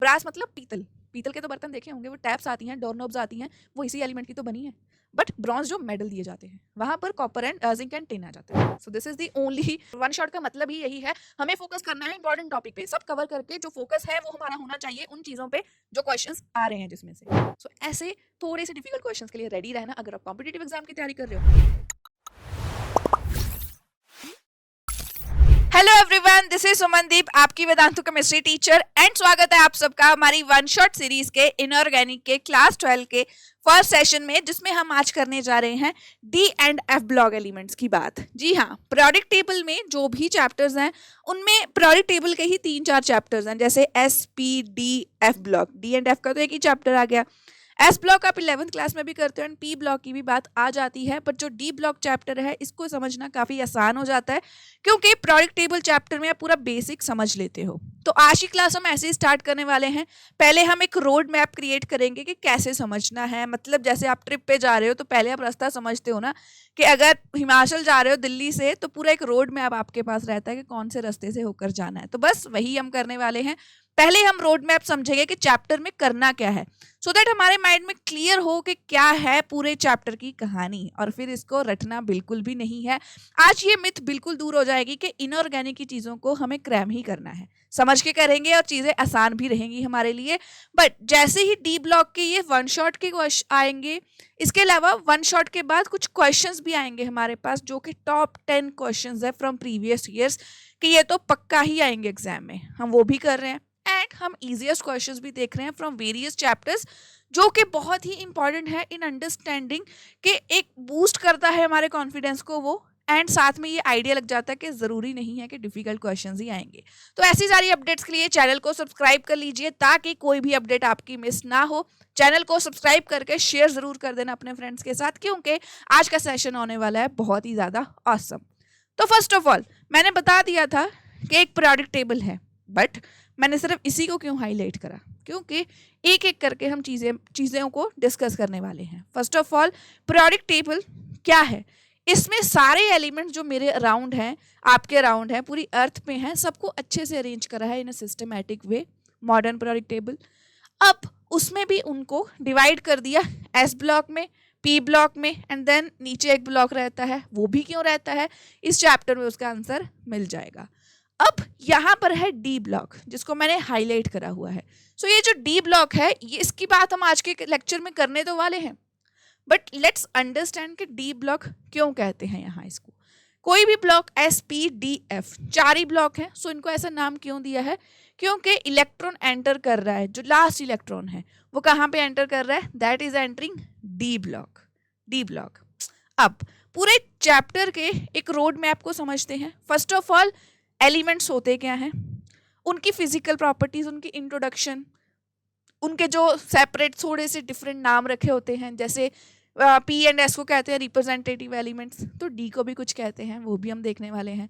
Brass मतलब पीतल, पीतल के तो बर्तन देखे होंगे, वो टैप्स आती हैं, डोर नॉब्स आती हैं, वो इसी एलिमेंट की तो बनी है। बट ब्रॉन्ज जो मेडल दिए जाते हैं वहां पर copper and zinc and tin आ जाते हैं। So this is the only one shot का मतलब ही यही है, हमें फोकस करना है इंपॉर्टेंट टॉपिक पे, सब कवर करके जो फोकस है वो हमारा होना चाहिए उन चीजों पे जो क्वेश्चंस आ रहे हैं जिसमें से। सो ऐसे थोड़े से डिफिकल्ट क्वेश्चंस के लिए रेडी रहना अगर आप कॉम्पिटिटिव एग्जाम की तैयारी कर रहे हो। Hello everyone, this is Sumandeep, आपकी वेदांतु केमिस्ट्री टीचर, एंड स्वागत है आप सबका हमारी वन शॉट सीरीज के इनऑर्गेनिक के क्लास 12 के फर्स्ट सेशन में, जिसमें हम आज करने जा रहे हैं D and F block elements की बात। जी हाँ, पीरियोडिक टेबल में जो भी चैप्टर्स हैं उनमें पीरियोडिक टेबल के ही 3-4 चैप्टर्स हैं, जैसे S P D F block. D and F का तो एक ही चैप्टर आ गया। एस ब्लॉक आप 11th क्लास में भी करते हो एंड पी ब्लॉक की भी बात आ जाती है, पर जो डी ब्लॉक चैप्टर है इसको समझना काफी आसान हो जाता है क्योंकि पीरियोडिक टेबल चैप्टर में आप पूरा बेसिक समझ लेते हो। तो आज की क्लास हम ऐसे ही स्टार्ट करने वाले हैं। पहले हम एक रोड मैप क्रिएट करेंगे कि कैसे समझना है, मतलब जैसे आप ट्रिप पे जा रहे हो तो पहले आप रास्ता समझते हो ना, कि अगर हिमाचल जा रहे हो दिल्ली से तो पूरा एक रोड मैप आपके पास रहता है कि कौन से रास्ते से होकर जाना है। तो बस वही हम करने वाले हैं। पहले हम रोड मैप समझेंगे कि चैप्टर में करना क्या है, सो दैट हमारे माइंड में क्लियर हो कि क्या है पूरे चैप्टर की कहानी, और फिर इसको रटना बिल्कुल भी नहीं है। आज ये मिथ बिल्कुल दूर हो जाएगी कि इनऑर्गेनिक की चीज़ों को हमें क्रैम ही करना है, समझ के करेंगे और चीज़ें आसान भी रहेंगी हमारे लिए। बट जैसे ही डी ब्लॉक के ये वन शॉट के क्वेश्चन आएंगे, इसके अलावा वन शॉट के बाद कुछ क्वेश्चंस भी आएंगे हमारे पास जो कि टॉप 10 क्वेश्चंस है फ्रॉम प्रीवियस ईयर्स, कि ये तो पक्का ही आएंगे एग्जाम में, हम वो भी कर रहे हैं। एंड हम इजीएस्ट क्वेश्चंस भी देख रहे हैं फ्रॉम वेरियस चैप्टर्स, जो कि बहुत ही इंपॉर्टेंट है इन अंडरस्टैंडिंग, कि एक बूस्ट करता है हमारे कॉन्फिडेंस को वो, एंड साथ में ये आइडिया लग जाता है कि ज़रूरी नहीं है कि डिफिकल्ट क्वेश्चंस ही आएंगे। तो ऐसी सारी अपडेट्स के लिए चैनल को सब्सक्राइब कर लीजिए ताकि कोई भी अपडेट आपकी मिस ना हो। चैनल को सब्सक्राइब करके शेयर ज़रूर कर देना अपने फ्रेंड्स के साथ, क्योंकि आज का सेशन होने वाला है बहुत ही ज़्यादा ऑसम। तो फर्स्ट ऑफ ऑल मैंने बता दिया था कि एक पीरियोडिक टेबल है, बट मैंने सिर्फ इसी को क्यों हाईलाइट करा, क्योंकि एक एक करके हम चीज़ों को डिस्कस करने वाले हैं। First of all, periodic table क्या है? इसमें सारे एलिमेंट्स जो मेरे अराउंड हैं, आपके अराउंड हैं, पूरी अर्थ पे हैं, सबको अच्छे से अरेंज करा है in a systematic way, modern periodic table. अब उसमें भी उनको डिवाइड कर दिया एस ब्लॉक में, पी ब्लॉक में, एंड देन नीचे एक ब्लॉक रहता है। वो भी क्यों रहता है, इस चैप्टर में उसका आंसर मिल जाएगा। अब यहाँ पर है डी ब्लॉक, जिसको मैंने हाईलाइट करा हुआ है। सो ये जो डी ब्लॉक है, ये इसकी बात हम आज के लेक्चर में करने तो वाले हैं, बट लेट्स अंडरस्टैंड कि डी ब्लॉक क्यों कहते हैं यहाँ इसको। कोई भी block S P D F 4 ही ब्लॉक हैं, सो इनको ऐसा नाम क्यों दिया है? क्योंकि इलेक्ट्रॉन एंटर कर रहा है, जो लास्ट इलेक्ट्रॉन है वो कहाँ पे एंटर कर रहा है? That is entering D block. D block. अब पूरे चैप्टर के एक रोड मैप को समझते हैं। फर्स्ट ऑफ ऑल, एलिमेंट्स होते क्या हैं, उनकी फिजिकल प्रॉपर्टीज, उनकी इंट्रोडक्शन, उनके जो सेपरेट थोड़े से डिफरेंट नाम रखे होते हैं, जैसे पी एंड एस को कहते हैं रिप्रेजेंटेटिव एलिमेंट्स, तो डी को भी कुछ कहते हैं, वो भी हम देखने वाले हैं।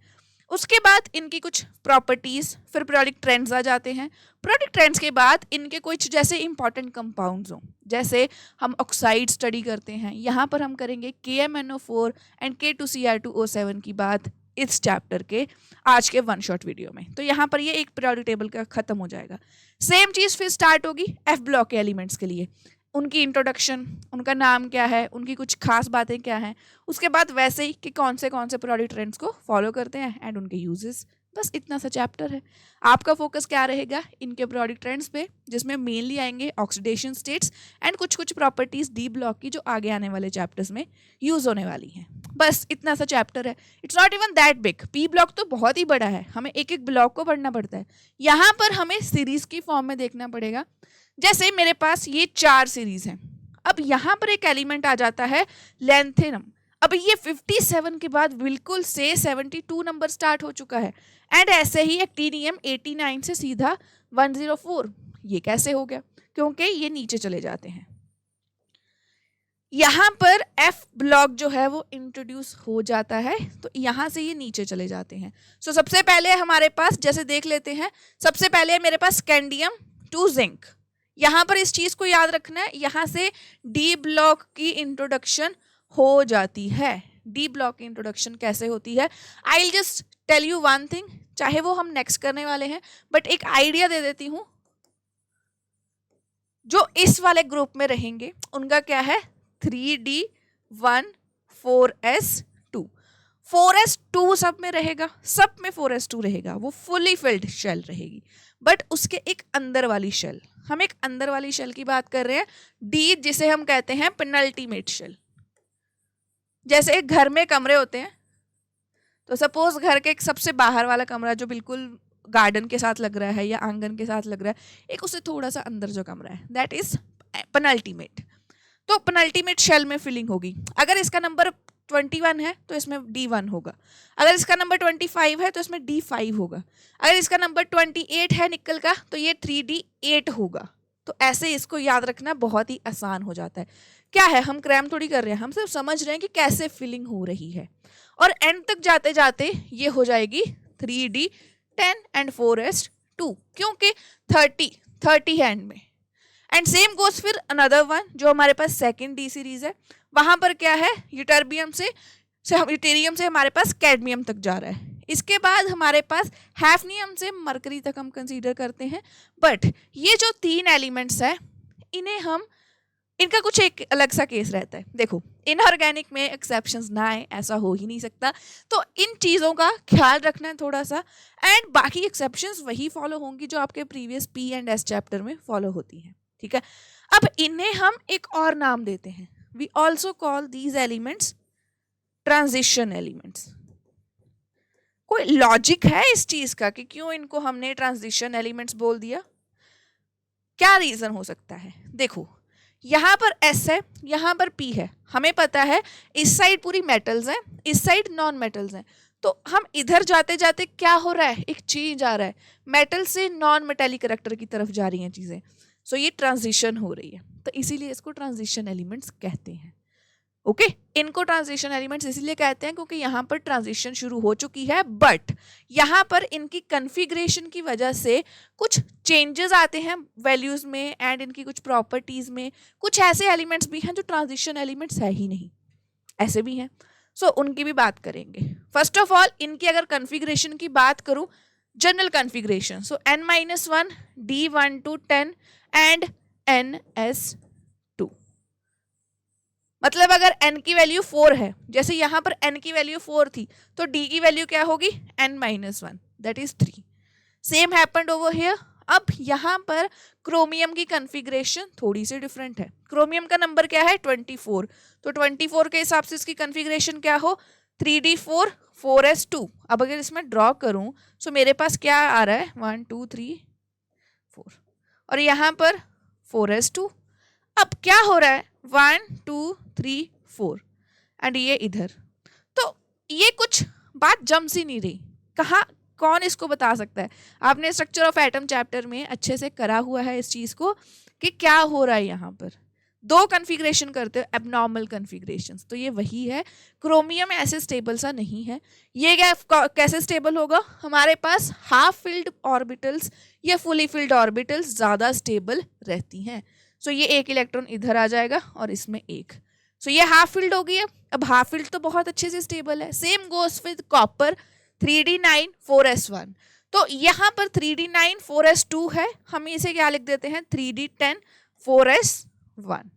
उसके बाद इनकी कुछ प्रॉपर्टीज, फिर पीरियोडिक ट्रेंड्स आ जाते हैं। पीरियोडिक ट्रेंड्स के बाद इनके कुछ जैसे इंपॉर्टेंट कंपाउंड्स हों, जैसे हम ऑक्साइड स्टडी करते हैं, यहाँ पर हम करेंगे KMnO4 एंड K2Cr2O7 की बात इस चैप्टर के आज के वन शॉट वीडियो में। तो यहाँ पर ये एक पीरियोडिक टेबल का खत्म हो जाएगा। सेम चीज़ फिर स्टार्ट होगी एफ ब्लॉक के एलिमेंट्स के लिए, उनकी इंट्रोडक्शन, उनका नाम क्या है, उनकी कुछ खास बातें क्या हैं, उसके बाद वैसे ही कि कौन से पीरियोडिक ट्रेंड्स को फॉलो करते हैं एंड उनके यूजेस। बस इतना सा चैप्टर है। आपका फोकस क्या रहेगा? इनके पीरियोडिक ट्रेंड्स पे, जिसमें मेनली आएंगे ऑक्सीडेशन स्टेट्स एंड कुछ कुछ प्रॉपर्टीज डी ब्लॉक की जो आगे आने वाले चैप्टर्स में यूज होने वाली हैं। बस इतना सा चैप्टर है। It's not even that big. P block तो बहुत ही बड़ा है, हमें एक एक ब्लॉक को पढ़ना पड़ता है। यहाँ पर हमें सीरीज की फॉर्म में देखना पड़ेगा। जैसे मेरे पास ये 4 सीरीज हैं, अब यहाँ पर एक एलिमेंट आ जाता है लैंथेनम। अब ये 57 के बाद बिल्कुल से 72 नंबर स्टार्ट हो चुका है, एंड ऐसे ही एक्टीनियम 89 से सीधा 104। ये कैसे हो गया? क्योंकि ये नीचे चले जाते हैं। यहाँ पर एफ ब्लॉक जो है वो इंट्रोड्यूस हो जाता है, तो यहाँ से ये नीचे चले जाते हैं। सो सबसे पहले हमारे पास, जैसे देख लेते हैं, सबसे पहले मेरे पास स्कैंडियम टू जिंक। यहाँ पर इस चीज़ को याद रखना है, यहाँ से डी ब्लॉक की इंट्रोडक्शन हो जाती है। डी ब्लॉक की इंट्रोडक्शन कैसे होती है? I will just tell you one thing, चाहे वो हम नेक्स्ट करने वाले हैं, बट एक आइडिया दे देती हूँ। जो इस वाले ग्रुप में रहेंगे उनका क्या है 3D1 4s2। 4s2 सब में रहेगा, सब में 4s2 रहेगा, वो फुली फिल्ड शेल रहेगी। बट उसके एक अंदर वाली शेल, हम एक अंदर वाली शेल की बात कर रहे हैं, डी जिसे हम कहते हैं पेनल्टीमेट शेल। जैसे घर में कमरे होते हैं, तो सपोज घर के एक सबसे बाहर वाला कमरा जो बिल्कुल गार्डन के साथ लग रहा है या आंगन के साथ लग रहा है, एक उससे थोड़ा सा अंदर जो कमरा है, दैट इज पेनल्टीमेट। तो पेनल्टीमेट शेल में फिलिंग होगी। अगर इसका नंबर 21 है तो इसमें D1 होगा, अगर इसका नंबर 25 है तो इसमें D5 होगा, अगर इसका नंबर 28 है निकल का तो ये 3D8 होगा। तो ऐसे इसको याद रखना बहुत ही आसान हो जाता है। क्या है, हम क्रैम थोड़ी कर रहे हैं, हम सिर्फ समझ रहे हैं कि कैसे फिलिंग हो रही है। और एंड तक जाते जाते ये हो जाएगी 3D10 एंड 4s2, क्योंकि 30 है एंड में। एंड सेम गोस फिर अनदर वन जो हमारे पास सेकंड डी सीरीज है, वहां पर क्या है, यूटर्बियम से यूटेरियम से हमारे पास कैडमियम तक जा रहा है। इसके बाद हमारे पास हैफनियम से मरकरी तक हम कंसीडर करते हैं। बट ये जो 3 एलिमेंट्स है, इन्हें हम, इनका कुछ एक अलग सा केस रहता है। देखो इनऑर्गेनिक में एक्सेप्शंस ना आए, ऐसा हो ही नहीं सकता, तो इन चीज़ों का ख्याल रखना है थोड़ा सा। एंड बाकी एक्सेप्शंस वही फॉलो होंगी जो आपके previous P and S chapter में फॉलो होती हैं, ठीक है। अब इन्हें हम एक और नाम देते हैं, we also call these elements transition elements. कोई लॉजिक है इस चीज का कि क्यों इनको हमने ट्रांजिशन एलिमेंट्स बोल दिया? क्या रीजन हो सकता है? देखो यहाँ पर S है, यहाँ पर P है, हमें पता है इस साइड पूरी मेटल्स हैं, इस साइड नॉन मेटल्स हैं। तो हम इधर जाते जाते क्या हो रहा है, एक चेंज आ रहा है, मेटल से नॉन मेटेलिक कैरेक्टर की तरफ जा रही हैं चीज़ें। सो ये ट्रांजिशन हो रही है, तो इसीलिए इसको ट्रांजिशन एलिमेंट्स कहते हैं। ओके, इनको ट्रांजिशन एलिमेंट्स इसीलिए कहते हैं क्योंकि यहाँ पर ट्रांजिशन शुरू हो चुकी है, बट यहाँ पर इनकी कन्फिग्रेशन की वजह से कुछ चेंजेस आते हैं वैल्यूज में एंड इनकी कुछ प्रॉपर्टीज में। कुछ ऐसे एलिमेंट्स भी हैं जो ट्रांजिशन एलिमेंट्स है ही नहीं, ऐसे भी हैं। सो उनकी भी बात करेंगे। फर्स्ट ऑफ ऑल इनकी अगर कन्फिग्रेशन की बात करूं, general configuration, so n-1 D1 to 10 and ns2। मतलब अगर n की वैल्यू 4 है, जैसे यहाँ पर n की वैल्यू 4 थी, तो d की वैल्यू क्या होगी n-1, that is 3। Same happened over here. अब यहाँ पर क्रोमियम की कन्फिग्रेशन थोड़ी सी डिफरेंट है। क्रोमियम का नंबर क्या है 24, तो 24 के हिसाब से इसकी कन्फिग्रेशन क्या हो 3D4 4s2। अब अगर इसमें ड्रॉ करूं तो मेरे पास क्या आ रहा है 1 2 3 4, और यहाँ पर 4s2। अब क्या हो रहा है 1 2 3 4 एंड ये इधर। तो ये कुछ बात जम सी नहीं रही, कहाँ, कौन इसको बता सकता है? आपने स्ट्रक्चर ऑफ एटम चैप्टर में अच्छे से करा हुआ है इस चीज को कि क्या हो रहा है। यहाँ पर 2 कन्फिग्रेशन करते हो, एबनॉर्मल कन्फिग्रेशंस, तो ये वही है। क्रोमियम ऐसे स्टेबल सा नहीं है। ये कैसे स्टेबल होगा? हमारे पास हाफ फिल्ड ऑर्बिटल्स या फुली फिल्ड ऑर्बिटल्स ज़्यादा स्टेबल रहती हैं। सो ये एक इलेक्ट्रॉन इधर आ जाएगा और इसमें एक, सो ये हाफ फिल्ड हो गई है। अब हाफ फिल्ड तो बहुत अच्छे से स्टेबल है। Same goes with copper 3D9 4s1। तो यहाँ पर 3D9 4s2 है, हम इसे क्या लिख देते हैं 3D10 4s1।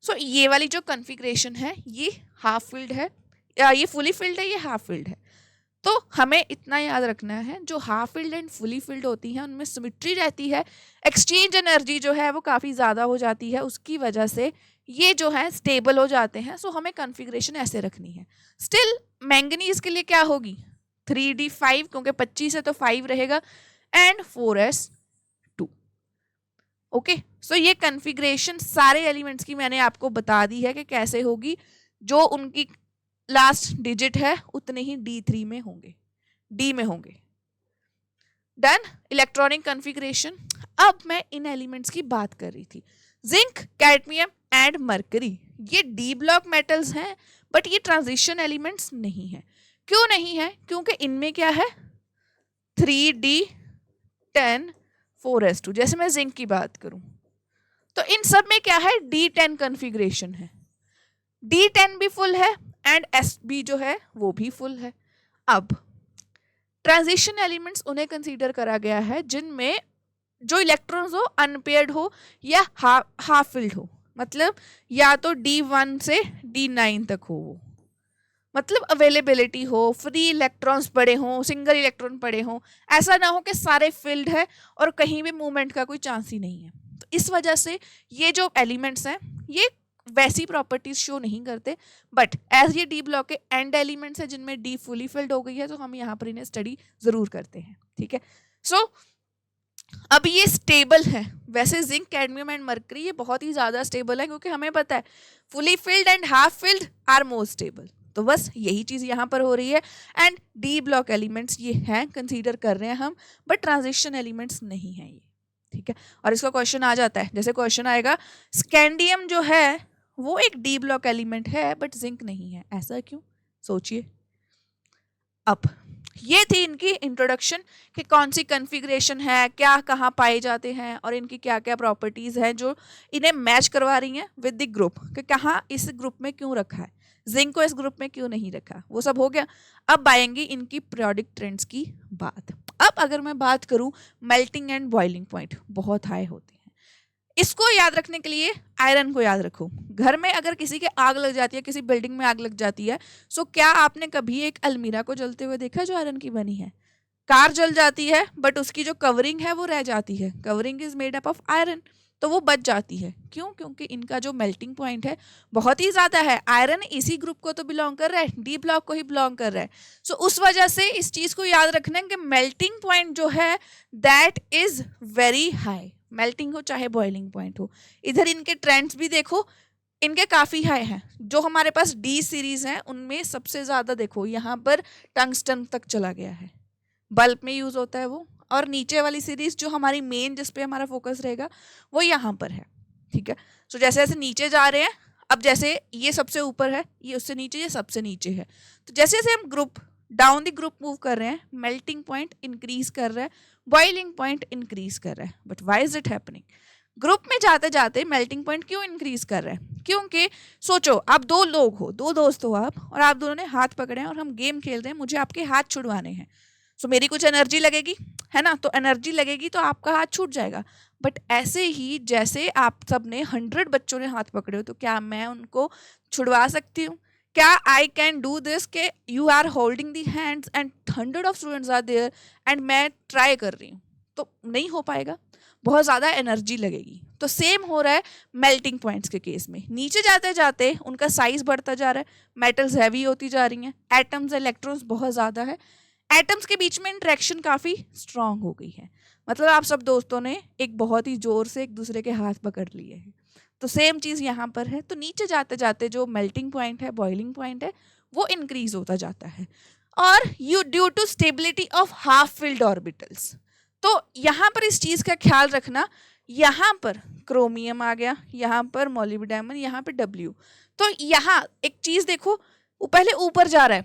सो ये वाली जो कन्फिग्रेशन है ये हाफ फिल्ड है, ये फुली फिल्ड है, ये हाफ फिल्ड है। तो हमें इतना याद रखना है, जो half filled and fully filled होती हैं उनमें सिमेट्री रहती है, एक्सचेंज एनर्जी जो है वो काफ़ी ज़्यादा हो जाती है, उसकी वजह से ये जो है स्टेबल हो जाते हैं। सो हमें कन्फिग्रेशन ऐसे रखनी है। स्टिल मैंगनीज के लिए क्या होगी 3D5, क्योंकि 25 है तो 5 रहेगा, एंड 4s2। ओके, सो ये कन्फिग्रेशन सारे एलिमेंट्स की मैंने आपको बता दी है कि कैसे होगी। जो उनकी लास्ट डिजिट है उतने ही D3 में होंगे, D में होंगे। Done electronic configuration. अब मैं इन एलिमेंट्स की बात कर रही थी, जिंक, कैडमियम एंड मरकरी, ये D ब्लॉक मेटल्स हैं, बट ये ट्रांजिशन एलिमेंट्स नहीं है। क्यों नहीं है? क्योंकि इनमें क्या है 3D10 4s2। जैसे मैं जिंक की बात करूं तो इन सब में क्या है D10 कन्फिग्रेशन है, D10 भी फुल है एंड SB जो है वो भी फुल है। अब ट्रांजिशन एलिमेंट्स उन्हें कंसीडर करा गया है जिनमें जो इलेक्ट्रॉन्स हो अनपेयर्ड हो या हाफ फिल्ड हो, मतलब या तो D1 से D9 तक हो वो, मतलब अवेलेबिलिटी हो, फ्री इलेक्ट्रॉन्स पड़े हों, सिंगल इलेक्ट्रॉन पड़े हों, ऐसा ना हो कि सारे फिल्ड है और कहीं भी मूवमेंट का कोई चांस ही नहीं है। तो इस वजह से ये जो एलिमेंट्स हैं ये वैसी प्रॉपर्टीज शो नहीं करते, बट एज ये डी ब्लॉक के एंड एलिमेंट्स है जिनमें डी फुली फिल्ड हो गई है तो हम यहाँ पर इन्हें स्टडी जरूर करते हैं, ठीक है। सो अब ये स्टेबल है, वैसे जिंक, कैडमियम एंड मरकरी ये बहुत ही ज़्यादा स्टेबल है क्योंकि हमें पता है fully filled and half filled are more stable, तो बस यही चीज़ यहाँ पर हो रही है। एंड डी ब्लॉक एलिमेंट्स ये हैं, कंसीडर कर रहे हैं हम, बट ट्रांजिशन एलिमेंट्स नहीं है ये, ठीक है। और इसका क्वेश्चन आ जाता है, जैसे क्वेश्चन आएगा स्कैंडियम जो है वो एक डी ब्लॉक एलिमेंट है बट जिंक नहीं है, ऐसा क्यों, सोचिए। अब ये थी इनकी इंट्रोडक्शन कि कौन सी कॉन्फ़िगरेशन है, क्या कहाँ पाए जाते हैं और इनकी क्या क्या प्रॉपर्टीज़ हैं जो इन्हें मैच करवा रही हैं विद द ग्रुप, कि कहाँ इस ग्रुप में क्यों रखा है, जिंक को इस ग्रुप में क्यों नहीं रखा, वो सब हो गया। अब आएंगी इनकी पीरियोडिक ट्रेंड्स की बात। अब अगर मैं बात करूँ मेल्टिंग एंड बॉइलिंग पॉइंट बहुत हाई होते हैं, इसको याद रखने के लिए आयरन को याद रखो। घर में अगर किसी के आग लग जाती है, किसी बिल्डिंग में आग लग जाती है, सो क्या आपने कभी एक अलमीरा को जलते हुए देखा जो आयरन की बनी है? कार जल जाती है बट उसकी जो कवरिंग है वो रह जाती है, covering is made up of iron, तो वो बच जाती है। क्यों? क्योंकि इनका जो मेल्टिंग पॉइंट है बहुत ही ज़्यादा है। आयरन इसी ग्रुप को तो बिलोंग कर रहा है, डी ब्लॉक को ही बिलोंग कर रहा है। सो उस वजह से इस चीज़ को याद रखना है कि मेल्टिंग पॉइंट जो है that is very high, melting हो चाहे बॉइलिंग पॉइंट हो। इधर इनके ट्रेंड्स भी देखो, इनके काफ़ी हाई हैं। जो हमारे पास डी सीरीज़ हैं उनमें सबसे ज़्यादा देखो यहाँ पर टंगस्टन तक चला गया है, बल्ब में यूज़ होता है वो। और नीचे वाली सीरीज जो हमारी मेन जिस पे हमारा फोकस रहेगा वो यहाँ पर है, ठीक है। सो जैसे जैसे नीचे जा रहे हैं, अब जैसे ये सबसे ऊपर है, ये उससे नीचे, ये सबसे नीचे है, तो जैसे जैसे हम group down the group move कर रहे हैं, मेल्टिंग पॉइंट इंक्रीज कर रहा है, बॉइलिंग पॉइंट इंक्रीज कर रहा है। But why is it happening? Group में जाते जाते मेल्टिंग पॉइंट क्यों इंक्रीज कर रहा है? क्योंकि सोचो आप दो लोग हो, दो दोस्त हो आप, और आप दोनों ने हाथ पकड़े हैं और हम गेम खेल रहे हैं, मुझे आपके हाथ छुड़वाने हैं। सो मेरी कुछ एनर्जी लगेगी, है ना, तो एनर्जी लगेगी तो आपका हाथ छूट जाएगा। बट ऐसे ही जैसे आप सब ने 100 बच्चों ने हाथ पकड़े हो, तो क्या मैं उनको छुड़वा सकती हूँ? क्या आई कैन डू दिस के you are holding the hands and 100 of students are there and मैं ट्राई कर रही हूँ? तो नहीं हो पाएगा, बहुत ज़्यादा एनर्जी लगेगी। तो सेम हो रहा है मेल्टिंग पॉइंट्स के केस में, नीचे जाते जाते उनका साइज बढ़ता जा रहा है, मेटल्स हैवी होती जा रही हैं, एटम्स इलेक्ट्रॉन्स बहुत ज़्यादा है, एटम्स के बीच में इंटरेक्शन काफ़ी स्ट्रांग हो गई है, मतलब आप सब दोस्तों ने एक बहुत ही ज़ोर से एक दूसरे के हाथ पकड़ लिए हैं। तो सेम चीज़ यहाँ पर है। तो नीचे जाते जाते जो मेल्टिंग पॉइंट है, बॉइलिंग पॉइंट है, वो इंक्रीज होता जाता है। और you due to stability of half filled orbitals, तो यहाँ पर इस चीज़ का ख्याल रखना, यहाँ पर क्रोमियम आ गया, यहाँ पर मोलिब्डेनम, यहाँ पर डब्ल्यू। तो यहाँ एक चीज़ देखो, वो पहले ऊपर जा रहा है,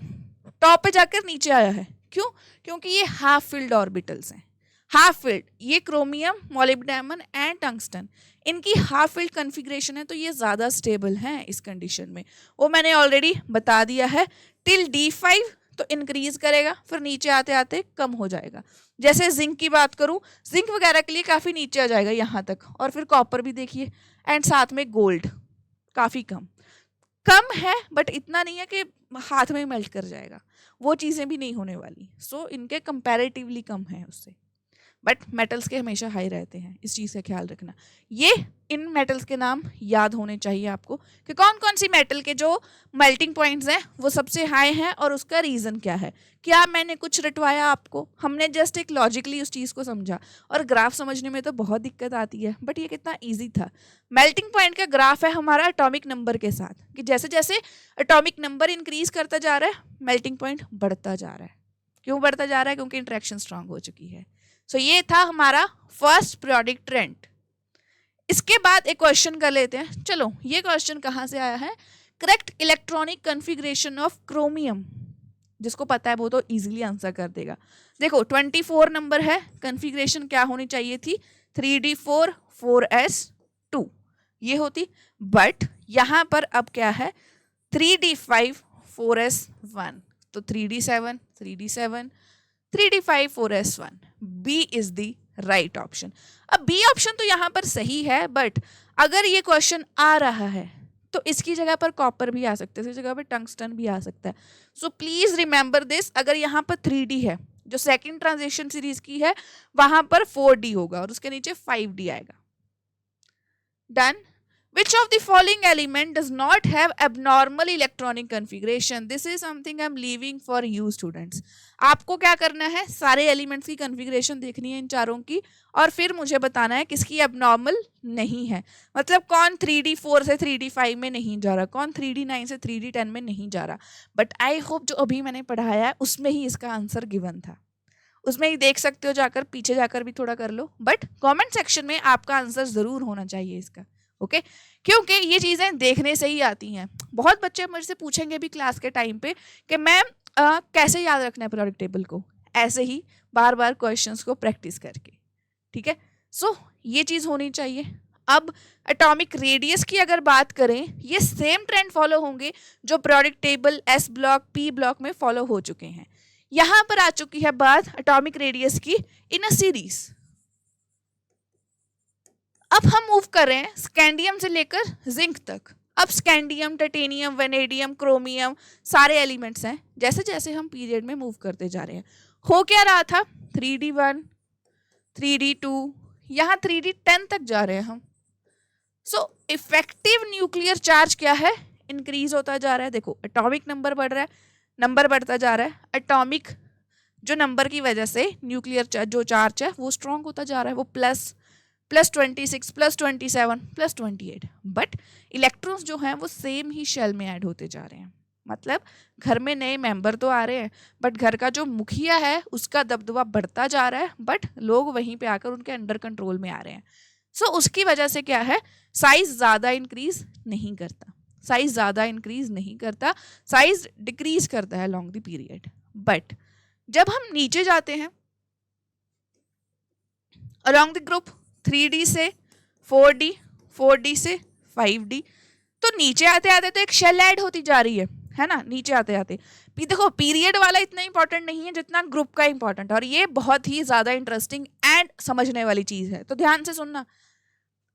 टॉप पे जाकर नीचे आया है। क्यों? क्योंकि ये हाफ फिल्ड ऑर्बिटल्स हैं। हाफ फिल्ड, ये क्रोमियम, मोलिब्डेनम एंड टंगस्टन, इनकी हाफ फिल्ड कॉन्फ़िगरेशन है, तो ये ज़्यादा स्टेबल हैं इस कंडीशन में। वो मैंने ऑलरेडी बता दिया है, टिल D5 तो इंक्रीज करेगा, फिर नीचे आते आते कम हो जाएगा। जैसे जिंक की बात करूं, जिंक वगैरह के लिए काफ़ी नीचे आ जाएगा यहाँ तक, और फिर कॉपर भी देखिए, एंड साथ में गोल्ड काफ़ी कम है, बट इतना नहीं है कि हाथ में मेल्ट कर जाएगा, वो चीज़ें भी नहीं होने वाली। सो इनके कंपैरेटिवली कम है उससे, बट मेटल्स के हमेशा हाई रहते हैं, इस चीज़ का ख्याल रखना। ये इन मेटल्स के नाम याद होने चाहिए आपको कि कौन कौन सी मेटल के जो मेल्टिंग पॉइंट्स हैं वो सबसे हाई हैं और उसका रीज़न क्या है। क्या मैंने कुछ रटवाया आपको? हमने जस्ट एक लॉजिकली उस चीज़ को समझा, और ग्राफ समझने में तो बहुत दिक्कत आती है, बट ये कितना ईजी था। मेल्टिंग पॉइंट का ग्राफ है हमारा एटॉमिक नंबर के साथ, कि जैसे जैसे एटॉमिक नंबर इंक्रीज करता जा रहा है मेल्टिंग पॉइंट बढ़ता जा रहा है। क्यों बढ़ता जा रहा है? क्योंकि इंट्रैक्शन स्ट्रांग हो चुकी है। सो ये था हमारा फर्स्ट पीरियोडिक ट्रेंड। इसके बाद एक क्वेश्चन कर लेते हैं। चलो, ये क्वेश्चन कहाँ से आया है? Correct electronic configuration of chromium, जिसको पता है वो तो इजीली आंसर कर देगा। देखो 24 नंबर है, कॉन्फ़िगरेशन क्या होनी चाहिए थी? 3d4 4s2 ये होती, बट यहाँ पर अब क्या है? 3d5 4s1, तो 3d7 3d7 3d5 4s1, B is the right option. अब बी ऑप्शन तो यहाँ पर सही है, बट अगर ये क्वेश्चन आ रहा है तो इसकी जगह पर कॉपर भी आ सकता है, इसकी जगह पर टंगस्टन भी आ सकता है। सो प्लीज रिमेंबर दिस, अगर यहाँ पर 3D है, जो सेकंड ट्रांजिशन सीरीज की है, वहां पर 4D होगा और उसके नीचे 5D आएगा। Done. Which of the following element does not have abnormal electronic configuration? This is something I'm leaving for you students. आपको क्या करना है, सारे एलिमेंट्स की कन्फिग्रेशन देखनी है इन चारों की, और फिर मुझे बताना है किसकी एबनॉर्मल नहीं है। मतलब कौन 3D4 से 3D5 में नहीं जा रहा, कौन 3D9 से 3D10 में नहीं जा रहा। बट आई होप जो अभी मैंने पढ़ाया है उसमें ही इसका आंसर गिवन था, उसमें ही देख सकते हो, जाकर पीछे जाकर भी थोड़ा कर लो, बट कमेंट सेक्शन में आपका आंसर ज़रूर होना चाहिए इसका। ओके क्योंकि ये चीज़ें देखने से ही आती हैं। बहुत बच्चे मुझसे पूछेंगे भी क्लास के टाइम पे कि मैम कैसे याद रखना है पीरियोडिक टेबल को, ऐसे ही बार बार क्वेश्चंस को प्रैक्टिस करके। ठीक है, सो ये चीज़ होनी चाहिए। अब एटॉमिक रेडियस की अगर बात करें, ये सेम ट्रेंड फॉलो होंगे जो periodic table S block P block में फॉलो हो चुके हैं। यहाँ पर आ चुकी है बात एटॉमिक रेडियस की इन अ सीरीज। अब हम मूव कर रहे हैं स्कैंडियम से लेकर जिंक तक। अब स्कैंडियम, टाइटेनियम, वेनेडियम, क्रोमियम सारे एलिमेंट्स हैं। जैसे जैसे हम पीरियड में मूव करते जा रहे हैं, हो क्या रहा था, 3D1, 3D2, यहाँ 3D10 तक जा रहे हैं हम। सो इफेक्टिव न्यूक्लियर चार्ज क्या है, इंक्रीज होता जा रहा है। देखो एटॉमिक नंबर बढ़ रहा है, नंबर बढ़ता जा रहा है। एटॉमिक जो नंबर की वजह से न्यूक्लियर जो चार्ज है वो स्ट्रॉन्ग होता जा रहा है, वो +26, +27, +28। बट इलेक्ट्रॉन्स जो हैं वो सेम ही शेल में ऐड होते जा रहे हैं। मतलब घर में नए मेंबर तो आ रहे हैं, बट घर का जो मुखिया है उसका दबदबा बढ़ता जा रहा है, बट लोग वहीं पे आकर उनके अंडर कंट्रोल में आ रहे हैं। सो उसकी वजह से क्या है, साइज ज़्यादा इंक्रीज नहीं करता, साइज ज़्यादा इंक्रीज नहीं करता, साइज डिक्रीज करता है लॉन्ग द पीरियड। बट जब हम नीचे जाते हैं अलोंग द ग्रुप 3D से 4D, 4D से 5D, तो नीचे आते आते तो एक शेल ऐड होती जा रही है ना, नीचे आते आते। देखो पीरियड वाला इतना इंपॉर्टेंट नहीं है जितना ग्रुप का इंपॉर्टेंट है, और ये बहुत ही ज़्यादा इंटरेस्टिंग एंड समझने वाली चीज़ है। तो ध्यान से सुनना,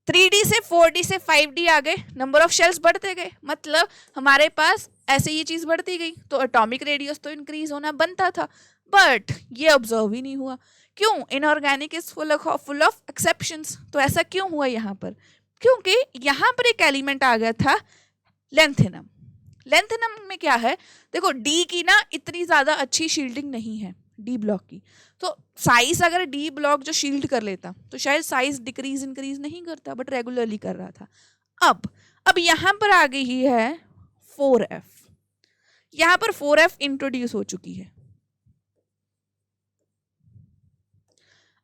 3D से 4D से 5D आ गए, नंबर ऑफ शेल्स बढ़ते गए, मतलब हमारे पास ऐसे ये चीज़ बढ़ती गई, तो एटॉमिक रेडियस तो इंक्रीज होना बनता था, बट ये ऑब्जर्व ही नहीं हुआ। क्यों? Inorganic is full of exceptions. तो ऐसा क्यों हुआ यहाँ पर? क्योंकि यहाँ पर एक एलिमेंट आ गया था लेंथेनम। लेंथेनम में क्या है, देखो डी की ना इतनी ज़्यादा अच्छी शील्डिंग नहीं है डी ब्लॉक की, तो साइज अगर डी ब्लॉक जो शील्ड कर लेता तो शायद साइज डिक्रीज इंक्रीज नहीं करता, बट रेगुलरली कर रहा था। अब यहाँ पर आ गई ही है 4F, यहाँ पर 4F इंट्रोड्यूस हो चुकी है।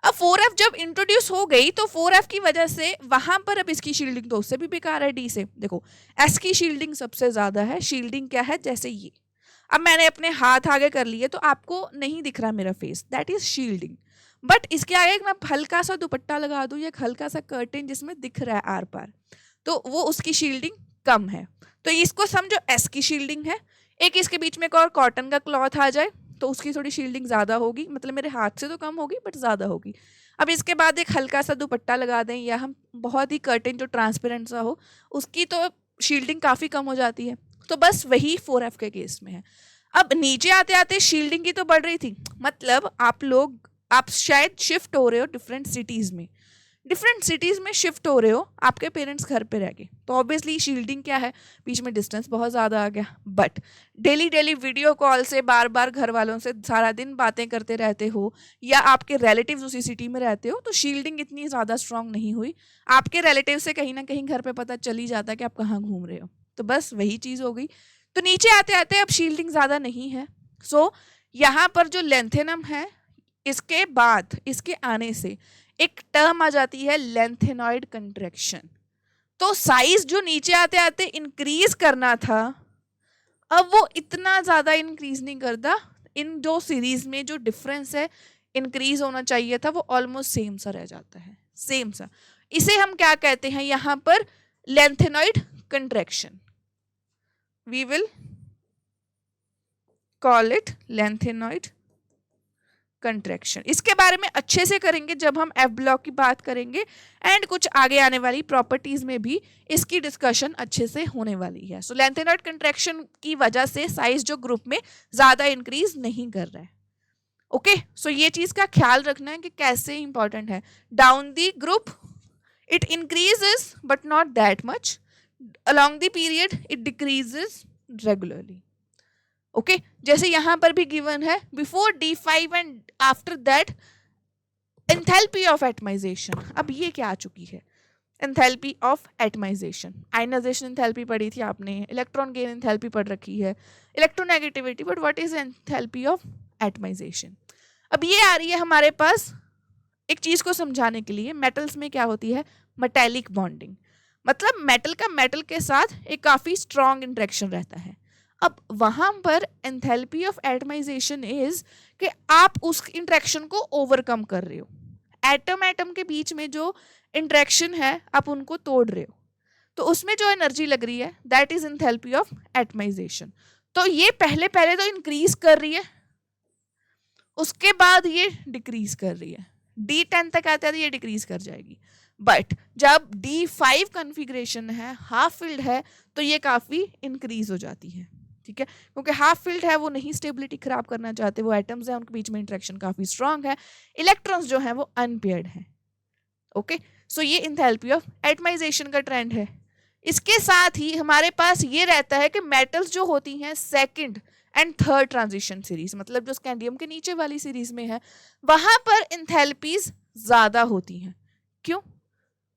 अब 4F जब इंट्रोड्यूस हो गई तो 4F की वजह से वहां पर अब इसकी शील्डिंग तो उससे भी बेकार है डी से। देखो एस की शील्डिंग सबसे ज्यादा है। शील्डिंग क्या है, जैसे ये, अब मैंने अपने हाथ आगे कर लिए तो आपको नहीं दिख रहा मेरा face, that is shielding. But इसके आगे मैं हल्का सा दुपट्टा लगा दूं या हल्का सा कर्टेन जिसमें दिख रहा है आर पार, तो वो उसकी शील्डिंग कम है। तो इसको समझो एस की शील्डिंग है। एक इसके बीच में एक और कॉटन का क्लॉथ आ जाए तो उसकी थोड़ी शील्डिंग ज़्यादा होगी, मतलब मेरे हाथ से तो कम होगी बट ज़्यादा होगी। अब इसके बाद एक हल्का सा दुपट्टा लगा दें या हम बहुत ही कर्टेन जो ट्रांसपेरेंट सा हो, उसकी तो शील्डिंग काफ़ी कम हो जाती है। तो बस वही 4F के केस में है। अब नीचे आते आते शील्डिंग की तो बढ़ रही थी, मतलब आप शायद शिफ्ट हो रहे हो डिफरेंट सिटीज़ में, डिफरेंट सिटीज़ में शिफ्ट हो रहे हो, आपके पेरेंट्स घर पे रह गए, तो ऑब्वियसली शील्डिंग क्या है, बीच में डिस्टेंस बहुत ज़्यादा आ गया। बट डेली वीडियो कॉल से बार बार घर वालों से सारा दिन बातें करते रहते हो, या आपके रिलेटिव्स उसी सिटी में रहते हो, तो शील्डिंग इतनी ज़्यादा स्ट्रांग नहीं हुई। आपके रिलेटिव से कहीं ना कहीं घर पे पता चल ही जाता है कि आप कहाँ घूम रहे हो, तो बस वही चीज़ हो गई। तो नीचे आते आते अब शील्डिंग ज़्यादा नहीं है। सो यहाँ पर जो लेंथेनम है, इसके बाद इसके आने से एक टर्म आ जाती है लेंथेनॉइड कंट्रैक्शन। तो साइज जो नीचे आते आते इंक्रीज करना था, अब वो इतना ज़्यादा इंक्रीज नहीं करता। इन दो सीरीज में जो डिफरेंस है, इंक्रीज होना चाहिए था, वो ऑलमोस्ट सेम सा रह जाता है, सेम सा। इसे हम क्या कहते हैं यहाँ पर, lanthanoid contraction. We will call it lanthanoid contraction. इसके बारे में अच्छे से करेंगे जब हम एफ ब्लॉक की बात करेंगे, एंड कुछ आगे आने वाली प्रॉपर्टीज में भी इसकी डिस्कशन अच्छे से होने वाली है। सो लेंथेनॉइड कंट्रैक्शन की वजह से साइज जो ग्रुप में ज्यादा इंक्रीज नहीं कर रहा है। ओके, सो ये चीज का ख्याल रखना है कि कैसे इंपॉर्टेंट है। Down the group it increases but not that much, along the period it decreases regularly. Okay, जैसे यहां पर भी गिवन है before D5 and after that enthalpy of atomization. अब ये क्या आ चुकी है? Enthalpy of atomization, ionization enthalpy पढ़ी थी आपने, इलेक्ट्रॉन गेन एंथैल्पी पढ़ रखी है, electronegativity, but what is enthalpy of atomization? अब ये आ रही है हमारे पास एक चीज को समझाने के लिए। मेटल्स में क्या होती है? मेटेलिक बॉन्डिंग, मतलब मेटल का मेटल के साथ एक काफी स्ट्रॉन्ग इंटरेक्शन रहता है। अब वहां पर एंथैल्पी ऑफ एटमाइजेशन इज कि आप उस इंटरेक्शन को ओवरकम कर रहे हो। एटम एटम के बीच में जो इंटरेक्शन है आप उनको तोड़ रहे हो, तो उसमें जो एनर्जी लग रही है that is enthalpy of atomization. तो ये पहले तो इंक्रीज कर रही है, उसके बाद ये डिक्रीज कर रही है। D10 तक आता है ये डिक्रीज कर जाएगी, बट जब D5 कॉन्फ़िगरेशन है, हाफ फिल्ड है, तो ये काफ़ी इंक्रीज हो जाती है। ठीक है, क्योंकि हाफ फिल्ड है वो नहीं स्टेबिलिटी खराब करना चाहते, वो एटम्स हैं उनके बीच में इंटरेक्शन काफ़ी स्ट्रांग है, इलेक्ट्रॉन्स जो हैं वो अनपेयर्ड हैं। ओके, सो ये एंथैल्पी ऑफ एटमाइजेशन का ट्रेंड है। इसके साथ ही हमारे पास ये रहता है कि मेटल्स जो होती हैं second and third transition series, मतलब जो स्कैंडियम के नीचे वाली सीरीज में है, वहां पर एंथैल्पीज ज्यादा होती हैं। क्यों?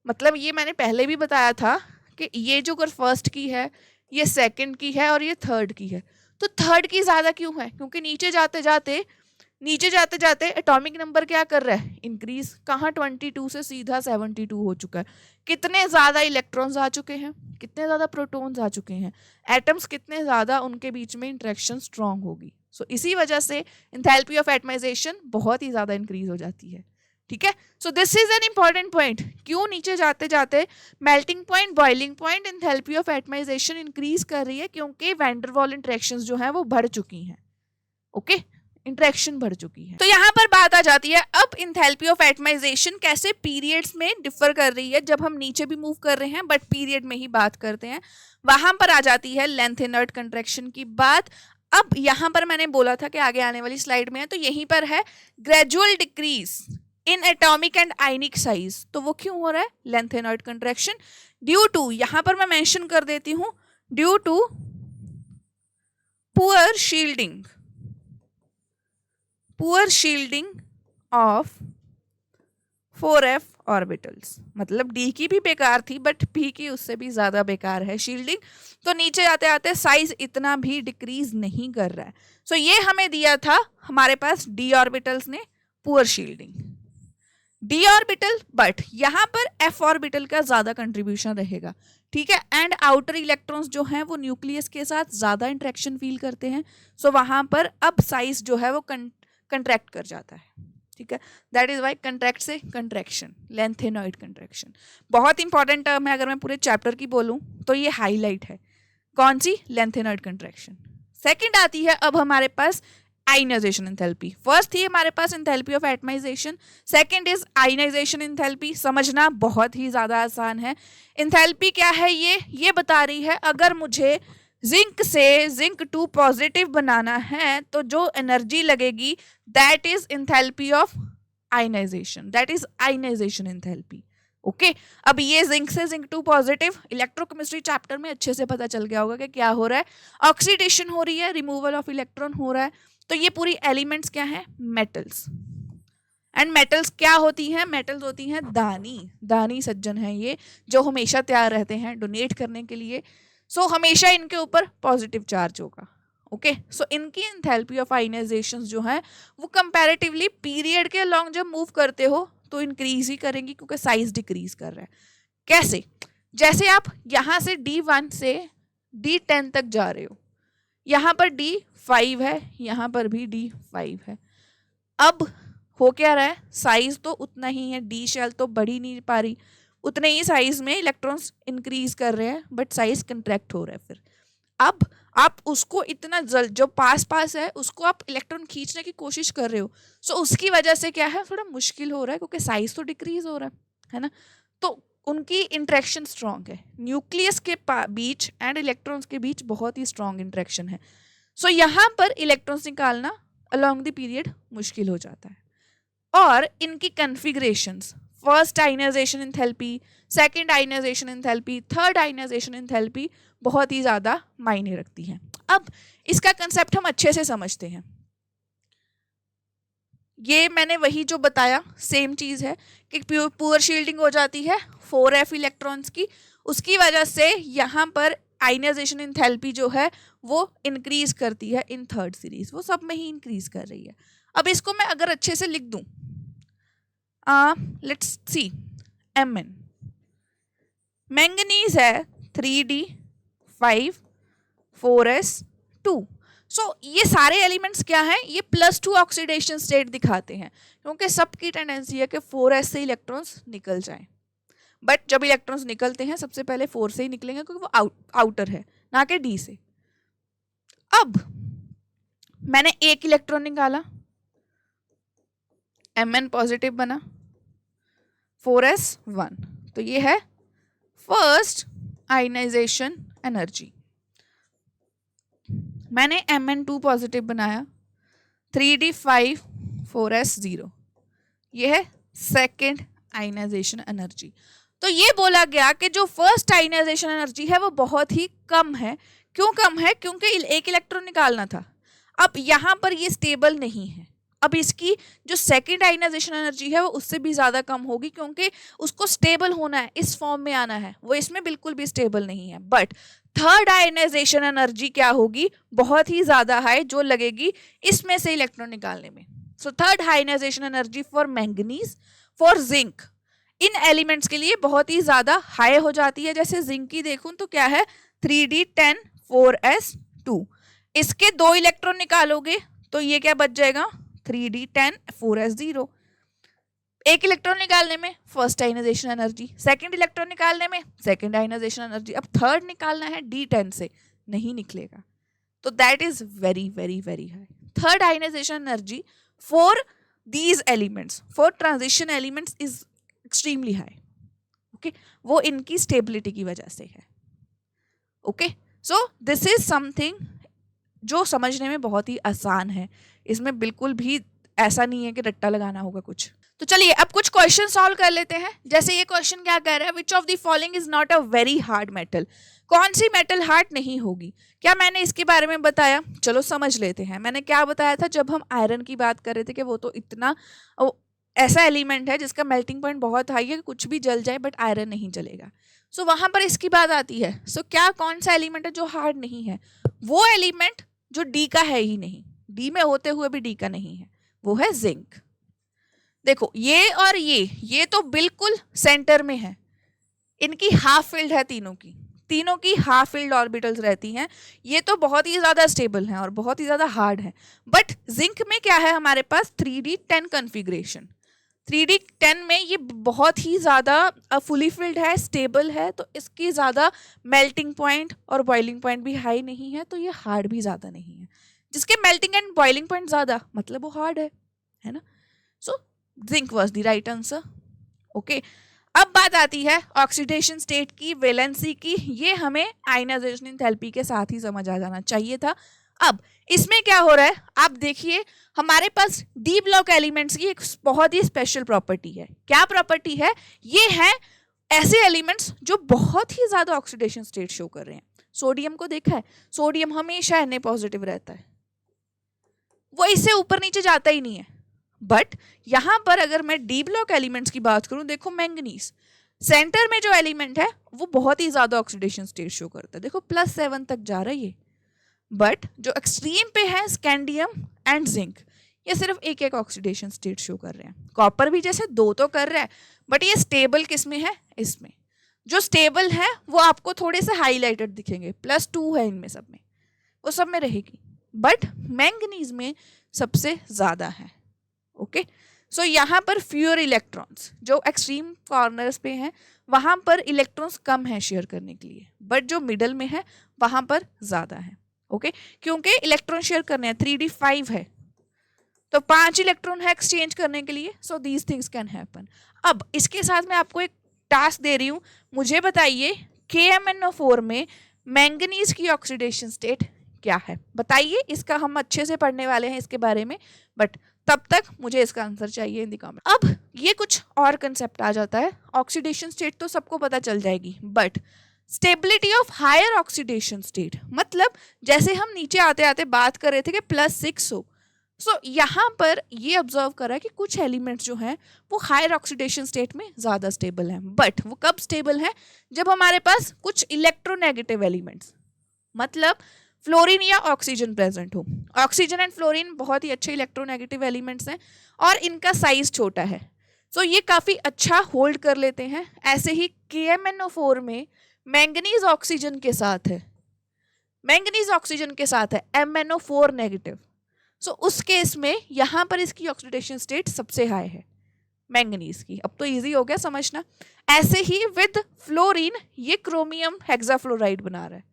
मतलब ये मैंने पहले भी बताया था कि ये जो अगर फर्स्ट की है, ये सेकंड की है और ये थर्ड की है, तो थर्ड की ज्यादा क्यों है? क्योंकि नीचे जाते जाते एटॉमिक नंबर क्या कर रहा है? इंक्रीज। कहाँ 22 से सीधा 72 हो चुका है। कितने ज्यादा इलेक्ट्रॉन्स आ चुके हैं, कितने ज्यादा प्रोटॉन्स आ चुके हैं, एटम्स कितने ज्यादा, उनके बीच में इंटरेक्शन स्ट्रांग होगी। सो इसी वजह से एंथैल्पी ऑफ एटमाइजेशन बहुत ही ज्यादा इंक्रीज हो जाती है। ठीक है, so this is an important point. क्यों नीचे जाते जाते melting point, boiling point, enthalpy of atomisation increase कर रही है? क्योंकि वैन डर वाल इंटरेक्शंस जो हैं वो बढ़ चुकी हैं। ओके, इंटरेक्शन बढ़ चुकी है। तो यहाँ पर बात आ जाती है अब एंथैल्पी ऑफ एटमाइजेशन कैसे पीरियड्स में डिफर कर रही है। जब हम नीचे भी मूव कर रहे हैं बट पीरियड में ही बात करते हैं, वहां पर आ जाती है लेंथ इनर्ट कंट्रैक्शन की बात। अब यहाँ पर मैंने बोला था कि आगे आने वाली स्लाइड में है, तो यहीं पर है gradual decrease in atomic and ionic size. तो वो क्यों हो रहा है? Lanthanoid contraction due to, यहां पर मैं मेंशन कर देती हूं, due to poor shielding of 4f orbitals. मतलब D की भी बेकार थी बट P की उससे भी ज्यादा बेकार है शील्डिंग। तो नीचे आते आते साइज इतना भी डिक्रीज नहीं कर रहा है। सो ये हमें दिया था हमारे पास D ऑर्बिटल्स ने poor shielding, D orbital, but यहाँ पर F ऑर्बिटल का ज्यादा कंट्रीब्यूशन रहेगा। ठीक है, एंड आउटर इलेक्ट्रॉन्स जो हैं वो न्यूक्लियस के साथ ज्यादा इंटरेक्शन फील करते हैं। सो वहां पर अब साइज जो है वो कंट्रैक्ट कर जाता है। ठीक है, दैट इज वाई कंट्रैक्ट से कंट्रैक्शन, लेंथेनॉइड कंट्रैक्शन। बहुत इंपॉर्टेंट टर्म है, अगर मैं पूरे चैप्टर की बोलूं तो ये हाईलाइट है। कौन सी? Lanthanoid contraction. सेकंड आती है अब हमारे पास आयनाइजेशन एंथैल्पी। फर्स्ट थी हमारे पास enthalpy of atomization, second is ionization enthalpy. समझना बहुत ही ज्यादा आसान है। एंथैल्पी क्या है? ये बता रही है अगर मुझे जिंक से जिंक 2 पॉजिटिव बनाना है तो जो एनर्जी लगेगी that is enthalpy of ionisation, that is ionization enthalpy. Okay, अब ये जिंक से जिंक 2 पॉजिटिव इलेक्ट्रोकेमिस्ट्री चैप्टर में अच्छे से पता चल गया होगा कि क्या हो रहा है। ऑक्सीडेशन हो रही है, रिमूवल ऑफ इलेक्ट्रॉन हो रहा है। तो ये पूरी एलिमेंट्स क्या है? मेटल्स। एंड मेटल्स क्या होती हैं? मेटल्स होती हैं दानी सज्जन हैं ये, जो हमेशा तैयार रहते हैं डोनेट करने के लिए। सो हमेशा इनके ऊपर पॉजिटिव चार्ज होगा। ओके, सो इनकी एंथैल्पी ऑफ आयनाइजेशन जो है वो कंपैरेटिवली पीरियड के अलॉन्ग जब मूव करते हो तो इंक्रीज ही करेंगी, क्योंकि साइज डिक्रीज कर रहा है। कैसे? जैसे आप यहाँ से D1 से D10 तक जा रहे हो, यहाँ पर D5 है, यहाँ पर भी D5 है। अब हो क्या रहा है? साइज तो उतना ही है, D शेल तो बढ़ ही नहीं पा रही, उतने ही साइज में इलेक्ट्रॉन्स इंक्रीज कर रहे हैं बट साइज कंट्रैक्ट हो रहा है। फिर अब आप उसको इतना जल्द जो पास है उसको आप इलेक्ट्रॉन खींचने की कोशिश कर रहे हो, सो उसकी वजह से क्या है, थोड़ा मुश्किल हो रहा है क्योंकि साइज तो डिक्रीज हो रहा है ना। तो उनकी इंटरेक्शन स्ट्रांग है, न्यूक्लियस के बीच एंड इलेक्ट्रॉन्स के बीच बहुत ही स्ट्रांग इंटरेक्शन है। सो यहाँ पर इलेक्ट्रॉन्स निकालना अलोंग द पीरियड मुश्किल हो जाता है। और इनकी configurations, first ionization enthalpy, second ionization enthalpy, third ionization enthalpy बहुत ही ज़्यादा मायने रखती हैं। अब इसका कंसेप्ट हम अच्छे से समझते हैं। ये मैंने वही जो बताया सेम चीज़ है कि पुअर शील्डिंग हो जाती है 4f इलेक्ट्रॉन्स की, उसकी वजह से यहाँ पर आयनाइजेशन एंथैल्पी जो है वो इंक्रीज करती है इन थर्ड सीरीज, वो सब में ही इंक्रीज कर रही है। अब इसको मैं अगर अच्छे से लिख दूं, लेट्स सी Mn, मैंगनीज है 3d5 4s2। सो ये सारे एलिमेंट्स क्या हैं, ये +2 ऑक्सीडेशन स्टेट दिखाते हैं क्योंकि सबकी टेंडेंसी है कि 4s से इलेक्ट्रॉन्स निकल जाएं। बट जब इलेक्ट्रॉन्स निकलते हैं सबसे पहले 4 से ही निकलेंगे क्योंकि वो आउटर है ना कि d से। अब मैंने एक इलेक्ट्रॉन निकाला, Mn पॉजिटिव बना, 4s1, तो ये है फर्स्ट आयनाइजेशन एनर्जी। मैंने Mn2 पॉजिटिव बनाया, 3d5 4s0, ये है सेकेंड आयनाइजेशन एनर्जी। तो ये बोला गया कि जो फर्स्ट आयनाइजेशन एनर्जी है वो बहुत ही कम है। क्यों कम है? क्योंकि एक इलेक्ट्रॉन निकालना था। अब यहाँ पर ये स्टेबल नहीं है, अब इसकी जो सेकेंड आयनाइजेशन एनर्जी है वो उससे भी ज़्यादा कम होगी क्योंकि उसको स्टेबल होना है, इस फॉर्म में आना है, वो इसमें बिल्कुल भी स्टेबल नहीं है। बट थर्ड आयनाइजेशन एनर्जी क्या होगी, बहुत ही ज़्यादा हाई, जो लगेगी इसमें से इलेक्ट्रॉन निकालने में। So third ionisation energy for manganese, for zinc, इन एलिमेंट्स के लिए बहुत ही ज़्यादा हाई हो जाती है। जैसे जिंक की देखूँ तो क्या है 3d10 4s2, इसके 2 इलेक्ट्रॉन निकालोगे तो ये क्या बच जाएगा 3d10 4s0। एक इलेक्ट्रॉन निकालने में first ionisation energy, second electron निकालने में सेकंड आयनाइजेशन एनर्जी, अब थर्ड निकालना है d10 से, नहीं निकलेगा। तो that is very very very high. Third ionisation energy for these elements, for transition elements is extremely high. Okay, वो इनकी स्टेबिलिटी की वजह से है। Okay, so this is something जो समझने में बहुत ही आसान है, इसमें बिल्कुल भी ऐसा नहीं है कि रट्टा लगाना होगा कुछ। तो चलिए अब कुछ क्वेश्चन सॉल्व कर लेते हैं। जैसे ये क्वेश्चन क्या कह रहा है, विच of the following is not a very hard metal, कौन सी मेटल हार्ड नहीं होगी। क्या मैंने इसके बारे में बताया, चलो समझ लेते हैं। मैंने क्या बताया था जब हम आयरन की बात कर रहे थे कि वो तो इतना ऐसा एलिमेंट है जिसका मेल्टिंग पॉइंट बहुत हाई है, कुछ भी जल जाए बट आयरन नहीं जलेगा। सो वहां पर इसकी बात आती है। सो क्या कौन सा एलिमेंट है जो हार्ड नहीं है, वो एलिमेंट जो डी का है ही नहीं, डी में होते हुए भी डी का नहीं है, वो है जिंक। देखो ये और ये तो बिल्कुल सेंटर में है, इनकी हाफ फील्ड है, तीनों की हाफ फील्ड ऑर्बिटल्स रहती हैं, ये तो बहुत ही ज़्यादा स्टेबल हैं और बहुत ही ज़्यादा हार्ड है। बट जिंक में क्या है हमारे पास 3d10 कन्फिग्रेशन, 3d10 में ये बहुत ही ज़्यादा फुली फिल्ड है, स्टेबल है, तो इसकी ज़्यादा मेल्टिंग पॉइंट और बॉइलिंग पॉइंट भी हाई नहीं है, तो ये हार्ड भी ज़्यादा नहीं है। जिसके मेल्टिंग एंड बॉइलिंग पॉइंट ज़्यादा मतलब वो हार्ड है ना। So zinc was the right answer. Okay, अब बात आती है ऑक्सीडेशन स्टेट की, वैलेंसी की। ये हमें आयनाइजेशन एंथैल्पी के साथ ही समझ आ जाना चाहिए था। अब इसमें क्या हो रहा है आप देखिए, हमारे पास डी ब्लॉक एलिमेंट्स की एक बहुत ही स्पेशल प्रॉपर्टी है। क्या प्रॉपर्टी है? ये है ऐसे एलिमेंट्स जो बहुत ही ज्यादा ऑक्सीडेशन स्टेट शो कर रहे हैं। सोडियम को देखा है, सोडियम हमेशा Na पॉजिटिव रहता है, वो इससे ऊपर नीचे जाता ही नहीं है। बट यहां पर अगर मैं डी ब्लॉक एलिमेंट्स की बात करूं, देखो मैंगनीज सेंटर में जो एलिमेंट है वो बहुत ही ज्यादा ऑक्सीडेशन स्टेट शो करता है, देखो +7 तक जा रहा है ये। बट जो एक्सट्रीम पे है स्कैंडियम एंड जिंक, ये सिर्फ एक ऑक्सीडेशन स्टेट शो कर रहे हैं। कॉपर भी जैसे 2 तो कर रहा है, बट ये स्टेबल किस में है, इसमें। जो स्टेबल है वो आपको थोड़े से हाईलाइटेड दिखेंगे, +2 है इनमें सब में, वो सब में रहेगी। बट मैंगनीज में सबसे ज्यादा है। ओके, सो यहाँ पर फ्यूअर इलेक्ट्रॉन्स, जो एक्सट्रीम कॉर्नर्स पे हैं वहां पर इलेक्ट्रॉन्स कम है शेयर करने के लिए, बट जो मिडल में है वहां पर ज्यादा है। ओके, क्योंकि इलेक्ट्रॉन शेयर करने हैं, 3d5 है तो 5 इलेक्ट्रॉन है एक्सचेंज करने के लिए, so these things can happen. अब इसके साथ मैं आपको एक टास्क दे रही हूँ, मुझे बताइए KMnO4 में मैंगनीज की ऑक्सीडेशन स्टेट क्या है, बताइए। इसका हम अच्छे से पढ़ने वाले हैं इसके बारे में, बट तब तक मुझे इसका आंसर चाहिए इन द कमेंट। अब ये कुछ और कंसेप्ट आ जाता है, ऑक्सीडेशन स्टेट तो सबको पता चल जाएगी, but stability of higher oxidation state, मतलब जैसे हम नीचे आते आते बात कर रहे थे कि +6 हो, सो यहाँ पर ये ऑब्जर्व करा कि कुछ एलिमेंट्स जो हैं वो हायर ऑक्सीडेशन स्टेट में ज़्यादा स्टेबल हैं, बट वो कब स्टेबल हैं, जब हमारे पास कुछ इलेक्ट्रोनेगेटिव एलिमेंट्स, मतलब फ्लोरीन या ऑक्सीजन प्रेजेंट हो। ऑक्सीजन एंड फ्लोरीन बहुत ही अच्छे इलेक्ट्रोनेगेटिव एलिमेंट्स हैं और इनका साइज छोटा है, सो ये काफ़ी अच्छा होल्ड कर लेते हैं। ऐसे ही KMnO4 में मैंगनीज ऑक्सीजन के साथ है, मैंगनीज ऑक्सीजन के साथ है MnO4 नेगेटिव, सो उस केस में यहाँ पर इसकी ऑक्सीडेशन स्टेट सबसे हाई है मैंगनीज की। अब तो इजी हो गया समझना। ऐसे ही विद फ्लोरीन ये क्रोमियम हेक्साफ्लोराइड बना रहा है,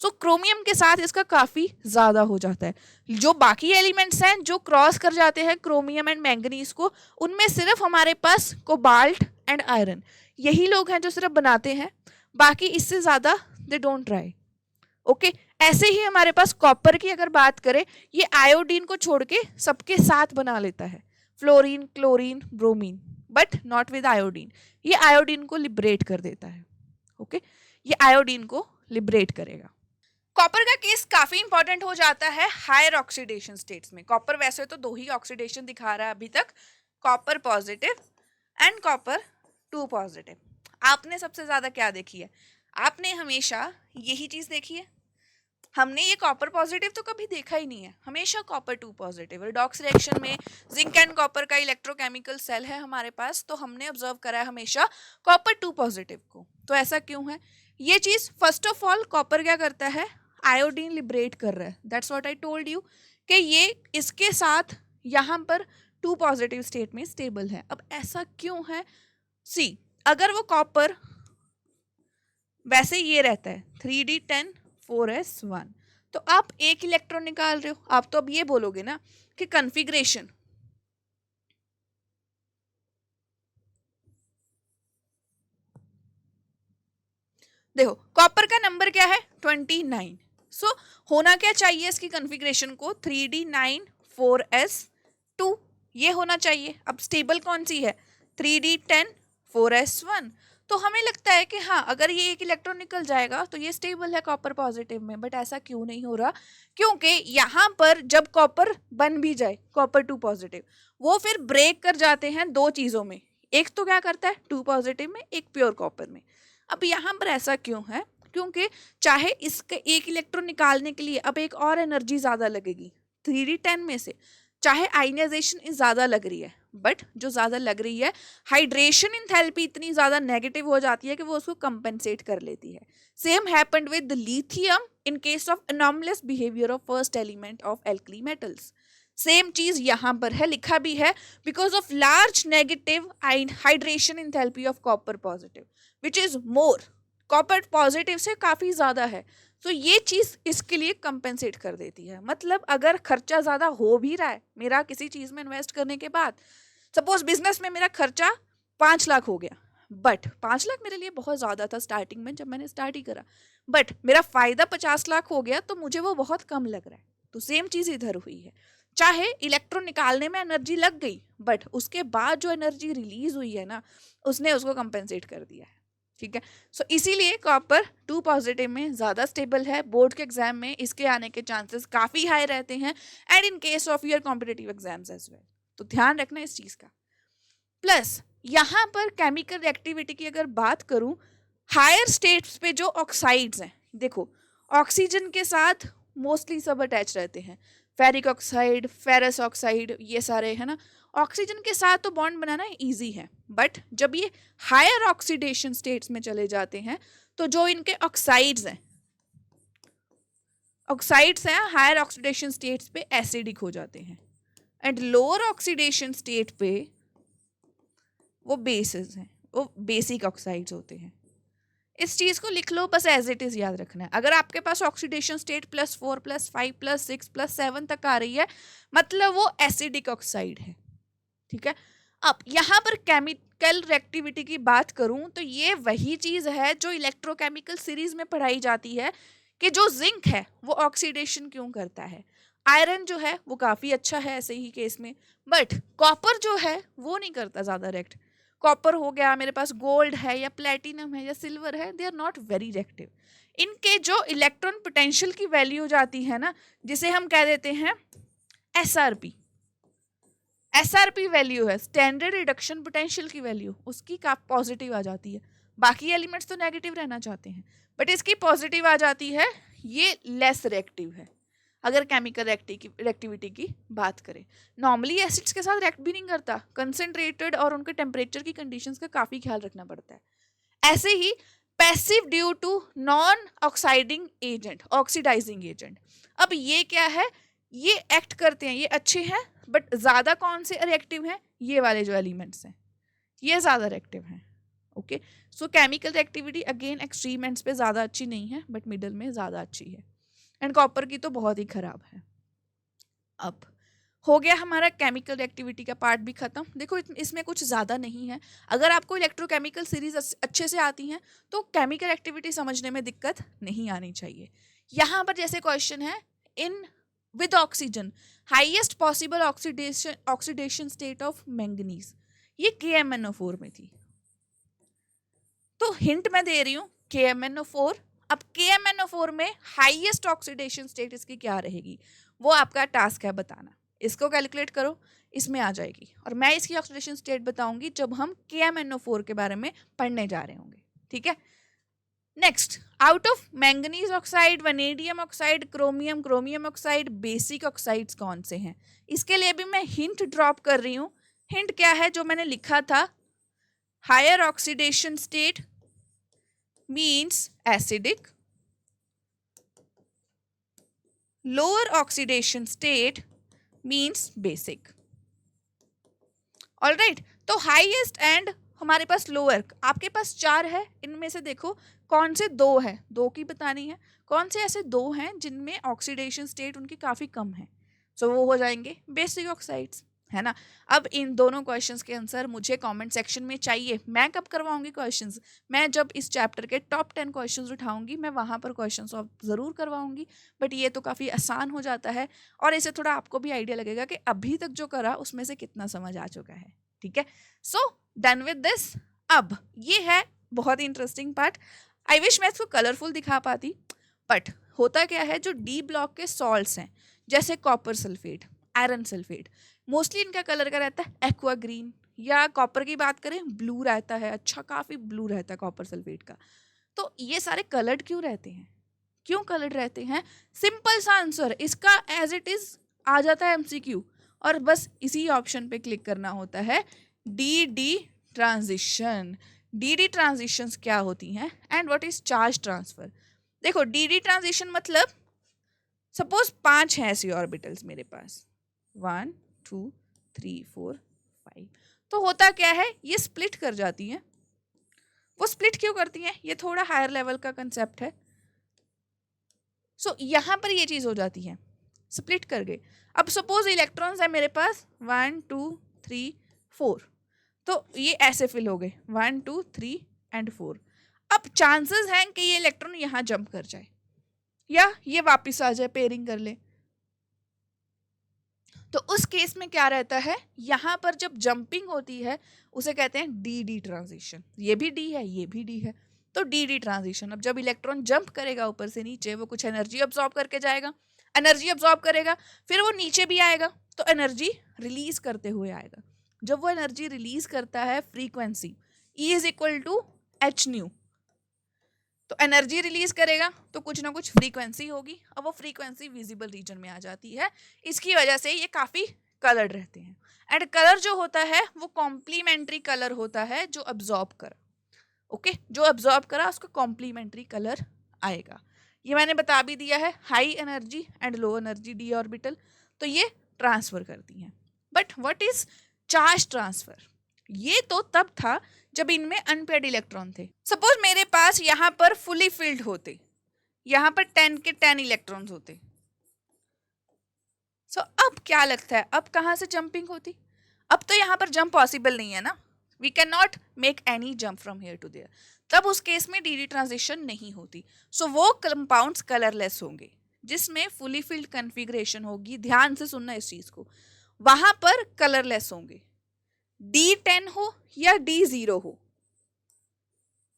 सो क्रोमियम के साथ इसका काफ़ी ज़्यादा हो जाता है। जो बाकी एलिमेंट्स हैं जो क्रॉस कर जाते हैं क्रोमियम एंड मैंगनीज को, उनमें सिर्फ हमारे पास कोबाल्ट एंड आयरन यही लोग हैं जो सिर्फ बनाते हैं, बाकी इससे ज़्यादा दे डोंट ट्राई। ओके, ऐसे ही हमारे पास कॉपर की अगर बात करें, ये आयोडीन को छोड़ के सबके साथ बना लेता है, fluorine, chlorine, bromine, but not with iodine. ये आयोडीन को लिबरेट कर देता है। ओके, ये आयोडीन को लिबरेट करेगा। कॉपर का केस काफी इंपॉर्टेंट हो जाता है हायर ऑक्सीडेशन स्टेट्स में। कॉपर वैसे तो 2 ही ऑक्सीडेशन दिखा रहा है अभी तक, copper positive and copper 2 positive. आपने सबसे ज्यादा क्या देखी है, आपने हमेशा यही चीज देखी है। हमने ये कॉपर पॉजिटिव तो कभी देखा ही नहीं है, हमेशा कॉपर 2 पॉजिटिव। रिडॉक्स रिएक्शन में जिंक एंड कॉपर का इलेक्ट्रोकेमिकल सेल है हमारे पास, तो हमने ऑब्जर्व करा है हमेशा कॉपर 2 पॉजिटिव को। तो ऐसा क्यों है ये चीज? फर्स्ट ऑफ ऑल कॉपर क्या करता है, आयोडीन लिबरेट कर रहा है, that's what I told you कि ये इसके साथ यहाँ पर 2 पॉजिटिव स्टेट में स्टेबल है। अब ऐसा क्यों है? सी, अगर वो कॉपर वैसे ये रहता है 3d10 4s1, तो आप एक इलेक्ट्रॉन निकाल रहे हो, आप तो अब ये बोलोगे ना कि कॉन्फ़िगरेशन, देखो कॉपर का नंबर क्या है 29, सो होना क्या चाहिए इसकी कॉन्फ़िगरेशन को 3d9 4s2 ये होना चाहिए। अब स्टेबल कौन सी है 3d10 4s1, तो हमें लगता है कि हाँ अगर ये एक इलेक्ट्रॉन निकल जाएगा तो ये स्टेबल है कॉपर पॉजिटिव में, बट ऐसा क्यों नहीं हो रहा? क्योंकि यहाँ पर जब कॉपर बन भी जाए कॉपर 2 पॉजिटिव, वो फिर ब्रेक कर जाते हैं 2 चीज़ों में, एक तो क्या करता है 2 पॉजिटिव में, एक प्योर कॉपर में। अब यहाँ पर ऐसा क्यों है? क्योंकि चाहे इसके एक इलेक्ट्रॉन निकालने के लिए अब एक और एनर्जी ज़्यादा लगेगी 3d10 में से, चाहे आयनाइजेशन ज़्यादा लग रही है, बट जो ज़्यादा लग रही है हाइड्रेशन इंथैल्पी इतनी ज़्यादा नेगेटिव हो जाती है कि वो उसको कंपेंसेट कर लेती है। Same happened with lithium in case of anomalous behaviour of first element of alkali metals. Same चीज यहाँ पर है, लिखा भी है, because of large negative hydration enthalpy of copper positive which is more, copper positive से काफ़ी ज़्यादा है, तो ये चीज़ इसके लिए कंपेंसेट कर देती है। मतलब अगर खर्चा ज़्यादा हो भी रहा है मेरा किसी चीज़ में इन्वेस्ट करने के बाद, सपोज बिजनेस में मेरा खर्चा 5 लाख हो गया, बट 5 लाख मेरे लिए बहुत ज़्यादा था स्टार्टिंग में जब मैंने स्टार्ट ही करा, बट मेरा फ़ायदा 50 लाख हो गया तो मुझे वो बहुत कम लग रहा है। तो सेम चीज़ इधर हुई है, चाहे इलेक्ट्रॉन निकालने में एनर्जी लग गई, बट उसके बाद जो एनर्जी रिलीज हुई है ना उसने उसको कंपेंसेट कर दिया है। ठीक है, सो इसीलिए कॉपर 2 पॉजिटिव में ज़्यादा स्टेबल है। बोर्ड के एग्जाम में इसके आने के चांसेस काफ़ी हाई रहते हैं, and in case of your competitive exams as well, तो ध्यान रखना इस चीज़ का। प्लस यहाँ पर केमिकल रिएक्टिविटी की अगर बात करूँ, हायर स्टेट्स पे जो ऑक्साइड्स हैं, देखो ऑक्सीजन के साथ मोस्टली सब अटैच रहते हैं, फेरिक ऑक्साइड, फेरस ऑक्साइड, ये सारे है ना, ऑक्सीजन के साथ तो बॉन्ड बनाना इजी है, बट जब ये हायर ऑक्सीडेशन स्टेट्स में चले जाते हैं तो जो इनके ऑक्साइड्स हैं हायर ऑक्सीडेशन स्टेट्स पे एसिडिक हो जाते हैं, एंड लोअर ऑक्सीडेशन स्टेट पे वो बेसिस हैं, वो बेसिक ऑक्साइड्स होते हैं। इस चीज को लिख लो, बस एज इट इज याद रखना है। अगर आपके पास ऑक्सीडेशन स्टेट +4 +5 +6 +7 तक आ रही है, मतलब वो एसिडिक ऑक्साइड है, ठीक है। अब यहाँ पर केमिकल रिएक्टिविटी की बात करूं तो ये वही चीज है जो इलेक्ट्रोकेमिकल सीरीज में पढ़ाई जाती है कि जो जिंक है वो ऑक्सीडेशन क्यों करता है। आयरन जो है वो काफी अच्छा है ऐसे ही केस में, बट कॉपर जो है वो नहीं करता ज्यादा रिएक्ट। कॉपर हो गया, मेरे पास गोल्ड है या प्लेटिनम है या सिल्वर है, they are not very reactive. इनके जो इलेक्ट्रॉन पोटेंशियल की वैल्यू जाती है ना, जिसे हम कह देते हैं SRP, SRP वैल्यू है स्टैंडर्ड रिडक्शन पोटेंशियल की वैल्यू, उसकी का पॉजिटिव आ जाती है। बाकी एलिमेंट्स तो नेगेटिव रहना चाहते हैं, बट इसकी पॉजिटिव आ जाती है, ये लेस रिएक्टिव है। अगर केमिकल रिएक्टिविटी की बात करें, नॉर्मली एसिड्स के साथ रिएक्ट भी नहीं करता, कंसंट्रेटेड और उनके टेम्परेचर की कंडीशंस का काफी ख्याल रखना पड़ता है। ऐसे ही passive due to non oxidising agent, oxidising agent. अब ये क्या है, ये एक्ट करते हैं, ये अच्छे हैं, बट ज्यादा कौन से रिएक्टिव हैं, ये वाले जो एलिमेंट्स हैं ये ज्यादा रिएक्टिव हैं। ओके, सो chemical reactivity again extreme ends पे ज्यादा अच्छी नहीं है, बट मिडल में ज्यादा अच्छी है। एंड कॉपर की तो बहुत ही खराब है। अब हो गया हमारा केमिकल रिएक्टिविटी का पार्ट भी खत्म। देखो इसमें कुछ ज़्यादा नहीं है। अगर आपको इलेक्ट्रोकेमिकल सीरीज अच्छे से आती हैं तो केमिकल एक्टिविटी समझने में दिक्कत नहीं आनी चाहिए। यहाँ पर जैसे क्वेश्चन है, in with oxygen highest possible oxidation state of manganese, ये KMnO4 में थी। तो हिंट मैं दे रही हूँ KMnO4। अब KMnO4 में हाईएस्ट ऑक्सीडेशन स्टेट इसकी क्या रहेगी, वो आपका टास्क है बताना। इसको कैलकुलेट करो, इसमें आ जाएगी, और मैं इसकी ऑक्सीडेशन स्टेट बताऊंगी जब हम KMnO4 के बारे में पढ़ने जा रहे होंगे, ठीक है। Next, out of manganese oxide, vanadium oxide, chromium oxide, basic oxides कौन से हैं, इसके लिए भी मैं हिंट ड्रॉप कर रही हूँ। हिंट क्या है, जो मैंने लिखा था, higher oxidation state means acidic, lower oxidation state means basic. All right, तो highest and हमारे पास लोअर, आपके पास 4 है, इनमें से देखो कौन से 2 है, 2 की बतानी है, कौन से ऐसे 2 हैं जिनमें ऑक्सीडेशन स्टेट उनकी काफ़ी कम है। सो वो हो जाएंगे बेसिक ऑक्साइड्स, है ना। अब इन दोनों क्वेश्चंस के आंसर मुझे कमेंट सेक्शन में चाहिए। मैं कब करवाऊंगी क्वेश्चंस, मैं जब इस चैप्टर के टॉप 10 क्वेश्चंस उठाऊंगी, मैं वहाँ पर क्वेश्चन सॉल्व ज़रूर करवाऊंगी। बट ये तो काफ़ी आसान हो जाता है, और इससे थोड़ा आपको भी आइडिया लगेगा कि अभी तक जो करा उसमें से कितना समझ आ चुका है, ठीक है। So done with this. अब ये है बहुत ही इंटरेस्टिंग पार्ट। आई विश मैं इसको कलरफुल दिखा पाती, बट होता क्या है, जो डी ब्लॉक के सॉल्ट्स हैं जैसे copper sulphate, iron sulphate, mostly इनका कलर का रहता है एक्वा ग्रीन, या कॉपर की बात करें ब्लू रहता है, अच्छा काफ़ी ब्लू रहता है कॉपर सल्फेट का। तो ये सारे कलर्ड क्यों रहते हैं, क्यों कलर्ड रहते हैं? सिंपल सा आंसर इसका एज इट इज आ जाता है MCQ, और बस इसी ऑप्शन पे क्लिक करना होता है, DD ट्रांजिशन। DD ट्रांजिशंस क्या होती हैं and what is charge transfer. देखो DD ट्रांजिशन मतलब सपोज 5 हैं ऐसी ऑर्बिटल्स मेरे पास, 1 2 3 4 5, तो होता क्या है, ये स्प्लिट कर जाती हैं। वो स्प्लिट क्यों करती हैं, ये थोड़ा हायर लेवल का कंसेप्ट है। सो यहाँ पर ये चीज़ हो जाती है, स्प्लिट कर गए। अब सपोज इलेक्ट्रॉन्स है मेरे पास 1 2 3 4, तो ये ऐसे फिल हो गए 1 2 3 एंड 4। अब चांसेस हैं कि ये इलेक्ट्रॉन यहाँ जंप कर जाए या ये वापस आ जाए, पेयरिंग कर ले। तो उस केस में क्या रहता है, यहाँ पर जब जंपिंग होती है उसे कहते हैं DD ट्रांजिशन। ये भी D है, ये भी D है, तो DD ट्रांजिशन। अब जब इलेक्ट्रॉन जंप करेगा ऊपर से नीचे, वो कुछ एनर्जी अब्सॉर्ब करके जाएगा, एनर्जी अब्सॉर्ब करेगा, फिर वो नीचे भी आएगा तो एनर्जी रिलीज करते हुए आएगा। जब वो एनर्जी रिलीज करता है, frequency E is equal to h nu, तो एनर्जी रिलीज करेगा तो कुछ ना कुछ फ्रीक्वेंसी होगी, और वो फ्रीक्वेंसी विजिबल रीजन में आ जाती है। इसकी वजह से ये काफ़ी कलर्ड रहते हैं। एंड कलर जो होता है वो कॉम्प्लीमेंट्री कलर होता है, जो अब्जॉर्ब करा, ओके, जो अब्जॉर्ब करा उसको कॉम्प्लीमेंट्री कलर आएगा। ये मैंने बता भी दिया है, high energy and low energy D orbital, तो ये ट्रांसफर करती हैं। But what is charge transfer? ये तो तब था जब इनमें अनपेयर्ड इलेक्ट्रॉन थे। सपोज मेरे पास यहाँ पर फुली फिल्ड होते, यहाँ पर 10 के 10 इलेक्ट्रॉन्स होते। सो अब क्या लगता है, अब कहाँ से जंपिंग होती? अब तो यहाँ पर जंप पॉसिबल नहीं है ना, we can not make any jump from here to there. तब उस केस में डी ट्रांजिशन नहीं होती। सो वो कंपाउंड्स कलरलेस होंगे जिसमें फुली फिल्ड कन्फिग्रेशन होगी। ध्यान से सुनना इस चीज को, वहां पर कलरलेस होंगे। D10 हो या D0 हो,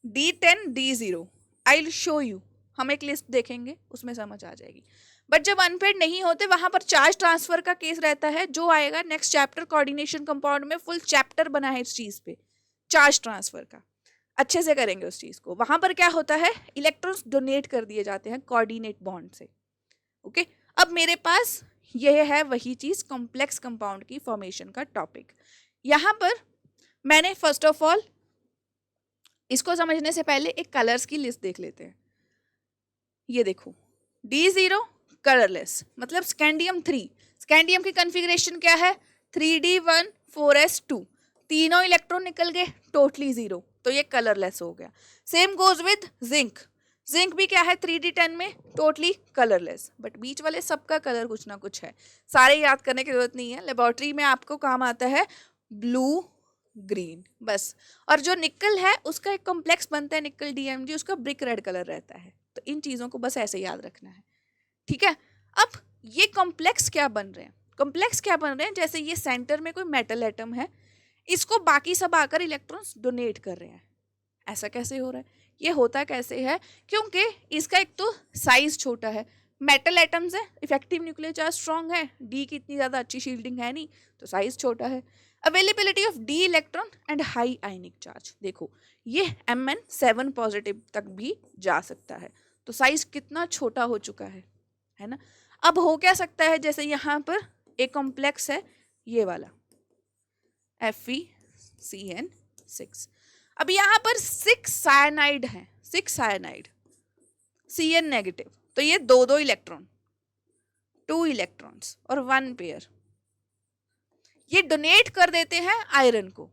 D10 D0, I will show you, हम एक लिस्ट देखेंगे उसमें समझ आ जाएगी। बट जब अनपेयर्ड नहीं होते वहां पर चार्ज ट्रांसफर का केस रहता है, जो आएगा नेक्स्ट चैप्टर कोऑर्डिनेशन कंपाउंड में। फुल चैप्टर बना है इस चीज पे, चार्ज ट्रांसफर का, अच्छे से करेंगे उस चीज को। वहां पर क्या होता है, इलेक्ट्रॉन्स डोनेट कर दिए जाते हैं कोऑर्डिनेट बॉन्ड से। ओके, अब मेरे पास यह है वही चीज, कॉम्प्लेक्स कंपाउंड की फॉर्मेशन का टॉपिक। यहां पर मैंने फर्स्ट ऑफ ऑल इसको समझने से पहले एक कलर्स की लिस्ट देख लेते हैं। ये देखो, D0 कलरलेस, मतलब स्कैंडियम 3। स्कैंडियम की कॉन्फ़िगरेशन क्या है, 3D1 4s2, तीनों इलेक्ट्रॉन निकल गए, टोटली 0, तो ये कलरलेस हो गया। Same goes with zinc. Zinc भी क्या है, 3D10 में टोटली कलरलेस। बट बीच वाले सबका कलर कुछ ना कुछ है, सारे याद करने की जरूरत नहीं है, लेबोरेटरी में आपको काम आता है ब्लू ग्रीन बस। और जो निकल है उसका एक कॉम्प्लेक्स बनता है निकल DMG, उसका ब्रिक रेड कलर रहता है। तो इन चीज़ों को बस ऐसे याद रखना है, ठीक है। अब ये कॉम्प्लेक्स क्या बन रहे हैं, कॉम्प्लेक्स क्या बन रहे हैं, जैसे ये सेंटर में कोई मेटल एटम है, इसको बाकी सब आकर इलेक्ट्रॉन्स डोनेट कर रहे हैं। ऐसा कैसे हो रहा है, ये होता कैसे है, क्योंकि इसका एक तो साइज छोटा है, मेटल एटम्स है, इफेक्टिव न्यूक्लियर चार्ज स्ट्रॉन्ग है, डी की इतनी ज़्यादा अच्छी शील्डिंग है नहीं, तो साइज छोटा है। Availability of D electron and high ionic charge, देखो ये Mn 7 पॉजिटिव तक भी जा सकता है, तो साइज कितना छोटा हो चुका है ना। अब हो क्या सकता है, जैसे यहाँ पर एक कॉम्प्लेक्स है ये वाला FeCN6, अब यहाँ पर 6 साइनाइड है, 6 साइनाइड, Cn नेगेटिव, तो ये दो इलेक्ट्रॉन, 2 इलेक्ट्रॉन्स और 1 पेयर, ये डोनेट कर देते हैं आयरन को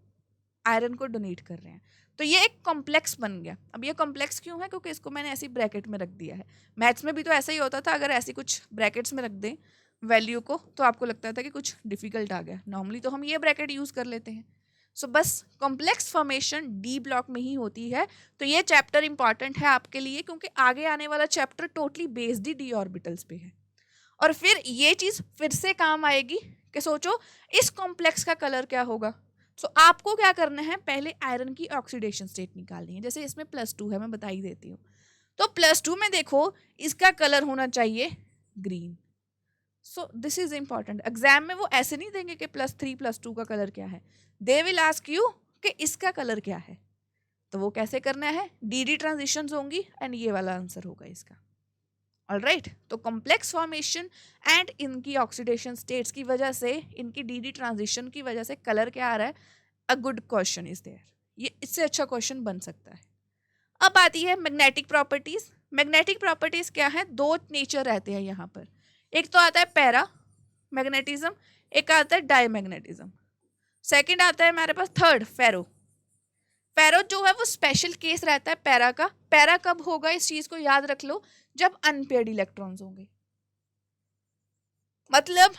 डोनेट कर रहे हैं, तो ये एक कॉम्प्लेक्स बन गया। अब ये कॉम्प्लेक्स क्यों है, क्योंकि इसको मैंने ऐसी ब्रैकेट में रख दिया है। मैथ्स में भी तो ऐसा ही होता था, अगर ऐसी कुछ ब्रैकेट्स में रख दें वैल्यू को तो आपको लगता था कि कुछ डिफिकल्ट आ गया, नॉर्मली तो हम ये ब्रैकेट यूज़ कर लेते हैं। सो बस कॉम्प्लेक्स फॉर्मेशन डी ब्लॉक में ही होती है। तो ये चैप्टर इंपॉर्टेंट है आपके लिए, क्योंकि आगे आने वाला चैप्टर टोटली बेस्ड ही डी ऑर्बिटल्स पे है। और फिर ये चीज़ फिर से काम आएगी कि सोचो इस कॉम्प्लेक्स का कलर क्या होगा। सो आपको क्या करना है, पहले आयरन की ऑक्सीडेशन स्टेट निकालनी है। जैसे इसमें +2 है, मैं बता ही देती हूँ। तो +2 में देखो इसका कलर होना चाहिए green. So this is important, exam में वो ऐसे नहीं देंगे कि +3 +2 का कलर क्या है, दे विल आस्क यू कि इसका कलर क्या है। तो वो कैसे करना है, डी ट्रांजिशंस होंगी एंड ये वाला आंसर होगा इसका। ऑलराइट, तो कॉम्प्लेक्स फॉर्मेशन एंड इनकी ऑक्सीडेशन स्टेट्स की वजह से, इनकी डी ट्रांजिशन की वजह से कलर क्या आ रहा है, a good question is there, ये इससे अच्छा क्वेश्चन बन सकता है। अब आती है मैग्नेटिक प्रॉपर्टीज। मैग्नेटिक प्रॉपर्टीज क्या है, दो नेचर रहते हैं यहाँ पर, एक तो आता है पैरा मैग्नेटिज्म, एक आता है डायमैग्नेटिज्म, सेकंड आता है हमारे पास थर्ड फेरो। फेरो जो है वो स्पेशल केस रहता है पैरा का। पैरा कब होगा, इस चीज को याद रख लो, जब अनपेयर्ड इलेक्ट्रॉन्स होंगे। मतलब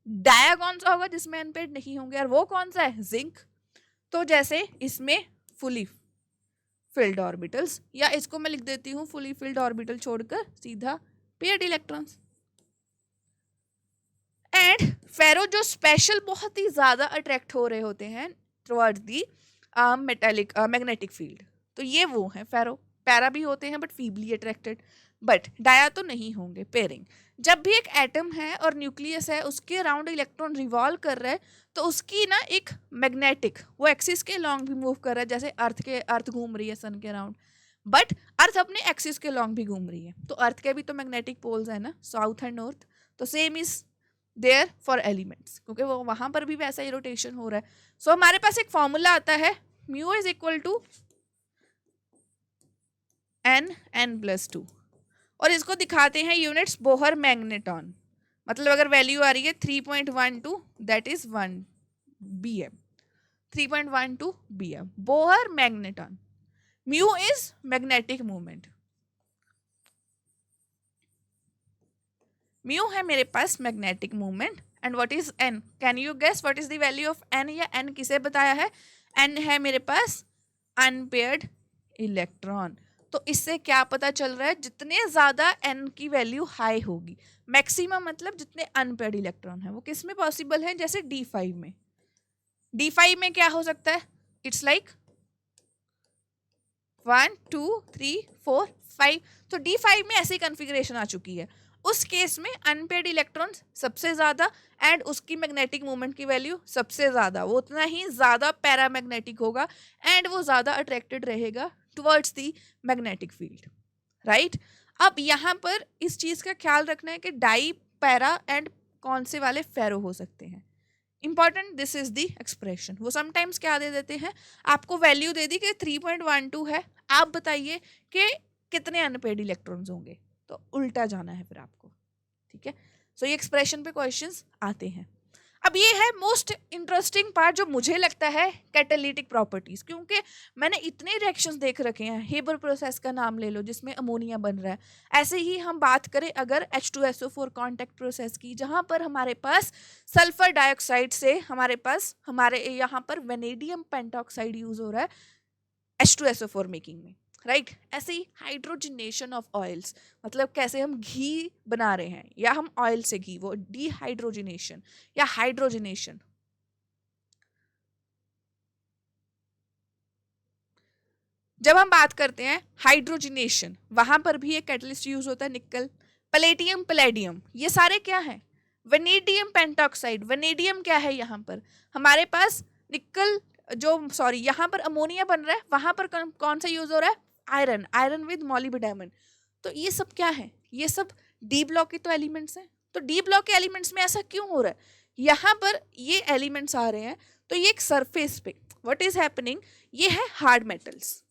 डाया कौन सा होगा, जिसमें अनपेयर्ड नहीं होंगे, और वो कौन सा है, जिंक। तो जैसे इसमें फुली फिल्ड ऑर्बिटल्स, या इसको मैं लिख देती हूँ फुली फिल्ड ऑर्बिटल छोड़कर सीधा पेयर्ड इलेक्ट्रॉन्स। एंड फेरो जो स्पेशल बहुत ही ज्यादा अट्रैक्ट हो रहे होते हैं towards the metallic magnetic field, तो ये वो है फेरो। पैरा भी होते हैं but feebly attracted, but dia तो नहीं होंगे। पेयरिंग, जब भी एक एटम है और न्यूक्लियस है, उसके अराउंड इलेक्ट्रॉन रिवॉल्व कर रहा है, तो उसकी ना एक मैग्नेटिक वो एक्सिस के लॉन्ग भी मूव कर रहा है, जैसे अर्थ घूम रही है सन के अराउंड, बट अर्थ अपने एक्सिस के लॉन्ग भी घूम रही है। तो अर्थ के भी तो मैग्नेटिक पोल्स है ना, साउथ एंड नॉर्थ, तो same is there for elements, क्योंकि वो वहां पर भी वैसा ही रोटेशन हो रहा है। सो हमारे पास एक फॉर्मूला आता है, mu is equal to n+2, और इसको दिखाते हैं यूनिट्स बोहर मैग्नेटॉन, मतलब अगर वैल्यू आ रही है 3.12 that is 1 BM। 3.12 BM. Bohr magneton. Mu is magnetic moment. Mu है मेरे पास magnetic moment. And what is n? Can you guess what is the value of n? या n किसे बताया है? n है मेरे पास unpaired इलेक्ट्रॉन. तो इससे क्या पता चल रहा है? जितने ज्यादा n की वैल्यू हाई होगी, मैक्सिमम मतलब जितने अनपेयर्ड इलेक्ट्रॉन है, वो किस में पॉसिबल है? जैसे D5 में. D5 में क्या हो सकता है? It's like 1 2 3 4 5. तो D5 में ऐसी कॉन्फ़िगरेशन आ चुकी है. उस केस में अनपेयर्ड इलेक्ट्रॉन सबसे ज्यादा एंड उसकी मैग्नेटिक मोमेंट की वैल्यू सबसे ज्यादा, वो उतना ही ज्यादा पैरामैग्नेटिक होगा एंड वो ज्यादा अट्रैक्टेड रहेगा towards the magnetic field, right. अब यहाँ पर इस चीज का ख्याल रखना है कि डाई, पैरा एंड कौन से वाले फेरो हो सकते हैं. Important, this is the expression. वो समटाइम्स क्या दे देते हैं, आपको वैल्यू दे दी कि 3.12 है, आप बताइए कि कितने अनपेयर्ड इलेक्ट्रॉन्स होंगे, तो उल्टा जाना है फिर आपको, ठीक है. सो ये एक्सप्रेशन पे क्वेश्चंस आते हैं. अब ये है मोस्ट इंटरेस्टिंग पार्ट जो मुझे लगता है, कैटालिटिक प्रॉपर्टीज. क्योंकि मैंने इतने रिएक्शंस देख रखे हैं. हेबर प्रोसेस का नाम ले लो जिसमें अमोनिया बन रहा है. ऐसे ही हम बात करें अगर H2SO4 कॉन्टैक्ट प्रोसेस की, जहां पर हमारे पास सल्फर डाइऑक्साइड से हमारे यहाँ पर वेनेडियम पेंटॉक्साइड यूज हो रहा है H2SO4 मेकिंग में, राइट. ऐसे ही हाइड्रोजनेशन ऑफ ऑयल्स, मतलब कैसे हम घी बना रहे हैं या हम ऑयल से घी, वो डिहाइड्रोजनेशन या हाइड्रोजनेशन. जब हम बात करते हैं हाइड्रोजनेशन, वहां पर भी एक कैटलिस्ट यूज होता है, निकल, पैलेडियम, पैलेडियम. ये सारे क्या है? Vanadium pentoxide. वेनेडियम क्या है? यहाँ पर हमारे पास निकल यहाँ पर अमोनिया बन रहा है, वहां पर कौन सा यूज हो रहा है? आयरन. Iron with molybdenum. तो ये सब क्या है? ये सब डी ब्लॉक के तो एलिमेंट्स हैं. तो डी ब्लॉक के एलिमेंट्स में ऐसा क्यों हो रहा है? यहाँ पर ये एलिमेंट्स आ रहे हैं, तो ये एक सरफेस पे व्हाट इज हैपनिंग, ये है हार्ड मेटल्स.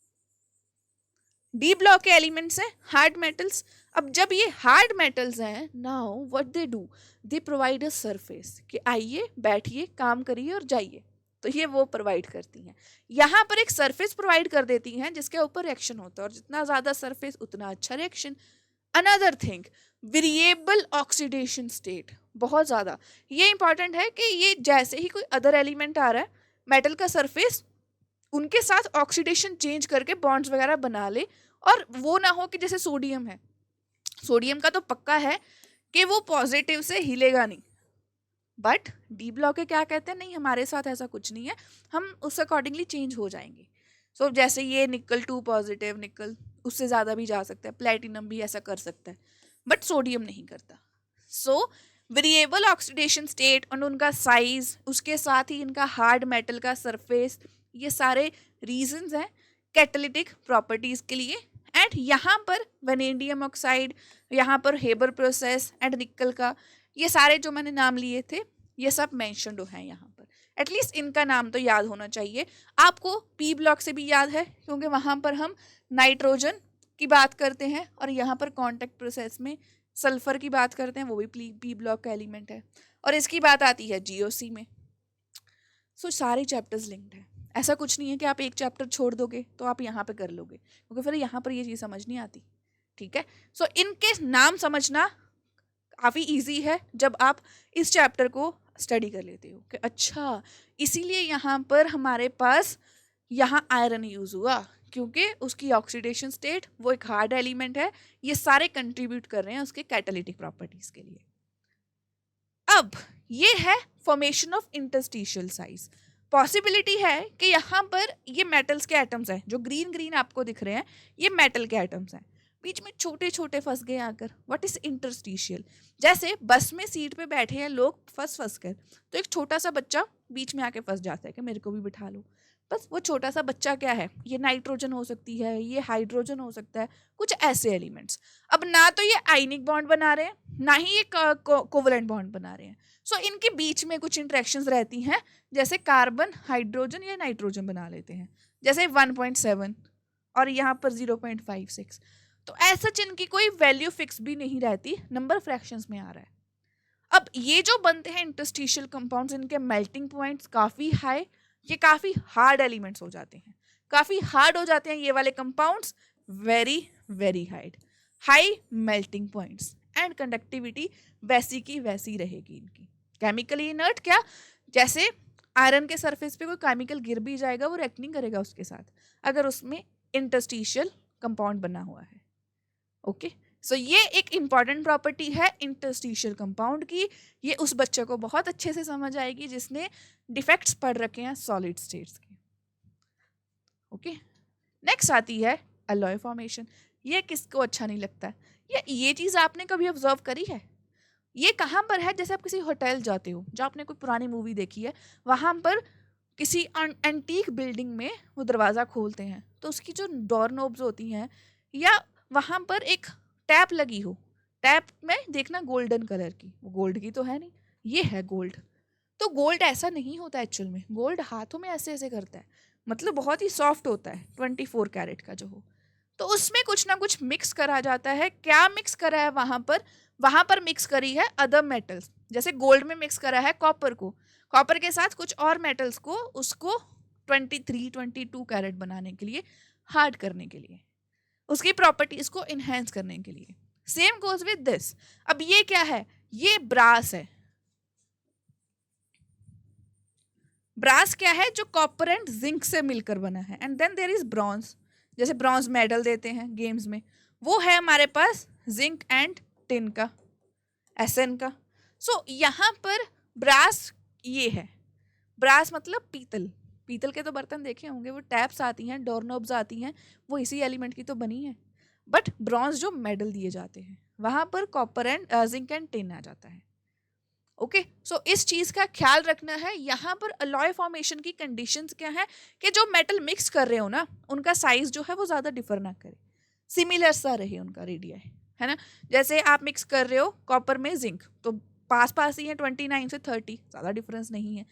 डी ब्लॉक के एलिमेंट्स हैं हार्ड मेटल्स. अब जब ये हार्ड मेटल्स हैं, now what they do, they provide a surface कि आइए, बैठिए, काम करिए और जाइए. तो ये वो प्रोवाइड करती हैं. यहाँ पर एक सरफेस प्रोवाइड कर देती हैं जिसके ऊपर रिएक्शन होता है, और जितना ज्यादा सरफेस उतना अच्छा reaction. Another thing, variable oxidation state. बहुत ज्यादा ये इंपॉर्टेंट है कि ये जैसे ही कोई अदर एलिमेंट आ रहा है, मेटल का सरफेस उनके साथ ऑक्सीडेशन चेंज करके बॉन्ड्स वगैरह बना ले, और वो ना हो कि जैसे सोडियम है, सोडियम का तो पक्का है कि वो पॉजिटिव से हिलेगा नहीं, बट डी ब्लॉक के क्या कहते हैं, नहीं हमारे साथ ऐसा कुछ नहीं है, हम उस अकॉर्डिंगली चेंज हो जाएंगे. सो जैसे ये निकल 2 पॉजिटिव, निकल उससे ज़्यादा भी जा सकता है, प्लेटिनम भी ऐसा कर सकता है, बट सोडियम नहीं करता. सो वेरिएबल ऑक्सीडेशन स्टेट और उनका साइज, उसके साथ ही इनका हार्ड मेटल का सरफेस, ये सारे रीजंस हैं कैटालिटिक प्रॉपर्टीज के लिए. एंड यहाँ पर वेनेडियम ऑक्साइड, यहाँ पर हेबर प्रोसेस एंड निकल का, ये सारे जो मैंने नाम लिए थे ये सब मेंशन्ड हैं यहाँ पर. एटलीस्ट इनका नाम तो याद होना चाहिए आपको. पी ब्लॉक से भी याद है क्योंकि वहाँ पर हम नाइट्रोजन की बात करते हैं, और यहाँ पर कॉन्टैक्ट प्रोसेस में सल्फर की बात करते हैं, वो भी पी ब्लॉक का एलिमेंट है, और इसकी बात आती है जीओसी में. सो सारे चैप्टर्स लिंक्ड हैं. ऐसा कुछ नहीं है कि आप एक चैप्टर छोड़ दोगे तो आप यहाँ पे कर लोगे, क्योंकि फिर यहाँ पर ये चीज़ समझ नहीं आती, ठीक है. सो इनके नाम समझना काफ़ी इजी है जब आप इस चैप्टर को स्टडी कर लेते हो कि अच्छा इसीलिए यहाँ पर हमारे पास यहाँ आयरन यूज़ हुआ, क्योंकि उसकी ऑक्सीडेशन स्टेट, वो एक हार्ड एलिमेंट है. ये सारे कंट्रीब्यूट कर रहे हैं उसके कैटालिटिक प्रॉपर्टीज के लिए. अब ये है formation of interstitial size. Possibility है कि यहाँ पर ये मेटल्स के एटम्स हैं, जो ग्रीन ग्रीन आपको दिख रहे हैं, ये मेटल के एटम्स हैं, बीच में छोटे छोटे फंस गए आकर. What is interstitial? जैसे बस में सीट पे बैठे हैं लोग फंस कर, तो एक छोटा सा बच्चा बीच में आके फंस जाता है कि मेरे को भी बिठा लो. बस वो छोटा सा बच्चा क्या है, ये नाइट्रोजन हो सकती है, ये हाइड्रोजन हो सकता है, कुछ ऐसे एलिमेंट्स. अब ना तो ये आयनिक बॉन्ड बना रहे हैं, ना ही ये कोवलेंट बॉन्ड बना रहे हैं. सो इनके बीच में कुछ इंटरेक्शंस रहती हैं, जैसे कार्बन हाइड्रोजन या नाइट्रोजन बना लेते हैं, जैसे 1.7 और यहाँ पर 0.56. तो ऐसा इनकी कोई वैल्यू फिक्स भी नहीं रहती, नंबर फ्रैक्शंस में आ रहा है. अब ये जो बनते हैं इंटरस्टिशियल कंपाउंड्स, इनके मेल्टिंग पॉइंट्स काफ़ी हाई, ये काफ़ी हार्ड एलिमेंट्स हो जाते हैं, काफ़ी हार्ड हो जाते हैं ये वाले compounds, very very high melting points, and conductivity वैसी की वैसी रहेगी इनकी। केमिकली इनर्ट क्या, जैसे आयरन के सरफेस पे कोई केमिकल गिर भी जाएगा वो रिएक्ट नहीं करेगा उसके साथ अगर उसमें इंटरस्टिशियल कंपाउंड बना हुआ है। ओके, सो ये एक इंपॉर्टेंट प्रॉपर्टी है इंटरस्टिशियल कंपाउंड की। ये उस बच्चे को बहुत अच्छे से समझ आएगी जिसने डिफेक्ट्स पढ़ रखे हैं सॉलिड स्टेट्स के। ओके, नेक्स्ट आती है अलॉय फॉर्मेशन। ये किसको अच्छा नहीं लगता है? ये चीज़ आपने कभी ऑब्जर्व करी है? ये कहाँ पर है? जैसे आप किसी होटल जाते हो, जो आपने कोई पुरानी मूवी देखी है, वहाँ पर किसी एंटीक बिल्डिंग में वो दरवाज़ा खोलते हैं तो उसकी जो डोर नोब्स होती हैं, या वहाँ पर एक टैप लगी हो, टैप में देखना गोल्डन कलर की, वो गोल्ड की तो है नहीं, ये है गोल्ड। तो गोल्ड ऐसा नहीं होता एक्चुअल में, गोल्ड हाथों में ऐसे ऐसे करता है, मतलब बहुत ही सॉफ्ट होता है 24 कैरेट का जो हो। तो उसमें कुछ ना कुछ मिक्स करा जाता है। क्या मिक्स करा है वहाँ पर मिक्स करी है अदर मेटल्स। जैसे गोल्ड में मिक्स करा है कॉपर को, कॉपर के साथ कुछ और मेटल्स को, उसको 22 कैरेट बनाने के लिए, हार्ड करने के लिए, उसकी प्रॉपर्टीज को इनहेंस करने के लिए। Same goes with this. अब ये क्या है? ये ब्रास है। ब्रास क्या है? जो कॉपर एंड जिंक से मिलकर बना है। And then there is bronze, जैसे ब्रॉन्ज मेडल देते हैं गेम्स में, वो है हमारे पास जिंक एंड टिन का, एसएन का। सो यहाँ पर ब्रास ये है, ब्रास मतलब पीतल। पीतल के तो बर्तन देखे होंगे, वो टैप्स आती हैं, डोरनॉब्स आती हैं, वो इसी एलिमेंट की तो बनी है। बट ब्रॉन्ज जो मेडल दिए जाते हैं वहाँ पर copper and zinc and tin आ जाता है। ओके, सो इस चीज़ का ख्याल रखना है। यहाँ पर अलॉय फॉर्मेशन की कंडीशंस क्या है कि जो मेटल मिक्स कर रहे हो ना, उनका साइज जो है वो ज़्यादा डिफर ना करे, सिमिलर सा रहे उनका रेडिया, है ना। जैसे आप मिक्स कर रहे हो कॉपर में जिंक, तो पास पास ही है 29 से 30, ज़्यादा डिफरेंस नहीं है।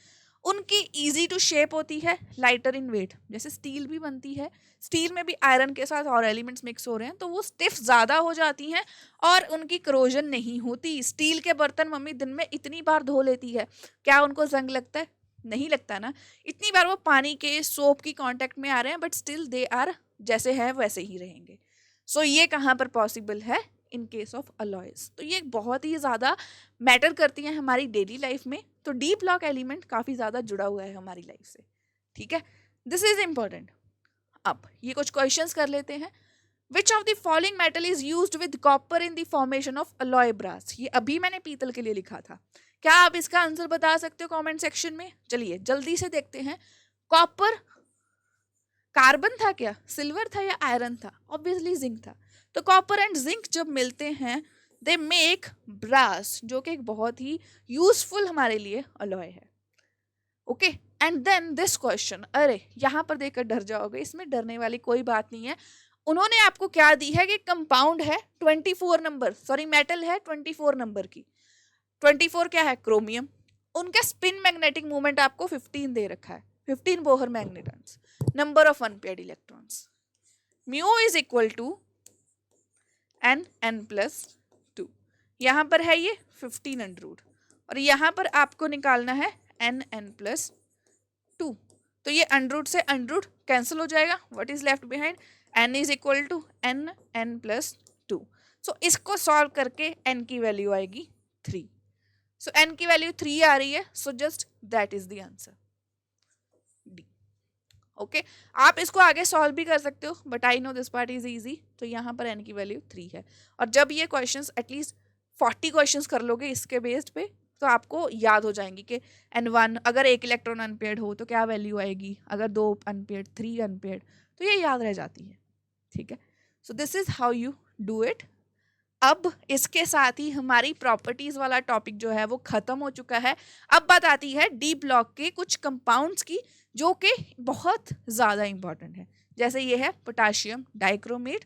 उनकी इजी टू शेप होती है, लाइटर इन वेट। जैसे स्टील भी बनती है, स्टील में भी आयरन के साथ और एलिमेंट्स मिक्स हो रहे हैं तो वो स्टिफ ज़्यादा हो जाती हैं और उनकी करोजन नहीं होती। स्टील के बर्तन मम्मी दिन में इतनी बार धो लेती है, क्या उनको जंग लगता है? नहीं लगता ना। इतनी बार वो पानी के सोप की कांटेक्ट में आ रहे हैं बट स्टिल दे आर जैसे हैं वैसे ही रहेंगे। सो ये कहाँ पर पॉसिबल है? इन केस ऑफ अलॉयज। तो ये बहुत ही ज़्यादा मैटर करती हैं हमारी डेली लाइफ में। तो डी ब्लॉक एलिमेंट काफ़ी ज़्यादा जुड़ा हुआ है हमारी लाइफ से, ठीक है। This is important. अब ये कुछ क्वेश्चंस कर लेते हैं। Which of the following metal is used with copper in the formation of alloy brass? ये अभी मैंने पीतल के लिए लिखा था। क्या आप इसका आंसर बता सकते हो कमेंट सेक्शन में? चलिए जल्दी से देखते हैं। कॉपर कार्बन था क्या, सिल्वर था या आयरन था? ऑब्वियसली जिंक था। तो कॉपर एंड जिंक जब मिलते हैं दे मेक ब्रास, जो कि एक बहुत ही यूजफुल हमारे लिए अलॉय है। Okay, and then this question, अरे यहाँ पर देखकर डर जाओगे, इसमें डरने वाली कोई बात नहीं है। उन्होंने आपको क्या दी है कि कंपाउंड है 24 नंबर, सॉरी मेटल है 24 नंबर की। 24 क्या है? क्रोमियम। उनका स्पिन मैग्नेटिक मूवमेंट आपको 15 दे रखा है, 15 Bohr magnetons, number of unpaired electrons. Mu is equal to n+2। यहाँ पर है ये 15 अंडर, और यहाँ पर आपको निकालना है n+2। तो ये अंडर से अंडर कैंसिल हो जाएगा। What is left behind? n is equal to n+2। So इसको सॉल्व करके n की वैल्यू आएगी 3। सो n की वैल्यू 3 आ रही है, so just that is the answer, D. Okay, आप इसको आगे सॉल्व भी कर सकते हो but I know this part is easy. तो यहाँ पर n की वैल्यू 3 है, और जब ये क्वेश्चंस एटलीस्ट 40 क्वेश्चंस कर लोगे इसके बेस्ड पे तो आपको याद हो जाएंगी कि n1 अगर एक इलेक्ट्रॉन अनपेयर्ड हो तो क्या वैल्यू आएगी, अगर 2 अनपेयर्ड, 3 अनपेयर्ड, तो ये याद रह जाती है, ठीक है। So this is how you do it. अब इसके साथ ही हमारी प्रॉपर्टीज वाला टॉपिक जो है वो खत्म हो चुका है। अब बात आती है डी ब्लॉक के कुछ कंपाउंड्स की जो कि बहुत ज़्यादा इंपॉर्टेंट है। जैसे ये है potassium dichromate,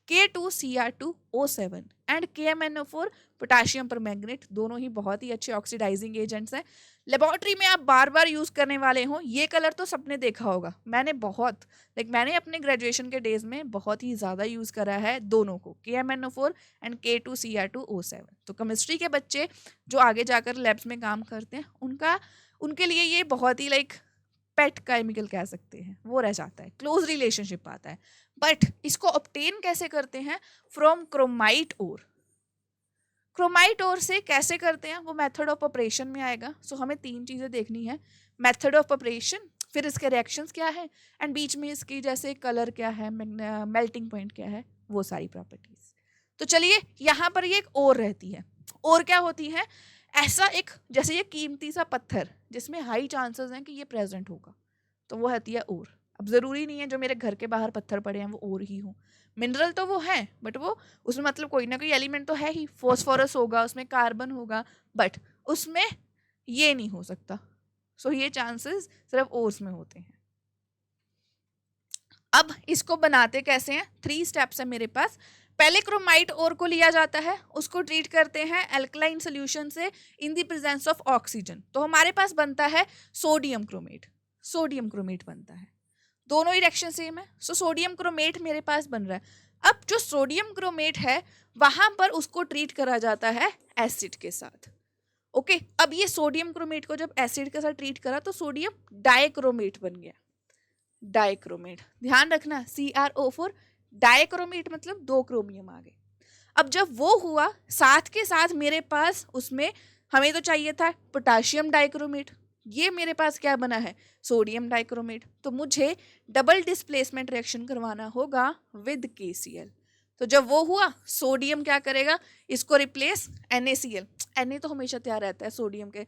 K2Cr2O7 and KMnO4 potassium permanganate, दोनों ही बहुत ही अच्छे ऑक्सीडाइजिंग एजेंट्स हैं। लेबोरेटरी में आप बार बार यूज़ करने वाले हो। ये कलर तो सबने देखा होगा, मैंने अपने ग्रेजुएशन के डेज में बहुत ही ज़्यादा यूज़ करा है दोनों को, KMnO4 एंड K2Cr2O7। तो केमिस्ट्री के बच्चे जो आगे जाकर लैब्स में काम करते हैं उनके लिए ये बहुत ही पेट केमिकल कह सकते हैं, वो रह जाता है, क्लोज रिलेशनशिप आता है। बट इसको ऑब्टेन कैसे करते हैं? From chromite ore. Chromite ore से कैसे करते हैं वो मेथड ऑफ ऑपरेशन में आएगा। सो हमें 3 चीजें देखनी है, मेथड ऑफ ऑपरेशन, फिर इसके रिएक्शंस क्या है, एंड बीच में इसकी जैसे कलर क्या है, मेल्टिंग पॉइंट क्या है, वो सारी प्रॉपर्टीज। तो चलिए यहाँ पर ये एक ओर रहती है। ओर क्या होती है? ऐसा एक जैसे ये कीमती सा पत्थर जिसमें हाई चांसेस हैं कि ये प्रेजेंट होगा, तो वो होती है ओर। अब जरूरी नहीं है जो मेरे घर के बाहर पत्थर पड़े हैं वो ओर ही हो, मिनरल तो वो है, बट वो उसमें मतलब कोई ना कोई एलिमेंट तो है ही, फॉस्फोरस होगा, उसमें कार्बन होगा, बट उसमें ये नहीं हो सकता। सो ये चांसेस सिर्फ ओर्स में होते हैं। अब इसको बनाते कैसे हैं? 3 स्टेप्स है मेरे पास। पहले क्रोमाइट ओर को लिया जाता है, उसको ट्रीट करते हैं अल्कलाइन सोल्यूशन से इन द प्रेजेंस ऑफ ऑक्सीजन, तो हमारे पास बनता है सोडियम क्रोमेट। सोडियम क्रोमेट बनता है, दोनों ही रिएक्शन सेम है। सो सोडियम क्रोमेट मेरे पास बन रहा है। अब जो सोडियम क्रोमेट है वहां पर उसको ट्रीट करा जाता है एसिड के साथ। ओके, अब ये सोडियम क्रोमेट को जब एसिड के साथ ट्रीट करा तो सोडियम डाइक्रोमेट बन गया। डाइक्रोमेट, ध्यान रखना, CrO4 डाइक्रोमेट मतलब 2 क्रोमियम आ गए। अब जब वो हुआ साथ के साथ मेरे पास उसमें हमें तो चाहिए था पोटाशियम डाइक्रोमेट, ये मेरे पास क्या बना है? Sodium dichromate. तो मुझे डबल डिस्प्लेसमेंट रिएक्शन करवाना होगा विद KCl। तो जब वो हुआ सोडियम क्या करेगा? इसको रिप्लेस NaCl, Na तो हमेशा तैयार रहता है सोडियम के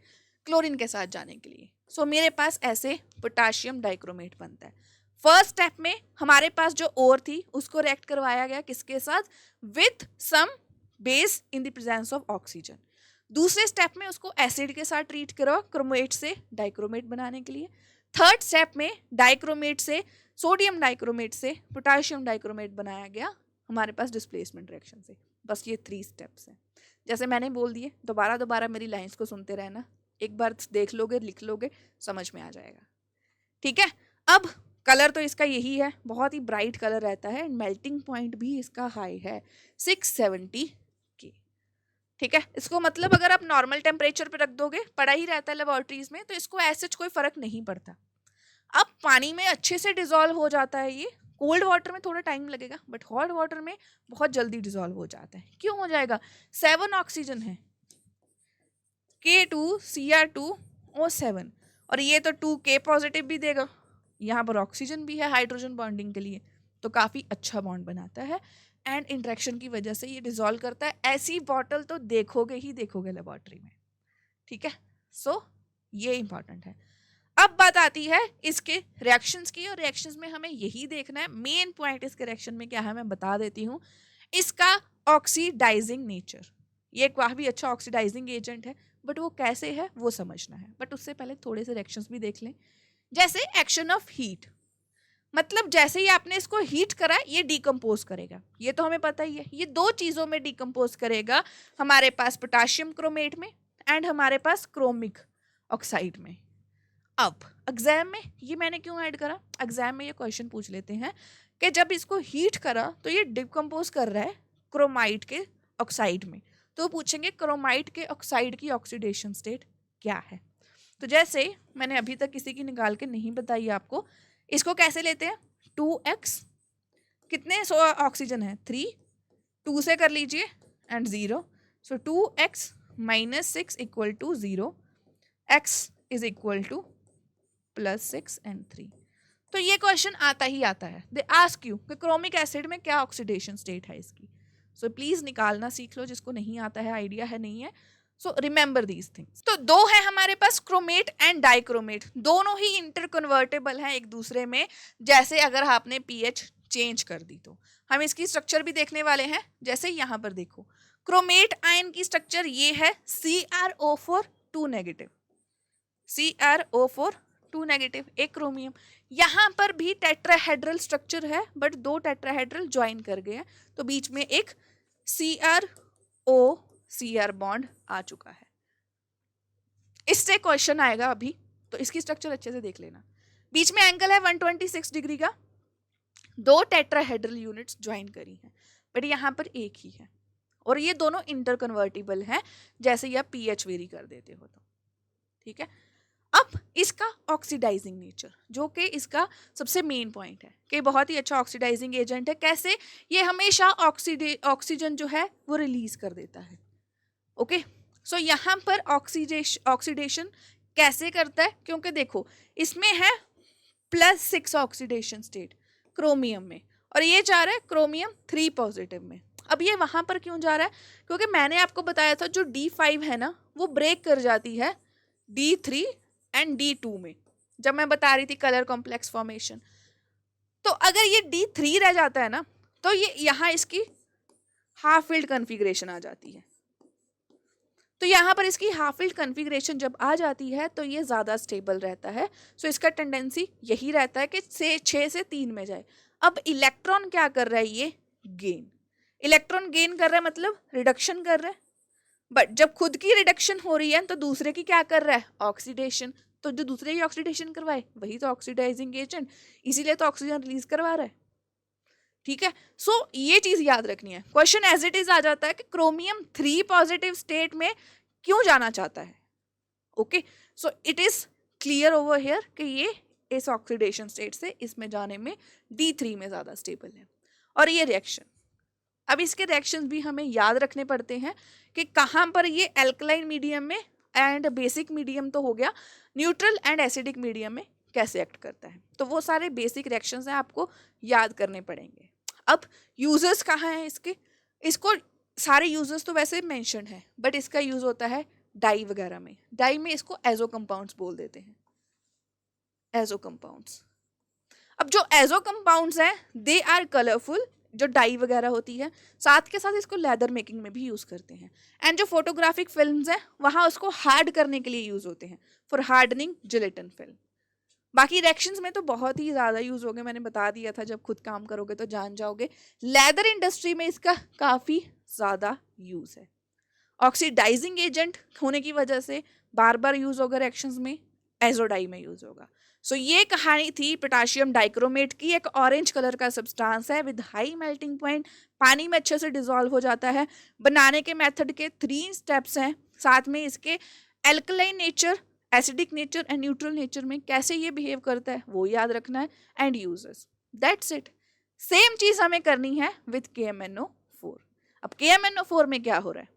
क्लोरीन के साथ जाने के लिए। सो मेरे पास ऐसे पोटाशियम डाइक्रोमेट बनता है। फर्स्ट स्टेप में हमारे पास जो ओर थी उसको रिएक्ट करवाया गया किसके साथ? With some base in the presence of oxygen. दूसरे स्टेप में उसको एसिड के साथ ट्रीट करो क्रोमेट से डाइक्रोमेट बनाने के लिए। थर्ड स्टेप में डाइक्रोमेट से सोडियम डाइक्रोमेट से पोटाशियम डाइक्रोमेट बनाया गया हमारे पास डिस्प्लेसमेंट रिएक्शन से। बस ये 3 स्टेप्स हैं, जैसे मैंने बोल दिए। दोबारा दोबारा मेरी लाइंस को सुनते रहना, एक बार देख लोगे, लिख लोगे, समझ में आ जाएगा। ठीक है, अब कलर तो इसका यही है, बहुत ही ब्राइट कलर रहता है, मेल्टिंग पॉइंट भी इसका हाई है 670 K। ठीक है, इसको मतलब अगर आप नॉर्मल टेम्परेचर पे रख दोगे, पड़ा ही रहता है लेबोरेटरीज में, तो इसको ऐसे कोई फर्क नहीं पड़ता। अब पानी में अच्छे से डिजोल्व हो जाता है ये, कोल्ड वाटर में थोड़ा टाइम लगेगा, बट हॉट वाटर में बहुत जल्दी डिजोल्व हो जाता है। क्यों हो जाएगा? 7 ऑक्सीजन है, K2Cr2O7, और ये तो 2K पॉजिटिव भी देगा, यहाँ पर ऑक्सीजन भी है हाइड्रोजन बॉन्डिंग के लिए, तो काफ़ी अच्छा बॉन्ड बनाता है एंड इंट्रैक्शन की वजह से ये डिजोल्व करता है। ऐसी बॉटल तो देखोगे ही देखोगे लेबोरेटरी में। ठीक है, सो ये इंपॉर्टेंट है। अब बात आती है इसके रिएक्शंस की, और रिएक्शंस में हमें यही देखना है, मेन पॉइंट इसके रिएक्शन में क्या है मैं बता देती हूँ। इसका ऑक्सीडाइजिंग नेचर, ये काफ़ी अच्छा ऑक्सीडाइजिंग एजेंट है, बट वो कैसे है वो समझना है। बट उससे पहले थोड़े से रिएक्शंस भी देख लें, जैसे एक्शन ऑफ हीट, मतलब जैसे ही आपने इसको हीट करा ये डिकम्पोज करेगा, ये तो हमें पता ही है। ये 2 चीज़ों में डिकम्पोज करेगा, हमारे पास पोटाशियम क्रोमेट में एंड हमारे पास क्रोमिक ऑक्साइड में। अब एग्जाम में ये मैंने क्यों ऐड करा? एग्जाम में ये क्वेश्चन पूछ लेते हैं कि जब इसको हीट करा तो ये डिकम्पोज कर रहा है क्रोमाइट के ऑक्साइड में, तो पूछेंगे क्रोमाइट के ऑक्साइड की ऑक्सीडेशन स्टेट क्या है। तो जैसे मैंने अभी तक किसी की निकाल के नहीं बताई आपको, इसको कैसे लेते हैं? 2x, कितने ऑक्सीजन है? 3, 2 से कर लीजिए and 0, so 2x - 6 = 0, x = +6 and 3। तो ये क्वेश्चन आता ही आता है, दे आस्क यू कि क्रोमिक एसिड में क्या ऑक्सीडेशन स्टेट है इसकी। सो प्लीज निकालना सीख लो, जिसको नहीं आता है, आइडिया है नहीं है, सो रिमेंबर दीज थिंग्स। तो 2 है हमारे पास क्रोमेट एंड डाइक्रोमेट, दोनों ही इंटरकन्वर्टेबल हैं एक दूसरे में। जैसे अगर आपने pH चेंज कर दी तो हम इसकी स्ट्रक्चर भी देखने वाले हैं। जैसे यहाँ पर देखो, क्रोमेट आयन की स्ट्रक्चर ये है CrO4 2 नेगेटिव, CrO4 2 नेगेटिव, एक क्रोमियम। यहाँ पर भी टेट्राहेड्रल स्ट्रक्चर है, बट 2 टेट्राहेड्रल ज्वाइन कर गए हैं, तो बीच में एक CrO-Cr बॉन्ड आ चुका है। इससे क्वेश्चन आएगा अभी, तो इसकी स्ट्रक्चर अच्छे से देख लेना। बीच में एंगल है 126 डिग्री का, 2 टेट्राहेड्रल यूनिट्स ज्वाइन करी हैं, बट यहाँ पर एक ही है, और ये दोनों इंटरकन्वर्टिबल हैं, जैसे ये आप pH वेरी कर देते हो तो। ठीक है, अब अब इसका ऑक्सीडाइजिंग नेचर, जो कि इसका सबसे मेन पॉइंट है कि बहुत ही अच्छा ऑक्सीडाइजिंग एजेंट है। कैसे? ये हमेशा ऑक्सीजन जो है वो रिलीज कर देता है। ओके, सो यहाँ पर ऑक्सीडेशन कैसे करता है? क्योंकि देखो इसमें है +6 ऑक्सीडेशन स्टेट क्रोमियम में, और ये जा रहा है क्रोमियम 3 पॉजिटिव में। अब ये वहाँ पर क्यों जा रहा है? क्योंकि मैंने आपको बताया था जो D5 है ना, वो ब्रेक कर जाती है D3 एंड D2 में, जब मैं बता रही थी कलर कॉम्प्लेक्स फॉर्मेशन। तो अगर ये D3 रह जाता है ना, तो ये यहाँ इसकी हाफ फिल्ड कन्फिग्रेशन आ जाती है। तो यहाँ पर इसकी हाफ फिल्ड कन्फिग्रेशन जब आ जाती है तो ये ज़्यादा स्टेबल रहता है। सो इसका टेंडेंसी यही रहता है कि 6 से 3 में जाए। अब इलेक्ट्रॉन क्या कर रहा है? ये गेन, इलेक्ट्रॉन गेन कर रहा है, मतलब रिडक्शन कर रहा है। बट जब खुद की रिडक्शन हो रही है तो दूसरे की क्या कर रहा है? ऑक्सीडेशन। तो जो दूसरे की ऑक्सीडेशन करवाए वही तो ऑक्सीडाइजिंग एजेंट, इसीलिए तो ऑक्सीजन रिलीज करवा रहा है। ठीक है, सो ये चीज याद रखनी है। क्वेश्चन एज इट इज आ जाता है कि क्रोमियम 3 पॉजिटिव स्टेट में क्यों जाना चाहता है। Okay, so it is clear over here कि ये इस ऑक्सीडेशन स्टेट से इसमें जाने में D3 में ज्यादा स्टेबल है। और ये रिएक्शन, अब इसके रिएक्शंस भी हमें याद रखने पड़ते हैं कि कहाँ पर ये एल्कलाइन मीडियम में एंड बेसिक मीडियम तो हो गया, न्यूट्रल एंड एसिडिक मीडियम में कैसे एक्ट करता है। तो वो सारे बेसिक रिएक्शंस हैं, आपको याद करने पड़ेंगे। अब यूजर्स कहाँ हैं इसके? इसको सारे यूजर्स तो वैसे मेंशन है, बट इसका यूज होता है डाई वगैरह में। डाई में इसको एजो कंपाउंड्स बोल देते हैं, एजो कंपाउंड्स। अब जो एजो कंपाउंड्स हैं दे आर कलरफुल, जो डाई वगैरह होती है। साथ के साथ इसको लेदर मेकिंग में भी यूज करते हैं। एंड जो फोटोग्राफिक फिल्म्स हैं वहाँ उसको हार्ड करने के लिए यूज होते हैं, फॉर हार्डनिंग जिलेटिन फिल्म। बाकी रिएक्शंस में तो बहुत ही ज़्यादा यूज होंगे, मैंने बता दिया था, जब खुद काम करोगे तो जान जाओगे। लेदर इंडस्ट्री में इसका काफ़ी ज़्यादा यूज है। ऑक्सीडाइजिंग एजेंट होने की वजह से बार बार यूज होगा रिएक्शंस में, एजोडाई में यूज होगा। सो ये कहानी थी पोटाशियम डाइक्रोमेट की। एक ऑरेंज कलर का सब्सटेंस है विद हाई मेल्टिंग पॉइंट, पानी में अच्छे से डिसॉल्व हो जाता है। बनाने के मेथड के 3 स्टेप्स हैं, साथ में इसके alkaline nature, acidic nature and neutral nature में कैसे ये बिहेव करता है वो याद रखना है, and uses, that's it. Same चीज हमें करनी है विद KMnO4। अब KMnO4 में क्या हो रहा है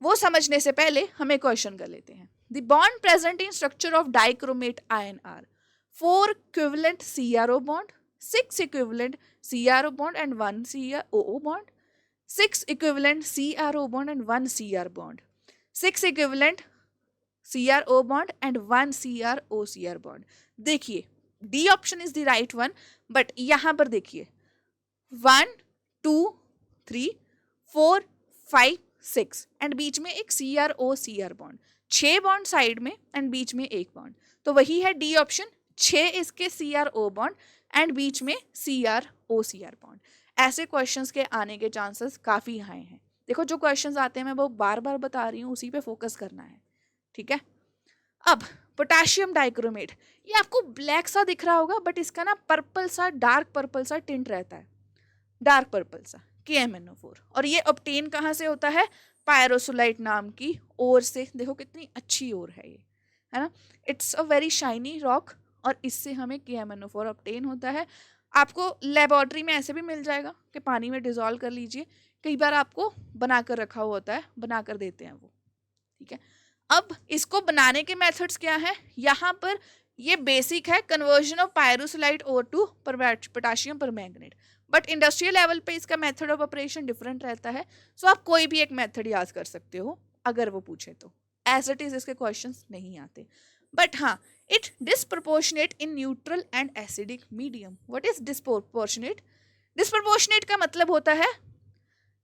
वो समझने से पहले हमें क्वेश्चन कर लेते हैं। The bond present in structure of dichromate ion are 4 equivalent CRO bond, 6 equivalent CRO bond and 1 COO bond, 6 equivalent CRO bond and 1 CR bond, 6 equivalent CRO bond and 1 CR bond। देखिए D option is the right one, but यहाँ पर देखिए 1 2 3 4 5 6 and बीच में एक CR bond, 6 bond side में and बीच में एक bond, तो वही है D ऑप्शन। 6 इसके CRO बॉन्ड एंड बीच में CR बॉन्ड। ऐसे क्वेश्चंस के आने के चांसेस काफ़ी हाई हैं। देखो जो क्वेश्चंस आते हैं मैं वो बार बार बता रही हूँ, उसी पे फोकस करना है, ठीक है। अब पोटाशियम डाइक्रोमेट, ये आपको ब्लैक सा दिख रहा होगा, बट इसका ना पर्पल सा, डार्क पर्पल सा टिंट रहता है, डार्क पर्पल सा, KMnO4। और ये ऑब्टेन कहाँ से होता है? पायरोसोलाइट नाम की ओर से। देखो कितनी अच्छी ओर है ये, है ना। It's a very shiny rock, और इससे हमें KMnO4 ऑब्टेन होता है। आपको लेबोरेटरी में ऐसे भी मिल जाएगा कि पानी में डिजोल्व कर लीजिए, कई बार आपको बनाकर रखा हुआ होता है, बनाकर देते हैं वो, ठीक है। अब इसको बनाने के मेथड्स क्या है? यहाँ पर ये बेसिक है, conversion of pyrolusite ore to potassium permanganate, but industrial level पे इसका मेथड ऑफ ऑपरेशन डिफरेंट रहता है। सो आप कोई भी एक मेथड याद कर सकते हो अगर वो पूछे तो। एज इट इज इसके क्वेश्चंस नहीं आते, बट हाँ, it disproportionate in neutral and acidic medium. What is disproportionate? Disproportionate का मतलब होता है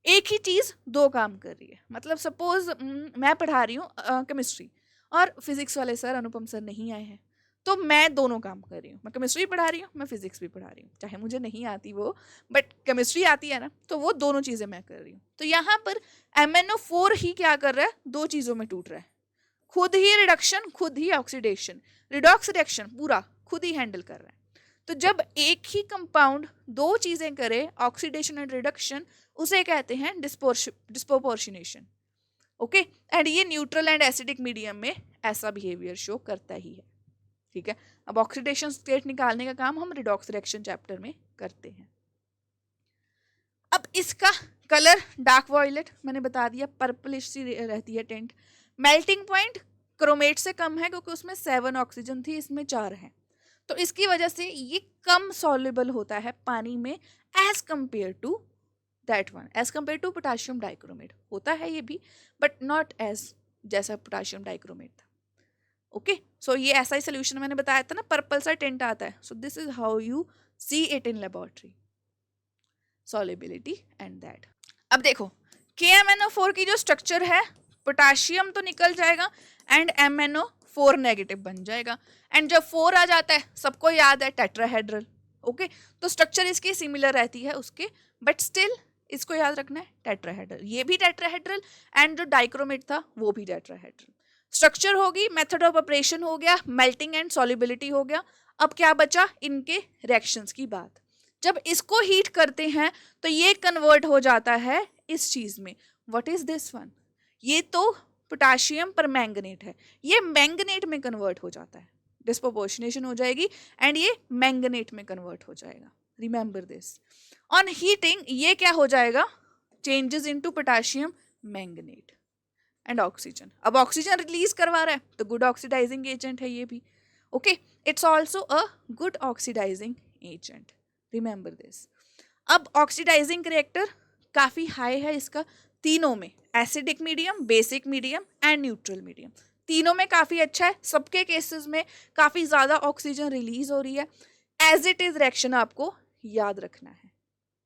एक ही चीज दो काम कर रही है। मतलब सपोज मैं पढ़ा रही हूँ केमिस्ट्री, और फिजिक्स वाले सर, अनुपम सर नहीं आए हैं, तो मैं दोनों काम कर रही हूँ। मैं केमिस्ट्री पढ़ा रही हूँ, मैं फिजिक्स भी पढ़ा रही हूँ, चाहे मुझे नहीं आती वो, बट केमिस्ट्री आती है ना, तो वो दोनों चीज़ें मैं कर रही हूँ। तो यहाँ पर MnO4 ही क्या कर रहा है? दो चीज़ों में टूट रहा है, खुद ही रिडक्शन, खुद ही ऑक्सीडेशन, रिडॉक्स रिएक्शन पूरा खुद ही हैंडल कर रहा है। तो जब एक ही कंपाउंड दो चीज़ें करे, ऑक्सीडेशन एंड रिडक्शन, उसे कहते हैं डिस्प्रोपोर्शनेशन। ओके, एंड ये न्यूट्रल एंड एसिडिक मीडियम में ऐसा बिहेवियर शो करता ही है। ठीक है। अब ऑक्सीडेशन स्टेट निकालने का काम हम रिडॉक्स रिएक्शन चैप्टर में करते हैं। अब इसका कलर डार्क वॉयलेट मैंने बता दिया, पर्पलिश सी रहती है टेंट। मेल्टिंग पॉइंट क्रोमेट से कम है क्योंकि उसमें 7 ऑक्सीजन थी, इसमें 4 है, तो इसकी वजह से ये कम सॉल्युबल होता है पानी में as compare to that one, as compare to potassium dichromate होता है ये भी, बट नॉट एज जैसा पोटाशियम डाइक्रोमेट था। ओके, सो ये ऐसा ही सोल्यूशन मैंने बताया था ना, पर्पल सा टेंट आता है। So this is how you see it in laboratory, solubility and that. अब देखो KMnO4 की जो स्ट्रक्चर है, पोटाशियम तो निकल जाएगा एंड MnO4 नेगेटिव बन जाएगा, एंड जब 4 आ जाता है सबको याद है टेट्राहेड्रल। ओके, तो स्ट्रक्चर इसकी सिमिलर रहती है उसके, बट स्टिल इसको याद रखना है टेट्राहेड्रल, ये भी टेट्राहेड्रल एंड जो डाइक्रोमेट था वो भी टेट्राहेड्रल। स्ट्रक्चर होगी, मेथड ऑफ ऑपरेशन हो गया, मेल्टिंग एंड सॉल्युबिलिटी हो गया। अब क्या बचा, इनके रिएक्शंस की बात। जब इसको हीट करते हैं तो ये कन्वर्ट हो जाता है इस चीज में। व्हाट इज दिस वन, ये तो पोटाशियम पर मैंगनेट है, ये मैंगनेट में कन्वर्ट हो जाता है, डिस्प्रोपोर्शनेशन हो जाएगी एंड ये मैंगनेट में कन्वर्ट हो जाएगा। रिमेंबर दिस, ऑन हीटिंग ये क्या हो जाएगा, changes into potassium manganate and oxygen. अब ऑक्सीजन रिलीज करवा रहा है तो गुड ऑक्सीडाइजिंग एजेंट है ये भी। Okay, it's also a good oxidising agent, remember this. अब ऑक्सीडाइजिंग करेक्टर काफ़ी हाई है इसका तीनों में, acidic medium, basic medium and neutral medium, तीनों में काफ़ी अच्छा है। सबके केसेस में काफ़ी ज़्यादा ऑक्सीजन रिलीज हो रही है। एज इट इज रिएक्शन आपको याद रखना है।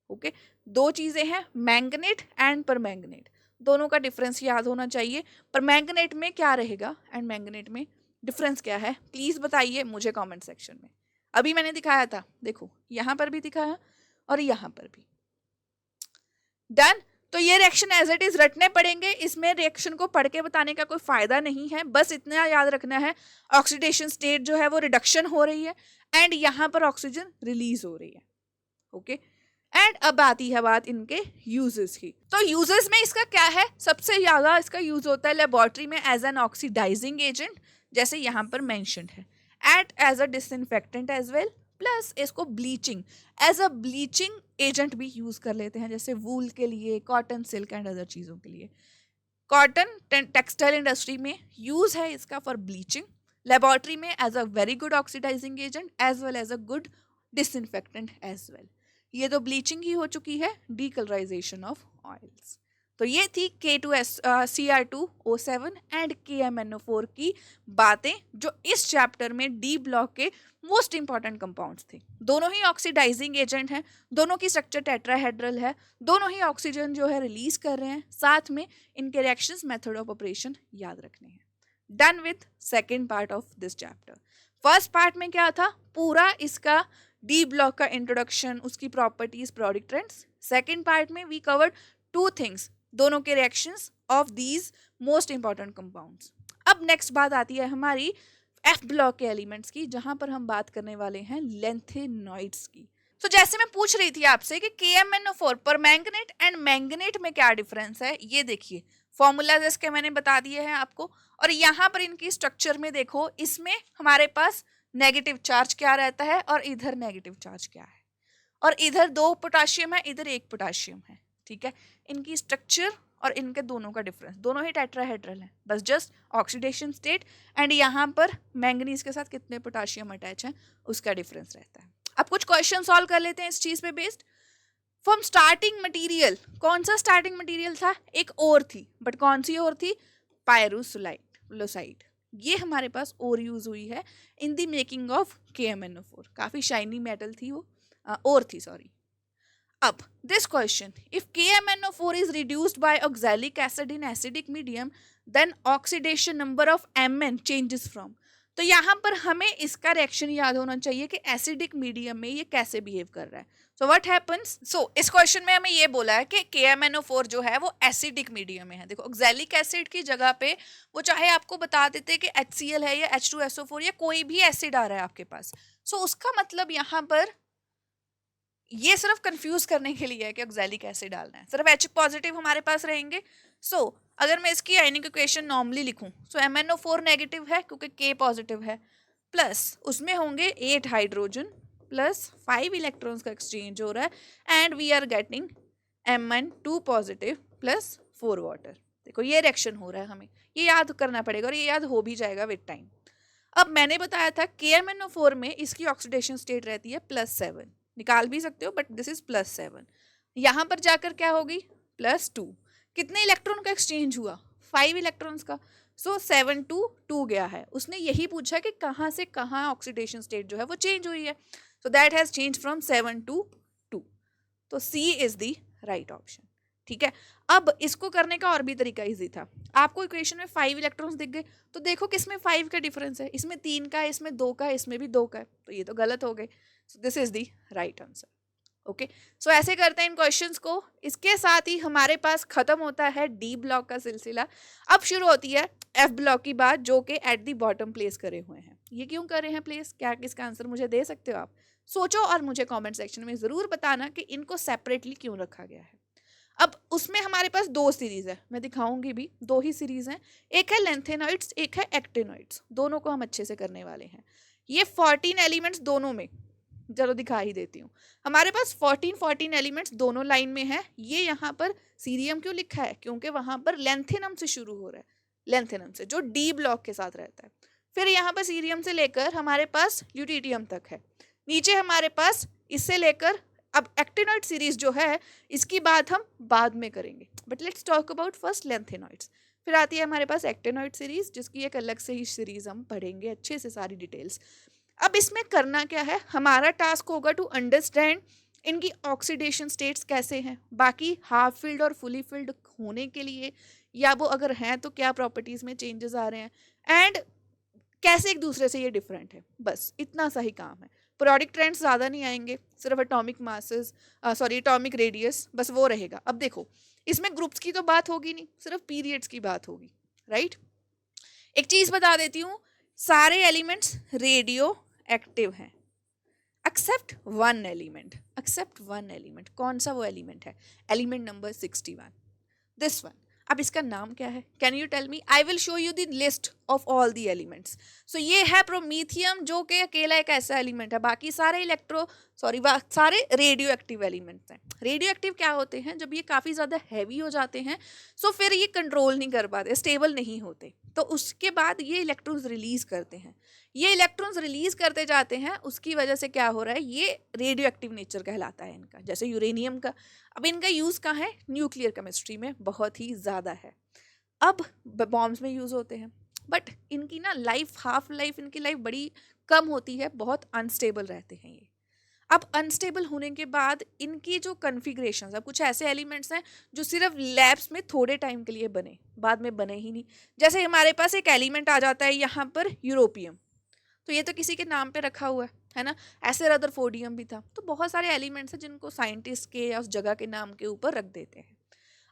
ओके, दो चीज़ें हैं, मैंगनेट एंड परमैंगनेट, दोनों का डिफरेंस याद होना चाहिए। परमैंगनेट में क्या रहेगा एंड मैंगनेट में डिफरेंस क्या है, प्लीज़ बताइए मुझे कमेंट सेक्शन में। अभी मैंने दिखाया था, देखो यहाँ पर भी दिखाया और यहाँ पर भी। डन, तो ये रिएक्शन एज इट इज रटने पड़ेंगे, इसमें रिएक्शन को पढ़ के बताने का कोई फायदा नहीं है, बस इतना याद रखना है ऑक्सीडेशन स्टेट जो है वो रिडक्शन हो रही है एंड यहाँ पर ऑक्सीजन रिलीज हो रही है। ओके, एंड अब आती है बात इनके यूजेस की। तो यूजेस में इसका क्या है, सबसे ज्यादा इसका यूज होता है लेबोरेटरी में एज एन ऑक्सीडाइजिंग एजेंट, जैसे यहाँ पर मेंशन्ड है, at as a disinfectant as well, plus इसको bleaching as a bleaching agent भी यूज कर लेते हैं, जैसे वूल के लिए, कॉटन, सिल्क एंड अदर चीज़ों के लिए। कॉटन टेक्सटाइल इंडस्ट्री में यूज है इसका फॉर ब्लीचिंग, लेबोरेटरी में as a very good oxidising agent as well as a good disinfectant as well. ये तो ब्लीचिंग ही हो चुकी है, डीकलराइजेशन ऑफ ऑयल्स। तो ये थी K2Cr2O7 एंड KMnO4 की बातें, जो इस चैप्टर में डी ब्लॉक के मोस्ट इंपॉर्टेंट कंपाउंड्स थे। दोनों ही ऑक्सीडाइजिंग एजेंट हैं, दोनों की स्ट्रक्चर टेट्राहेड्रल है, दोनों ही ऑक्सीजन जो है रिलीज कर रहे हैं, साथ में इनके रिएक्शंस, मेथड ऑफ ऑपरेशन याद रखने हैं। Done with second part of this chapter. First part में क्या था, पूरा इसका डी ब्लॉक का इंट्रोडक्शन, उसकी properties, product trends. Second part में वी कवर्ड टू थिंग्स, दोनों के reactions of these most important compounds. अब नेक्स्ट बात आती है हमारी एफ ब्लॉक के एलिमेंट्स की, जहां पर हम बात करने वाले हैं लेंथेनॉइड्स की। तो जैसे मैं पूछ रही थी आपसे कि KMnO4 पर मैंगनेट एंड मैंगनेट में क्या डिफरेंस है, ये देखिए फॉर्मूलाज इसके मैंने बता दिए हैं आपको, और यहाँ पर इनकी स्ट्रक्चर में देखो, इसमें हमारे पास नेगेटिव चार्ज क्या रहता है और इधर नेगेटिव चार्ज क्या है, और इधर 2 पोटाशियम है, इधर 1 पोटाशियम है। ठीक है, इनकी स्ट्रक्चर और इनके दोनों का डिफरेंस, दोनों ही टेट्राहेड्रल है, बस जस्ट ऑक्सीडेशन स्टेट एंड यहाँ पर मैंगनीज के साथ कितने पोटाशियम अटैच हैं उसका डिफरेंस रहता है। अब कुछ क्वेश्चन सॉल्व कर लेते हैं इस चीज पे बेस्ड। फ्रॉम स्टार्टिंग मटेरियल, कौन सा स्टार्टिंग मटेरियल था, एक ओर थी, बट कौन सी ओर थी, पायरोलोसाइट। ये हमारे पास ओर यूज हुई है in the making of KMnO4, काफी शाइनी मेटल थी वो, ओर थी सॉरी। अब this question, if KMnO4 is reduced by oxalic acid in acidic medium, then oxidation number of Mn changes from। तो यहाँ पर हमें इसका रिएक्शन याद होना चाहिए कि एसिडिक मीडियम में ये कैसे बिहेव कर रहा है। सो व्हाट हैपेंस, सो इस क्वेश्चन में हमें ये बोला है कि KMnO4 जो है वो एसिडिक मीडियम में है। देखो ऑक्सैलिक एसिड की जगह पे वो चाहे आपको बता देते कि HCl है या H2SO4 या कोई भी एसिड आ रहा है आपके पास, सो उसका मतलब यहाँ पर ये सिर्फ कंफ्यूज करने के लिए है कि ऑक्सैलिक एसिड डालना है, सिर्फ H पॉजिटिव हमारे पास रहेंगे। सो अगर मैं इसकी आयनिक इक्वेशन नॉर्मली लिखूं, सो MnO4 नेगेटिव है क्योंकि K पॉजिटिव है, प्लस उसमें होंगे 8 हाइड्रोजन प्लस 5 इलेक्ट्रॉन्स का एक्सचेंज हो रहा है and we are getting Mn2 positive plus 4 water. देखो ये रिएक्शन हो रहा है, हमें ये याद करना पड़ेगा और ये याद हो भी जाएगा विद टाइम। अब मैंने बताया था KMnO4 में इसकी ऑक्सीडेशन स्टेट रहती है +7, निकाल भी सकते हो बट दिस इज +7। यहाँ पर जाकर क्या होगी +2। कितने इलेक्ट्रॉन का एक्सचेंज हुआ 5 इलेक्ट्रॉन्स का, सो 7 to 2 गया है। उसने यही पूछा कि कहाँ से कहाँ ऑक्सीडेशन स्टेट जो है वो चेंज हुई है, so that has change from 7 to 2, तो C is the right option. ठीक है, अब इसको करने का और भी तरीका इजी था। आपको इक्वेशन में 5 इलेक्ट्रॉन्स दिख गए तो देखो किसमें 5 का डिफरेंस है, इसमें 3 का है, इसमें 2 का है, इसमें भी 2 का है, तो ये तो गलत हो गए। So this is the right answer. Okay, so ऐसे करते हैं इन क्वेश्चंस को। इसके साथ ही हमारे पास खत्म होता है डी ब्लॉक का सिलसिला। अब शुरू होती है एफ ब्लॉक की बात, जो कि एट द बॉटम प्लेस करे हुए हैं। ये क्यों करे हैं प्लेस, क्या इसका आंसर मुझे दे सकते हो आप? सोचो और मुझे कमेंट सेक्शन में जरूर बताना कि इनको सेपरेटली क्यों रखा गया है। अब उसमें हमारे पास 2 सीरीज है, मैं दिखाऊंगी भी, 2 ही सीरीज हैं, एक है लेंथेनॉइड्स एक है एक्टिनॉइड्स। दोनों को हम अच्छे से करने वाले हैं। ये 14 एलिमेंट्स दोनों में, चलो दिखा ही देती हूँ। हमारे पास 14 एलिमेंट्स दोनों लाइन में है। ये यहाँ पर सीरियम क्यों लिखा है, क्योंकि वहां पर लेंथेनम से शुरू हो रहा है, लेंथेनम से जो डी ब्लॉक के साथ रहता है। फिर यहाँ पर सीरियम से लेकर हमारे पास ल्यूटिटियम तक है। नीचे हमारे पास इससे लेकर, अब एक्टिनॉइड सीरीज जो है इसकी बात हम बाद में करेंगे, but let's talk about first lanthanoids. फिर आती है हमारे पास एक्टिनॉइड सीरीज, जिसकी एक अलग से ही सीरीज हम पढ़ेंगे अच्छे से सारी डिटेल्स। अब इसमें करना क्या है, हमारा टास्क होगा टू अंडरस्टैंड इनकी ऑक्सीडेशन स्टेट्स कैसे हैं, बाकी हाफ फिल्ड और फुली फिल्ड होने के लिए, या वो अगर हैं तो क्या प्रॉपर्टीज में चेंजेस आ रहे हैं, एंड कैसे एक दूसरे से ये डिफरेंट है। बस इतना सा ही काम है। पीरियोडिक ट्रेंड्स ज़्यादा नहीं आएंगे, सिर्फ एटॉमिक मासेस, एटॉमिक रेडियस, बस वो रहेगा। अब देखो इसमें ग्रुप्स की तो बात होगी नहीं, सिर्फ पीरियड्स की बात होगी, राइट। एक चीज़ बता देती हूँ, सारे एलिमेंट्स रेडियो एक्टिव हैं एक्सेप्ट वन एलिमेंट। कौन सा वो एलिमेंट है? Element number 61, this one. अब इसका नाम क्या है, can you tell me? I will show you the list of all the elements. So ये है प्रोमीथियम, जो कि अकेला एक ऐसा एलिमेंट है, बाकी सारे सारे रेडियो एक्टिव एलिमेंट्स हैं। रेडियो एक्टिव क्या होते हैं, जब ये काफ़ी ज़्यादा हैवी हो जाते हैं सो फिर ये कंट्रोल नहीं कर पाते, स्टेबल नहीं होते, तो उसके बाद ये इलेक्ट्रॉन्स रिलीज करते हैं। ये इलेक्ट्रॉन्स रिलीज करते जाते हैं, उसकी वजह से क्या हो रहा है, ये रेडियो एक्टिव नेचर कहलाता है इनका, जैसे यूरेनियम का। अब इनका यूज़ कहाँ है, न्यूक्लियर केमिस्ट्री में बहुत ही ज़्यादा है। अब बॉम्ब्स में यूज़ होते हैं, बट इनकी ना लाइफ, हाफ लाइफ इनकी लाइफ बड़ी कम होती है, बहुत अनस्टेबल रहते हैं ये। अब अनस्टेबल होने के बाद इनकी जो कन्फिग्रेशंस, अब कुछ ऐसे एलिमेंट्स हैं जो सिर्फ लैब्स में थोड़े टाइम के लिए बने, बाद में बने ही नहीं। जैसे हमारे पास एक एलिमेंट आ जाता है यहाँ पर यूरोपियम, तो ये तो किसी के नाम पे रखा हुआ है ना, ऐसे रदरफोर्डियम भी था। तो बहुत सारे एलिमेंट्स हैं जिनको साइंटिस्ट के या उस जगह के नाम के ऊपर रख देते हैं।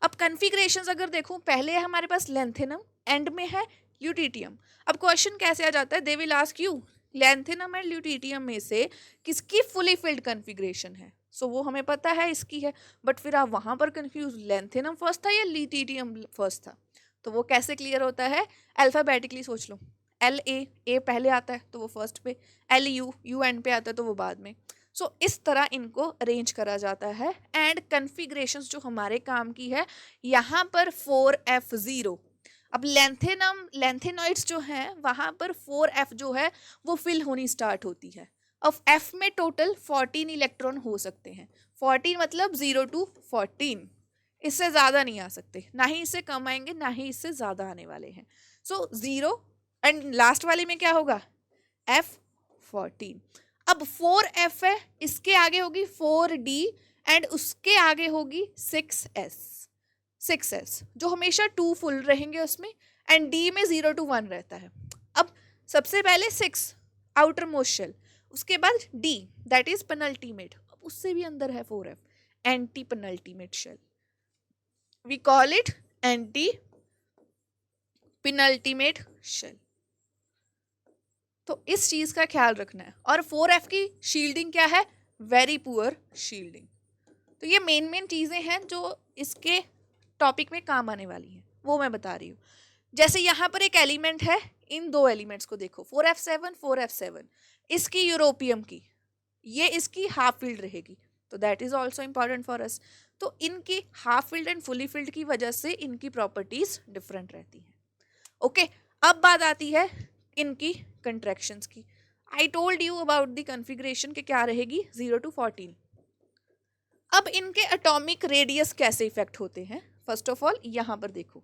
अब कन्फिग्रेशंस अगर देखूं, पहले है हमारे पास लेंथेनम, एंड में है ल्यूटिटियम। अब क्वेश्चन कैसे आ जाता है, they will ask you lanthanum and lutetium में से किसकी फुली फिल्ड कन्फिग्रेशन है। सो वो हमें पता है इसकी है, बट फिर आप वहां पर कंफ्यूज, लेंथेनम फर्स्ट था या ल्यूटिटियम फर्स्ट था, तो वो कैसे क्लियर होता है, अल्फाबेटिकली सोच लो। ए पहले आता है तो वो फर्स्ट पे, यू एंड पे आता है तो वो बाद में। सो इस तरह इनको अरेंज करा जाता है। एंड कन्फिग्रेशंस जो हमारे काम की है, यहाँ पर 4F0। अब लेंथेनॉइड्स जो हैं वहाँ पर 4F जो है वो फिल होनी स्टार्ट होती है। अब F में टोटल 14 इलेक्ट्रॉन हो सकते हैं। 14 मतलब 0 to 14, इससे ज़्यादा नहीं आ सकते, ना ही इससे कम आएंगे ना ही इससे ज़्यादा आने वाले हैं। सो 0 एंड लास्ट वाले में क्या होगा, F14। अब 4F है, इसके आगे होगी 4D एंड उसके आगे होगी 6S, जो हमेशा 2 फुल रहेंगे उसमें, एंड D में 0 to 1 रहता है। अब सबसे पहले 6 आउटर मोस्ट शेल, उसके बाद D दैट इज पेनल्टीमेट, अब उससे भी अंदर है 4F anti penultimate shell, we call it anti penultimate shell. तो इस चीज का ख्याल रखना है। और 4F की शील्डिंग क्या है, वेरी पुअर शील्डिंग। तो ये मेन चीजें हैं जो इसके टॉपिक में काम आने वाली हैं, वो मैं बता रही हूँ। जैसे यहाँ पर एक एलिमेंट है, इन दो एलिमेंट्स को देखो 4f7 4f7, इसकी यूरोपियम की, ये इसकी हाफ फील्ड रहेगी, तो that is also important for us. तो इनकी half field and fully field की वजह से इनकी प्रॉपर्टीज डिफरेंट रहती हैं। ओके, अब बात आती है इनकी कंट्रैक्शंस की। आई told you about the configuration के क्या रहेगी 0 to 14। अब इनके एटॉमिक रेडियस कैसे इफेक्ट होते हैं, फर्स्ट ऑफ ऑल यहाँ पर देखो,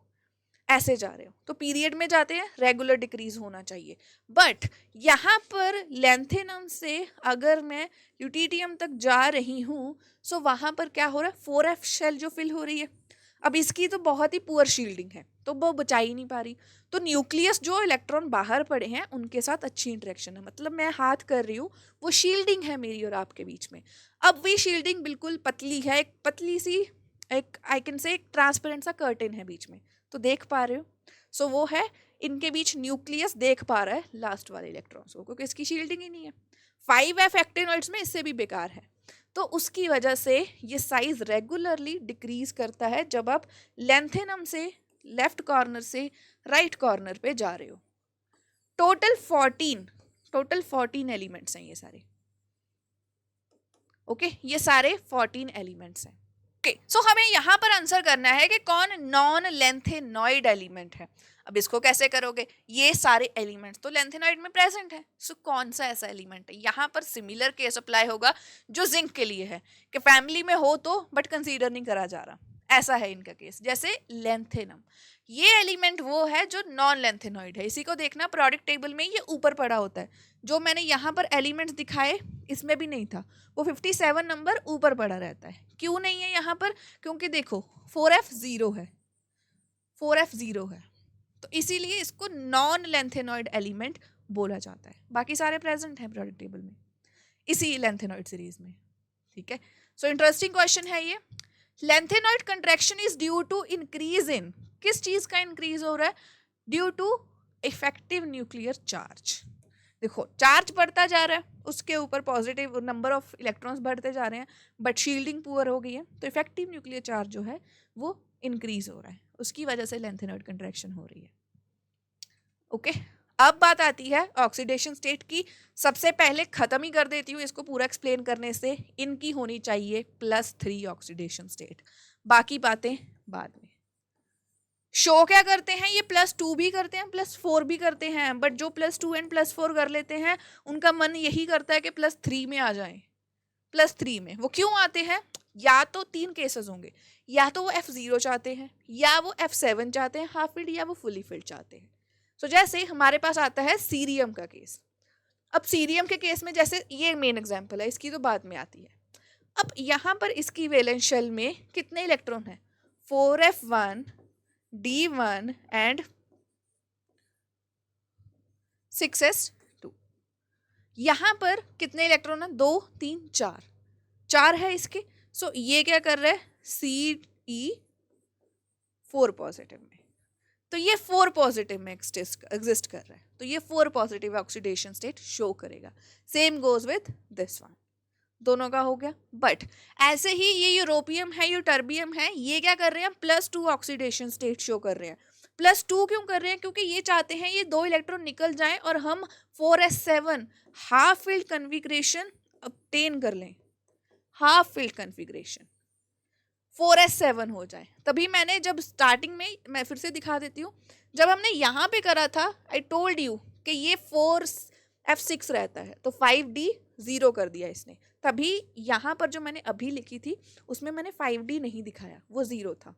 ऐसे जा रहे हो तो पीरियड में जाते हैं, रेगुलर डिक्रीज होना चाहिए, बट यहाँ पर लेंथेनम से अगर मैं ल्यूटिटियम तक जा रही हूँ, सो वहाँ पर क्या हो रहा है, 4f शेल जो फिल हो रही है। अब इसकी तो बहुत ही पुअर शील्डिंग है, तो वो बचा ही नहीं पा रही, तो न्यूक्लियस जो इलेक्ट्रॉन बाहर पड़े हैं उनके साथ अच्छी इंटरेक्शन है, मतलब मैं हाथ कर रही हूँ, वो शील्डिंग है मेरी और आपके बीच में। अब वही शील्डिंग बिल्कुल पतली है, एक पतली सी, एक आई कैन से एक ट्रांसपेरेंट सा कर्टेन है बीच में, तो देख पा रहे हो। सो वो है, इनके बीच न्यूक्लियस देख पा रहा है लास्ट वाले इलेक्ट्रॉन्स को, क्योंकि इसकी शील्डिंग ही नहीं है। 5f एक्टिनॉइड्स में इससे भी बेकार है, तो उसकी वजह से ये साइज रेगुलरली डिक्रीज करता है जब आप लेंथेनम से लेफ्ट कॉर्नर से राइट कॉर्नर पे जा रहे हो। टोटल 14 एलिमेंट्स हैं ये सारे। ओके, ये सारे 14 एलिमेंट्स हैं। ओके, सो हमें यहाँ पर आंसर करना है कि कौन नॉन लेंथेनॉइड एलिमेंट है। अब इसको कैसे करोगे, ये सारे एलिमेंट्स तो लेंथेनॉइड में प्रेजेंट है, सो कौन सा ऐसा एलिमेंट है। यहाँ पर सिमिलर केस अप्लाई होगा जो जिंक के लिए है, कि फैमिली में हो तो बट कंसीडर नहीं करा जा रहा, ऐसा है इनका केस। जैसे लेंथेनम, ये एलिमेंट वो है जो नॉन लेंथेनॉइड है, इसी को देखना प्रोडक्ट टेबल में ये ऊपर पड़ा होता है। जो मैंने यहाँ पर एलिमेंट्स दिखाए इसमें भी नहीं था, वो 57 नंबर ऊपर पड़ा रहता है। क्यों नहीं है यहाँ पर, क्योंकि देखो 4f 0 है, 4f 0 है, तो इसीलिए इसको नॉन लेंथेनॉइड एलिमेंट बोला जाता है। बाकी सारे प्रेजेंट हैं प्रोडक्ट टेबल में इसी लेंथेनॉइड सीरीज में। ठीक है, सो इंटरेस्टिंग क्वेश्चन है ये। Lanthanoid contraction is due to increase in, किस चीज का इंक्रीज हो रहा है, due to effective nuclear charge. देखो चार्ज बढ़ता जा रहा है, उसके ऊपर पॉजिटिव नंबर ऑफ इलेक्ट्रॉन्स बढ़ते जा रहे हैं, बट शील्डिंग पुअर हो गई है, तो इफेक्टिव न्यूक्लियर चार्ज जो है वो इंक्रीज हो रहा है, उसकी वजह से लेंथेनॉइड कंट्रैक्शन हो रही है। ओके, अब बात आती है ऑक्सीडेशन स्टेट की। सबसे पहले खत्म ही कर देती हूँ इसको पूरा एक्सप्लेन करने से, इनकी होनी चाहिए +3 ऑक्सीडेशन स्टेट, बाकी बातें बाद में। शो क्या करते हैं ये, +2 भी करते हैं +4 भी करते हैं, बट जो +2 एंड +4 कर लेते हैं उनका मन यही करता है कि +3 में आ जाएं। +3 में वो क्यों आते हैं, या तो 3 केसेस होंगे, या तो वो f0 चाहते हैं, या वो f7 चाहते हैं हाफ फील्ड, या वो फुली फील्ड चाहते हैं। तो जैसे हमारे पास आता है सीरियम का केस। अब सीरियम के केस में जैसे ये मेन एग्जांपल है, इसकी तो बाद में आती है। अब यहाँ पर इसकी वैलेंस शेल में कितने इलेक्ट्रॉन हैं, 4f1 D1 एंड 6s2। यहाँ पर कितने इलेक्ट्रॉन हैं, 2 3 4 है इसके। सो ये क्या कर रहा है, Ce4 पॉजिटिव में, तो ये 4 पॉजिटिव में एग्जिस्ट कर रहा है, तो ये 4 पॉजिटिव ऑक्सीडेशन स्टेट शो करेगा। Same goes with this one, दोनों का हो गया। बट ऐसे ही ये यूरोपियम है, यूटर्बियम है, ये क्या कर रहे हैं, +2 ऑक्सीडेशन स्टेट शो कर रहे हैं। +2 क्यों कर रहे हैं, क्योंकि ये चाहते हैं ये 2 इलेक्ट्रॉन निकल जाएं और हम 4s7 half field configuration obtain कर लें, हाफ फील्ड कन्फिग्रेशन 4s7 हो जाए। तभी मैंने जब स्टार्टिंग में, मैं फिर से दिखा देती हूँ, जब हमने यहाँ पे करा था आई टोल्ड यू कि ये 4f6 रहता है, तो 5d 0 कर दिया इसने। तभी यहाँ पर जो मैंने अभी लिखी थी उसमें मैंने 5d नहीं दिखाया, वो 0 था,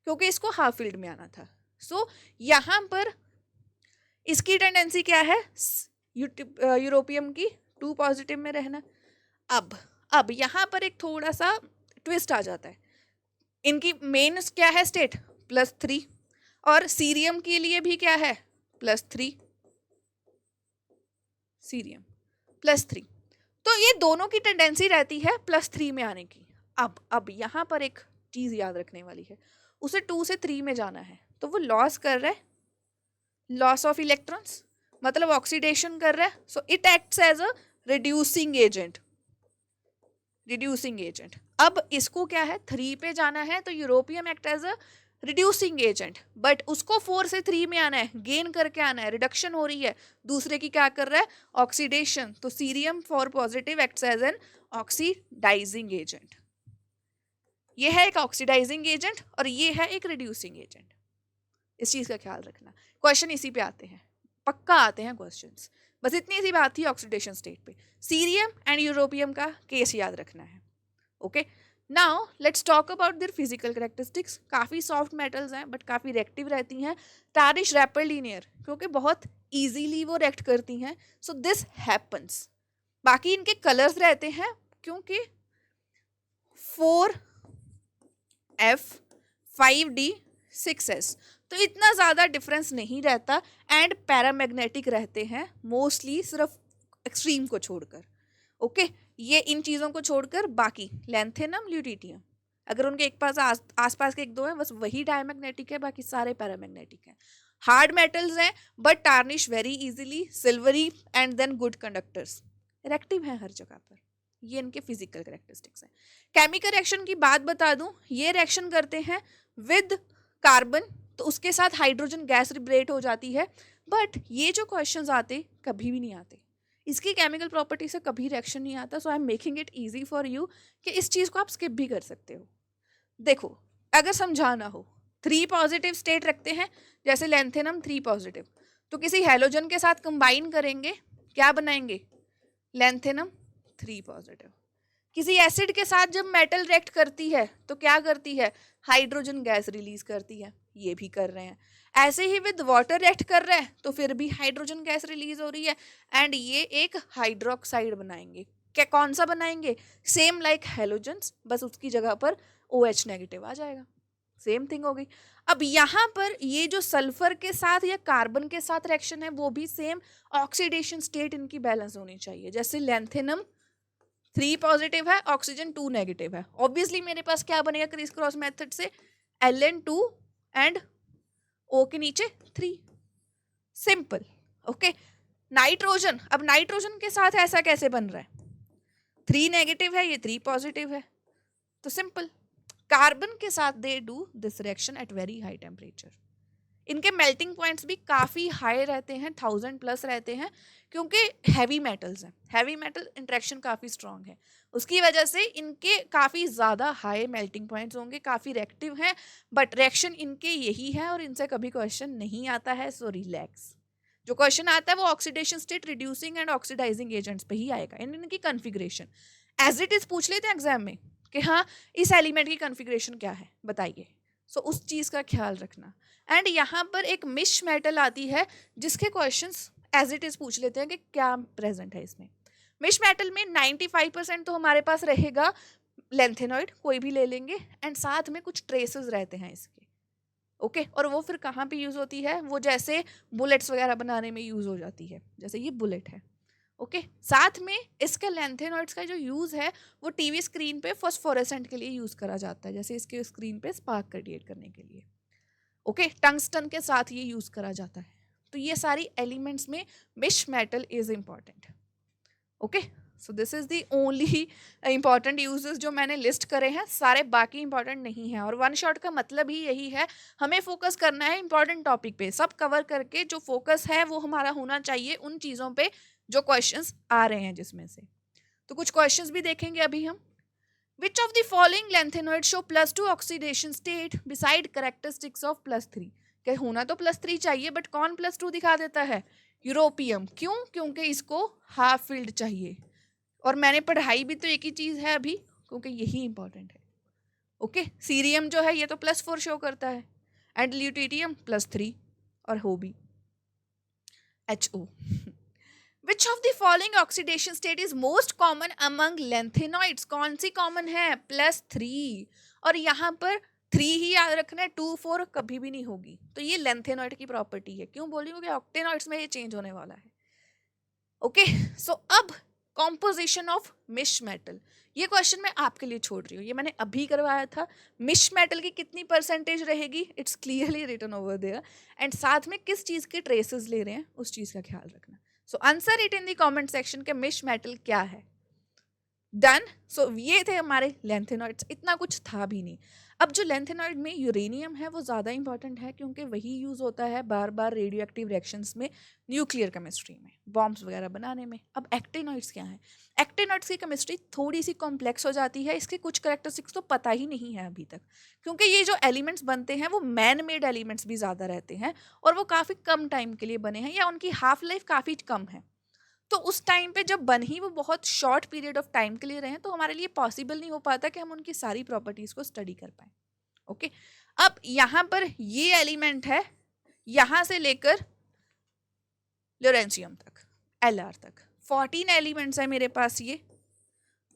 क्योंकि इसको हाफ फील्ड में आना था। सो यहाँ पर इसकी टेंडेंसी क्या है, यूरोपियम की 2 पॉजिटिव में रहना। अब यहाँ पर एक थोड़ा सा ट्विस्ट आ जाता है, इनकी मेन क्या है स्टेट, +3, और सीरियम के लिए भी क्या है, +3, सीरियम +3, तो ये दोनों की टेंडेंसी रहती है +3 में आने की। अब यहाँ पर एक चीज याद रखने वाली है, उसे 2 से 3 में जाना है, तो वो लॉस कर रहा है, लॉस ऑफ इलेक्ट्रॉन्स, मतलब ऑक्सीडेशन कर रहा है। So it acts as a reducing agent, reducing agent. अब इसको क्या है, 3 पे जाना है, तो europium act as a reducing agent, but उसको 4 से 3 में आना है, गेन करके आना है, रिडक्शन हो रही है, दूसरे की क्या कर रहा है, ऑक्सीडेशन। तो cerium four positive acts as an oxidising agent. ये है एक ऑक्सीडाइजिंग एजेंट और ये है एक रिड्यूसिंग एजेंट। इस चीज का ख्याल रखना, क्वेश्चन इसी पे आते हैं, पक्का आते हैं क्वेश्चंस। बस इतनी सी बात थी ऑक्सीडेशन स्टेट पे। सीरियम एंड यूरोपियम का केस याद रखना है। Okay, now let's talk about their physical characteristics. काफ़ी सॉफ्ट मेटल्स हैं बट काफ़ी रिएक्टिव रहती हैं। टार्निश रैपिडली नियर, क्योंकि बहुत इजीली वो रिएक्ट करती हैं, सो दिस हैपन्स। बाकी इनके कलर्स रहते हैं, क्योंकि 4F 5D 6S, तो इतना ज़्यादा डिफरेंस नहीं रहता एंड पैरामैग्नेटिक रहते हैं मोस्टली, सिर्फ एक्सट्रीम को छोड़कर। ओके, ये इन चीज़ों को छोड़कर बाकी लैंथेनम, ल्यूटिटियम, अगर उनके एक पास आसपास के एक दो हैं बस वही डायमैग्नेटिक है, बाकी सारे पैरामैग्नेटिक हैं। हार्ड मेटल्स हैं but tarnish very easily, silvery and then good conductors, reactive हैं हर जगह पर। ये इनके फिजिकल कैरेक्टरिस्टिक्स हैं। केमिकल रिएक्शन की बात बता दूं, ये रिएक्शन करते हैं विद कार्बन, तो उसके साथ हाइड्रोजन गैस लिबरेट हो जाती है। बट ये जो क्वेश्चंस आते कभी भी नहीं आते, इसकी केमिकल प्रॉपर्टी से कभी रिएक्शन नहीं आता। So I am making it easy for you कि इस चीज़ को आप स्किप भी कर सकते हो। देखो, अगर समझाना हो, 3 पॉजिटिव स्टेट रखते हैं, जैसे लैंथेनम 3 पॉजिटिव, तो किसी हैलोजन के साथ कंबाइन करेंगे, क्या बनाएंगे, लैंथेनम 3 पॉजिटिव। किसी एसिड के साथ जब मेटल रिएक्ट करती है तो क्या करती है, हाइड्रोजन गैस रिलीज करती है, ये भी कर रहे हैं। ऐसे ही विद वाटर रिएक्ट कर रहे हैं तो फिर भी हाइड्रोजन गैस रिलीज हो रही है एंड ये एक हाइड्रोक्साइड बनाएंगे। क्या कौन सा बनाएंगे, सेम लाइक हैलोजन्स, बस उसकी जगह पर OH नेगेटिव आ जाएगा, सेम थिंग हो गई। अब यहाँ पर ये जो सल्फर के साथ या कार्बन के साथ रिएक्शन है वो भी सेम ऑक्सीडेशन स्टेट इनकी बैलेंस होनी चाहिए। जैसे लैंथेनम 3 पॉजिटिव है, ऑक्सीजन 2 नेगेटिव है, ऑब्वियसली मेरे पास क्या बनेगा क्रिस क्रॉस मेथड से, Ln2 एंड O के नीचे 3, सिंपल। ओके, नाइट्रोजन, अब नाइट्रोजन के साथ ऐसा कैसे बन रहा है, 3 नेगेटिव है, ये 3 पॉजिटिव है, तो सिंपल। कार्बन के साथ they do this reaction at very high temperature. इनके मेल्टिंग पॉइंट्स भी काफ़ी हाई रहते हैं, 1000+ रहते हैं, क्योंकि हैवी मेटल्स हैं, हैवी मेटल इंट्रैक्शन काफ़ी स्ट्रॉन्ग है, उसकी वजह से इनके काफ़ी ज़्यादा हाई मेल्टिंग पॉइंट्स होंगे, काफ़ी रिएक्टिव हैं। बट रिएक्शन इनके यही है और इनसे कभी क्वेश्चन नहीं आता है, सो रिलैक्स। जो क्वेश्चन आता है वो oxidation state, reducing and oxidising agents पे ही आएगा। इनकी कन्फिग्रेशन एज इट इज पूछ लेते हैं एग्जाम में कि हाँ इस एलिमेंट की कन्फिग्रेशन क्या है बताइए, सो उस चीज़ का ख्याल रखना। एंड यहाँ पर एक मिश मेटल आती है जिसके क्वेश्चंस एज इट इज पूछ लेते हैं कि क्या प्रेजेंट है इसमें। मिश मेटल में 95% तो हमारे पास रहेगा लेंथेनॉइड, कोई भी ले लेंगे, एंड साथ में कुछ ट्रेसेस रहते हैं इसके। ओके, और वो फिर कहाँ पे यूज़ होती है, वो जैसे बुलेट्स वगैरह बनाने में यूज़ हो जाती है, जैसे ये बुलेट है। ओके, साथ में इसके लेंथेनॉइड्स का जो यूज़ है वो टीवी स्क्रीन पे फॉस्फोरेसेंट के लिए यूज़ करा जाता है, जैसे इसके स्क्रीन पे स्पार्क क्रिएट करने के लिए। ओके, टंगस्टन के साथ ये यूज़ करा जाता है। तो ये सारी एलिमेंट्स में misch metal is important. Okay, so this is the only important uses जो मैंने लिस्ट करे हैं, सारे बाकी इंपॉर्टेंट नहीं है। और वन शॉट का मतलब ही यही है, हमें फोकस करना है इंपॉर्टेंट टॉपिक पे, सब कवर करके जो फोकस है वो हमारा होना चाहिए उन चीज़ों पे जो क्वेश्चंस आ रहे हैं जिसमें से। तो कुछ क्वेश्चंस भी देखेंगे अभी हम। Which of the following lanthanide show +2 oxidation state beside characteristics of +3? क्या होना तो +3 चाहिए बट कौन +2 दिखा देता है, यूरोपियम। क्यों, क्योंकि इसको हाफ फील्ड चाहिए, और मैंने पढ़ाई भी तो एक ही चीज़ है अभी, क्योंकि यही इंपॉर्टेंट है। ओके, सीरियम जो है ये तो +4 शो करता है, एंड ल्यूटिटियम +3, और हो भी HO। Which of the following oxidation state is most common among lanthanoids? कौन सी कॉमन है, +3, और यहाँ पर 3 ही याद रखना है, 2 4 कभी भी नहीं होगी। तो ये लेंथेनॉइड की प्रॉपर्टी है। क्यों बोली, क्योंकि ऑक्टेनॉइड्स में ये चेंज होने वाला है। ओके, सो अब कॉम्पोजिशन ऑफ मिश मेटल, ये क्वेश्चन मैं आपके लिए छोड़ रही हूँ, ये मैंने अभी करवाया था। मिश मेटल की कितनी परसेंटेज रहेगी, it's clearly written over there, and साथ में किस चीज़ के ट्रेसेस ले रहे हैं उस चीज़ का ख्याल रखना। So answer it in the comment section के मिश मेटल क्या है। डन। सो ये थे हमारे लेंथेनॉइड्स, इतना कुछ था भी नहीं। अब जो लेंथेनॉइड में यूरेनियम है वो ज़्यादा इंपॉर्टेंट है क्योंकि वही यूज़ होता है बार बार रेडियो एक्टिव रिएक्शंस में, न्यूक्लियर केमिस्ट्री में, बॉम्ब्स वगैरह बनाने में। अब एक्टिनॉइड्स क्या हैं? एक्टिनॉइड्स की केमिस्ट्री थोड़ी सी कॉम्प्लेक्स हो जाती है, इसके कुछ करेक्टरिस्टिक्स तो पता ही नहीं है अभी तक, क्योंकि ये जो एलिमेंट्स बनते हैं वो मैन मेड एलिमेंट्स भी ज़्यादा रहते हैं और वो काफ़ी कम टाइम के लिए बने हैं या उनकी हाफ लाइफ काफ़ी कम है। तो उस टाइम पे जब बन ही वो बहुत शॉर्ट पीरियड ऑफ टाइम के लिए रहे तो हमारे लिए पॉसिबल नहीं हो पाता कि हम उनकी सारी प्रॉपर्टीज को स्टडी कर पाए। ओके, अब यहाँ पर ये एलिमेंट है यहां से लेकर ल्यूरेंशियम तक, Lr तक 14 एलिमेंट्स है मेरे पास ये।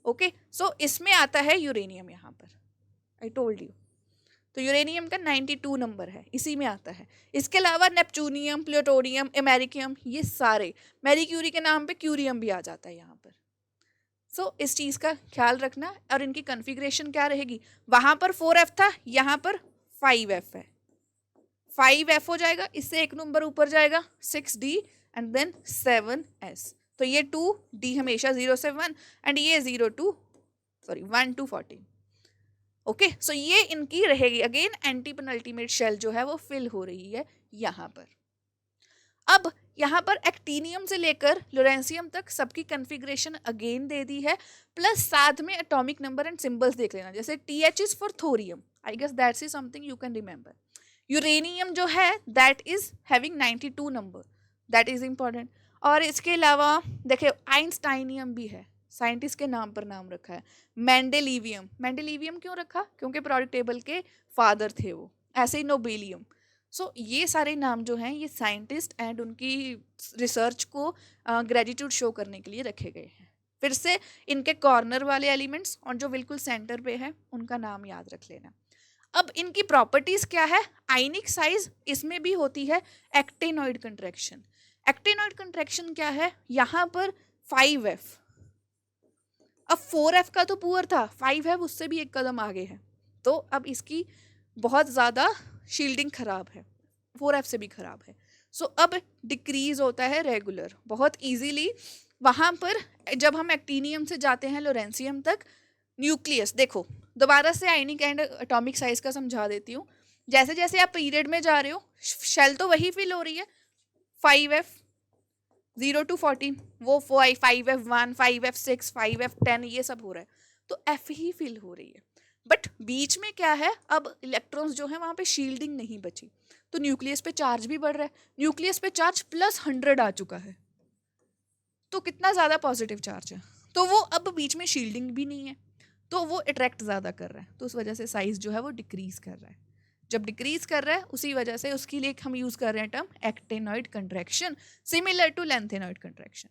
ओके, सो इसमें आता है यूरेनियम यहाँ पर, आई टोल्ड यू। तो यूरेनियम का 92 नंबर है, इसी में आता है। इसके अलावा नेपच्यूनियम, प्लूटोनियम, अमेरिकियम, ये सारे, मैरी क्यूरी के नाम पे क्यूरियम भी आ जाता है यहाँ पर। सो इस चीज़ का ख्याल रखना। और इनकी कन्फिग्रेशन क्या रहेगी, वहाँ पर 4f था, यहाँ पर 5f है, 5f हो जाएगा, इससे एक नंबर ऊपर जाएगा 6d एंड देन 7s। तो ये 2d हमेशा 0 से 1 एंड ये 1 to 14। ओके, सो ये इनकी रहेगी। अगेन एंटी पेनल्टीमेट शेल जो है वो फिल हो रही है यहाँ पर। अब यहाँ पर एक्टिनियम से लेकर ल्यूरेंशियम तक सबकी कन्फिग्रेशन अगेन दे दी है, प्लस साथ में एटॉमिक नंबर एंड सिंबल्स देख लेना। जैसे TH is for thorium, I guess that's is something you can remember. Uranium जो है दैट इज हैविंग 92 नंबर, दैट इज इंपॉर्टेंट। और इसके अलावा देखिए आइंस्टाइनियम भी है, साइंटिस्ट के नाम पर नाम रखा है। मेंडेलिवियम, मेंडेलिवियम क्यों रखा, क्योंकि पीरियोडिक टेबल के फादर थे वो। ऐसे ही नोबेलियम। सो ये सारे नाम जो हैं ये साइंटिस्ट एंड उनकी रिसर्च को ग्रेटिट्यूड शो करने के लिए रखे गए हैं। फिर से इनके कॉर्नर वाले एलिमेंट्स और जो बिल्कुल सेंटर पे है उनका नाम याद रख लेना। अब इनकी प्रॉपर्टीज क्या है, आयनिक साइज इसमें भी होती है एक्टिनॉइड कंट्रैक्शन। एक्टिनॉइड कंट्रैक्शन क्या है, यहाँ पर 5f, अब 4f का तो पुअर था, 5f उससे भी एक कदम आगे है, तो अब इसकी बहुत ज़्यादा शील्डिंग खराब है, 4f से भी खराब है। सो अब डिक्रीज होता है रेगुलर बहुत इजीली। वहाँ पर जब हम एक्टिनियम से जाते हैं लोरेंशियम तक, न्यूक्लियस देखो दोबारा से आयनिक एंड एटॉमिक साइज का समझा देती हूँ। जैसे जैसे आप पीरियड में जा रहे हो शेल तो वही फिल हो रही है, 5f 0 to 14, वो 5f1, 5f6, 5f10 ये सब हो रहा है, तो f ही फिल हो रही है। बट बीच में क्या है, अब इलेक्ट्रॉन्स जो है वहाँ पे शील्डिंग नहीं बची, तो न्यूक्लियस पे चार्ज भी बढ़ रहा है। न्यूक्लियस पे चार्ज +100 आ चुका है, तो कितना ज़्यादा पॉजिटिव चार्ज है, तो वो अब बीच में शील्डिंग भी नहीं है, तो वो अट्रैक्ट ज़्यादा कर रहा है, तो उस वजह से साइज जो है वो डिक्रीज कर रहा है। जब डिक्रीज कर रहा है उसी वजह से उसके लिए हम यूज कर रहे हैं term actinoid contraction, similar to lanthanoid contraction.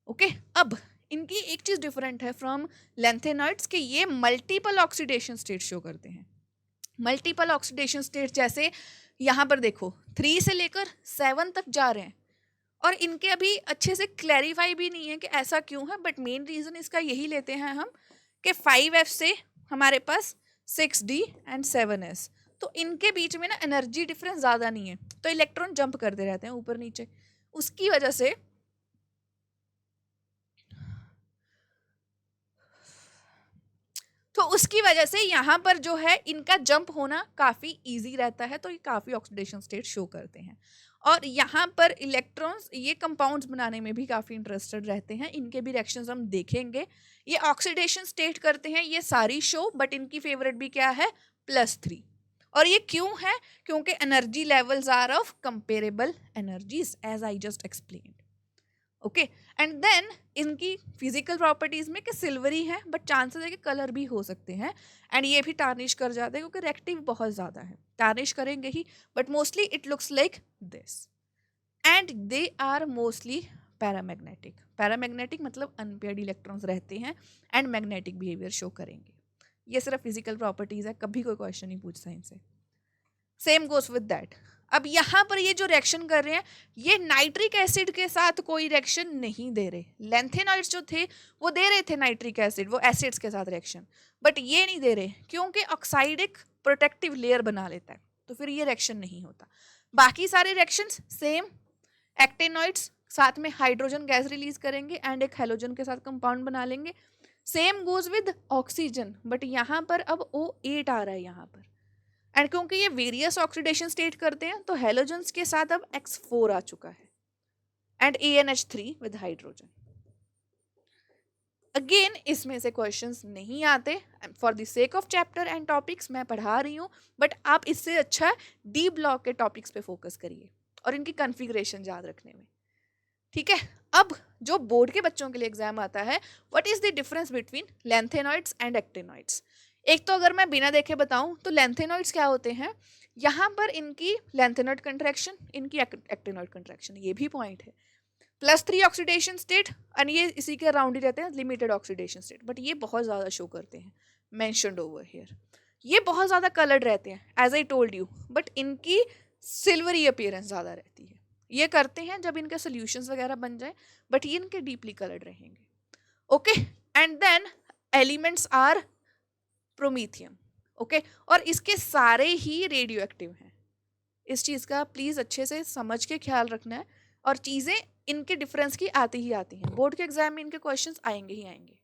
Okay, अब इनकी एक चीज डिफरेंट है फ्रॉम लेंथेनॉइड्स कि ये मल्टीपल ऑक्सीडेशन स्टेट शो करते हैं। मल्टीपल ऑक्सीडेशन स्टेट जैसे यहाँ पर देखो 3 से लेकर 7 तक जा रहे हैं, और इनके अभी अच्छे से क्लैरिफाई भी नहीं है कि ऐसा क्यों है, बट मेन रीजन इसका यही लेते हैं हम कि 5f से हमारे पास 6d एंड 7s, तो इनके बीच में ना एनर्जी डिफरेंस ज़्यादा नहीं है, तो इलेक्ट्रॉन जंप करते रहते हैं ऊपर नीचे, उसकी वजह से यहाँ पर जो है इनका जंप होना काफ़ी इजी रहता है, तो ये काफ़ी ऑक्सीडेशन स्टेट शो करते हैं। और यहाँ पर इलेक्ट्रॉन्स ये कंपाउंड्स बनाने में भी काफ़ी इंटरेस्टेड रहते हैं, इनके भी रिएक्शंस हम देखेंगे। ये ऑक्सीडेशन स्टेट करते हैं ये सारी शो, बट इनकी फेवरेट भी क्या है, +3। और ये क्यों है, क्योंकि energy levels are of comparable energies as I just explained. Okay, and then इनकी फिजिकल प्रॉपर्टीज में कि सिल्वरी है, बट चांसेस है कि कलर भी हो सकते हैं, एंड ये भी टार्निश कर जाते हैं क्योंकि रिएक्टिव बहुत ज़्यादा है, टार्निश करेंगे ही, but mostly it looks like this. And they are mostly paramagnetic, paramagnetic मतलब अनपेयर्ड इलेक्ट्रॉन्स रहते हैं एंड मैग्नेटिक बिहेवियर शो करेंगे। ये सिर्फ फिजिकल प्रॉपर्टीज है, कभी कोई क्वेश्चन नहीं पूछता इनसे। Same goes with that. अब यहाँ पर ये जो रिएक्शन कर रहे हैं ये नाइट्रिक एसिड के साथ कोई रिएक्शन नहीं दे रहे। लेंथेनॉइड्स जो थे वो दे रहे थे नाइट्रिक एसिड, वो एसिड्स के साथ रिएक्शन, बट ये नहीं दे रहे क्योंकि ऑक्साइडिक प्रोटेक्टिव लेयर बना लेता है, तो फिर ये रिएक्शन नहीं होता। बाकी सारे रिएक्शंस सेम, एक्टिनॉइड्स साथ में हाइड्रोजन गैस रिलीज करेंगे एंड एक हैलोजन के साथ कंपाउंड बना लेंगे, same goes with oxygen, but यहाँ पर अब O8 आ रहा है यहाँ पर, एंड क्योंकि ये वेरियस ऑक्सीडेशन स्टेट करते हैं तो हेलोजन्स के साथ अब X4 आ चुका है and ANH3 with hydrogen. Again इसमें से क्वेश्चंस नहीं आते, for the sake of chapter and topics मैं पढ़ा रही हूँ, बट आप इससे अच्छा डी ब्लॉक के टॉपिक्स पे फोकस करिए और इनकी कॉन्फ़िगरेशन याद रखने में, ठीक है। अब जो बोर्ड के बच्चों के लिए एग्जाम आता है, what is the difference between lanthanoids and actinoids. एक तो अगर मैं बिना देखे बताऊं तो लैंथेनॉइड्स क्या होते हैं, यहाँ पर इनकी लैंथेनॉइड कंट्रैक्शन, इनकी एक्टिनॉइड कंट्रैक्शन, ये भी पॉइंट है, +3 ऑक्सीडेशन स्टेट, और ये इसी के अराउंड ही रहते हैं लिमिटेड ऑक्सीडेशन स्टेट, बट ये बहुत ज़्यादा शो करते हैं मेंशन्ड ओवर हियर। ये बहुत ज़्यादा कलर्ड रहते हैं as I told you, but इनकी सिल्वरी अपीयरेंस ज़्यादा रहती है। ये करते हैं जब इनके सोल्यूशंस वगैरह बन जाए, बट ये इनके डीपली कलर्ड रहेंगे, okay. And then elements are promethium, okay, और इसके सारे ही रेडियो एक्टिव हैं। इस चीज़ का प्लीज़ अच्छे से समझ के ख्याल रखना है, और चीज़ें इनके डिफरेंस की आती ही आती हैं, बोर्ड के एग्जाम में इनके क्वेश्चंस आएंगे ही आएंगे,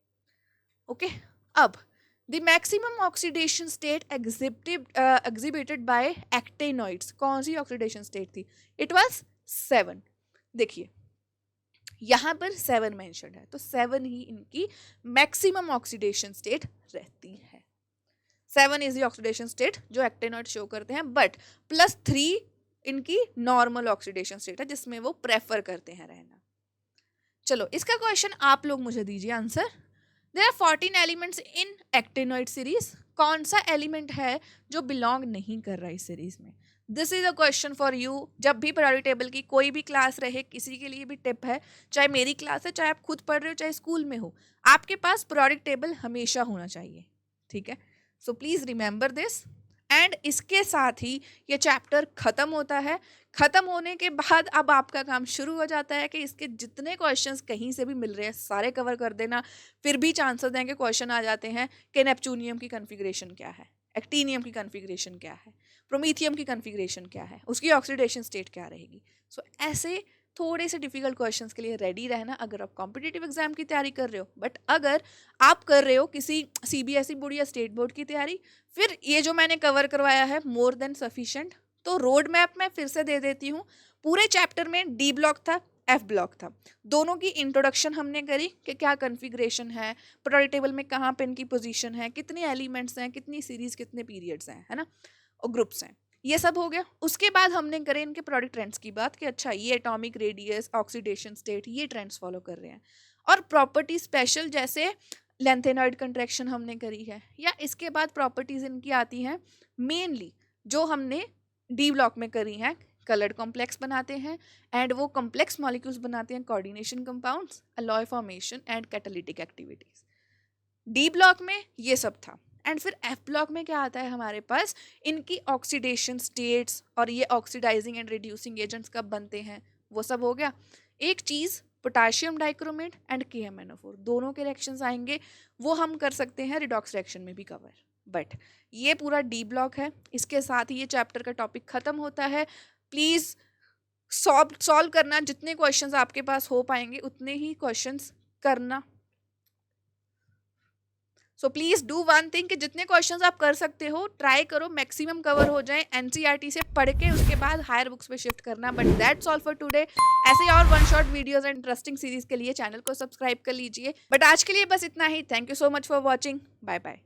ओके। अब the maximum oxidation state exhibited by actinoids, कौन सी ऑक्सीडेशन स्टेट थी, इट वाज 7। देखिए यहाँ पर 7 मेंशन्ड है, तो 7 ही इनकी मैक्सिमम ऑक्सीडेशन स्टेट रहती है। 7 इज द ऑक्सीडेशन स्टेट जो एक्टिनॉइड शो करते हैं, बट +3 इनकी नॉर्मल ऑक्सीडेशन स्टेट है जिसमें वो प्रेफर करते हैं रहना। चलो इसका क्वेश्चन आप लोग मुझे दीजिए answer. There are 14 elements in actinoid series, कौन सा एलिमेंट है जो बिलोंग नहीं कर रहा इस सीरीज में। This is a question for you. जब भी पीरियोडिक टेबल की कोई भी क्लास रहे, किसी के लिए भी टिप है, चाहे मेरी क्लास है, चाहे आप खुद पढ़ रहे हो, चाहे स्कूल में हो, आपके पास पीरियोडिक टेबल हमेशा होना चाहिए, ठीक है। So please remember this. And इसके साथ ही ये चैप्टर खत्म होता है। खत्म होने के बाद अब आपका काम शुरू हो जाता है कि इसके जितने क्वेश्चंस कहीं से भी मिल रहे हैं सारे कवर कर देना। फिर भी चांसेस हैं कि क्वेश्चन आ जाते हैं कि नेपच्यूनियम की कॉन्फ़िगरेशन क्या है, एक्टिनियम की कॉन्फ़िगरेशन क्या है, प्रोमीथियम की कॉन्फ़िगरेशन क्या है, उसकी ऑक्सीडेशन स्टेट क्या रहेगी। सो ऐसे थोड़े से डिफिकल्ट क्वेश्चंस के लिए रेडी रहना अगर आप कॉम्पिटिटिव एग्जाम की तैयारी कर रहे हो। बट अगर आप कर रहे हो किसी CBSE बोर्ड या स्टेट बोर्ड की तैयारी, फिर ये जो मैंने कवर करवाया है मोर देन सफिशिएंट। तो रोड मैप मैं फिर से दे देती हूँ। पूरे चैप्टर में D ब्लॉक था, F ब्लॉक था, दोनों की इंट्रोडक्शन हमने करी कि क्या कन्फिग्रेशन है, पीरियोडिक टेबल में कहाँ पे इनकी पोजीशन है, कितने एलिमेंट्स हैं, कितनी सीरीज, कितने पीरियड्स हैं, है ना, और ग्रुप्स हैं, ये सब हो गया। उसके बाद हमने करे इनके प्रोडक्ट ट्रेंड्स की बात कि अच्छा ये एटॉमिक रेडियस, ऑक्सीडेशन स्टेट, ये ट्रेंड्स फॉलो कर रहे हैं, और प्रॉपर्टी स्पेशल जैसे लेंथेनॉइड कंट्रैक्शन हमने करी है। या इसके बाद प्रॉपर्टीज इनकी आती हैं मेनली जो हमने D ब्लॉक में करी हैं, कलर्ड कॉम्प्लेक्स बनाते हैं एंड वो कॉम्प्लेक्स मॉलिक्यूल्स बनाते हैं, coordination compounds, alloy formation and catalytic activities. D block में ये सब था। एंड फिर F ब्लॉक में क्या आता है हमारे पास, इनकी ऑक्सीडेशन स्टेट्स और ये ऑक्सीडाइजिंग एंड रिड्यूसिंग एजेंट्स कब बनते हैं, वो सब हो गया। एक चीज़ पोटाशियम डाइक्रोमेट एंड KMnO4 दोनों के रिएक्शंस आएंगे, वो हम कर सकते हैं रिडॉक्स रिएक्शन में भी कवर। बट ये पूरा D ब्लॉक है, इसके साथ ही ये चैप्टर का टॉपिक खत्म होता है। प्लीज़ सॉल्व करना, जितने क्वेश्चंस आपके पास हो पाएंगे उतने ही क्वेश्चंस करना। So please do one thing कि जितने क्वेश्चंस आप कर सकते हो ट्राई करो, मैक्सिमम कवर हो जाए। NCERT से पढ़ के उसके बाद हायर बुक्स पे शिफ्ट करना। But that's all for today. ऐसे ही और 1 shot videos and interesting series के लिए चैनल को सब्सक्राइब कर लीजिए। बट आज के लिए बस इतना ही। Thank you so much for watching. Bye bye.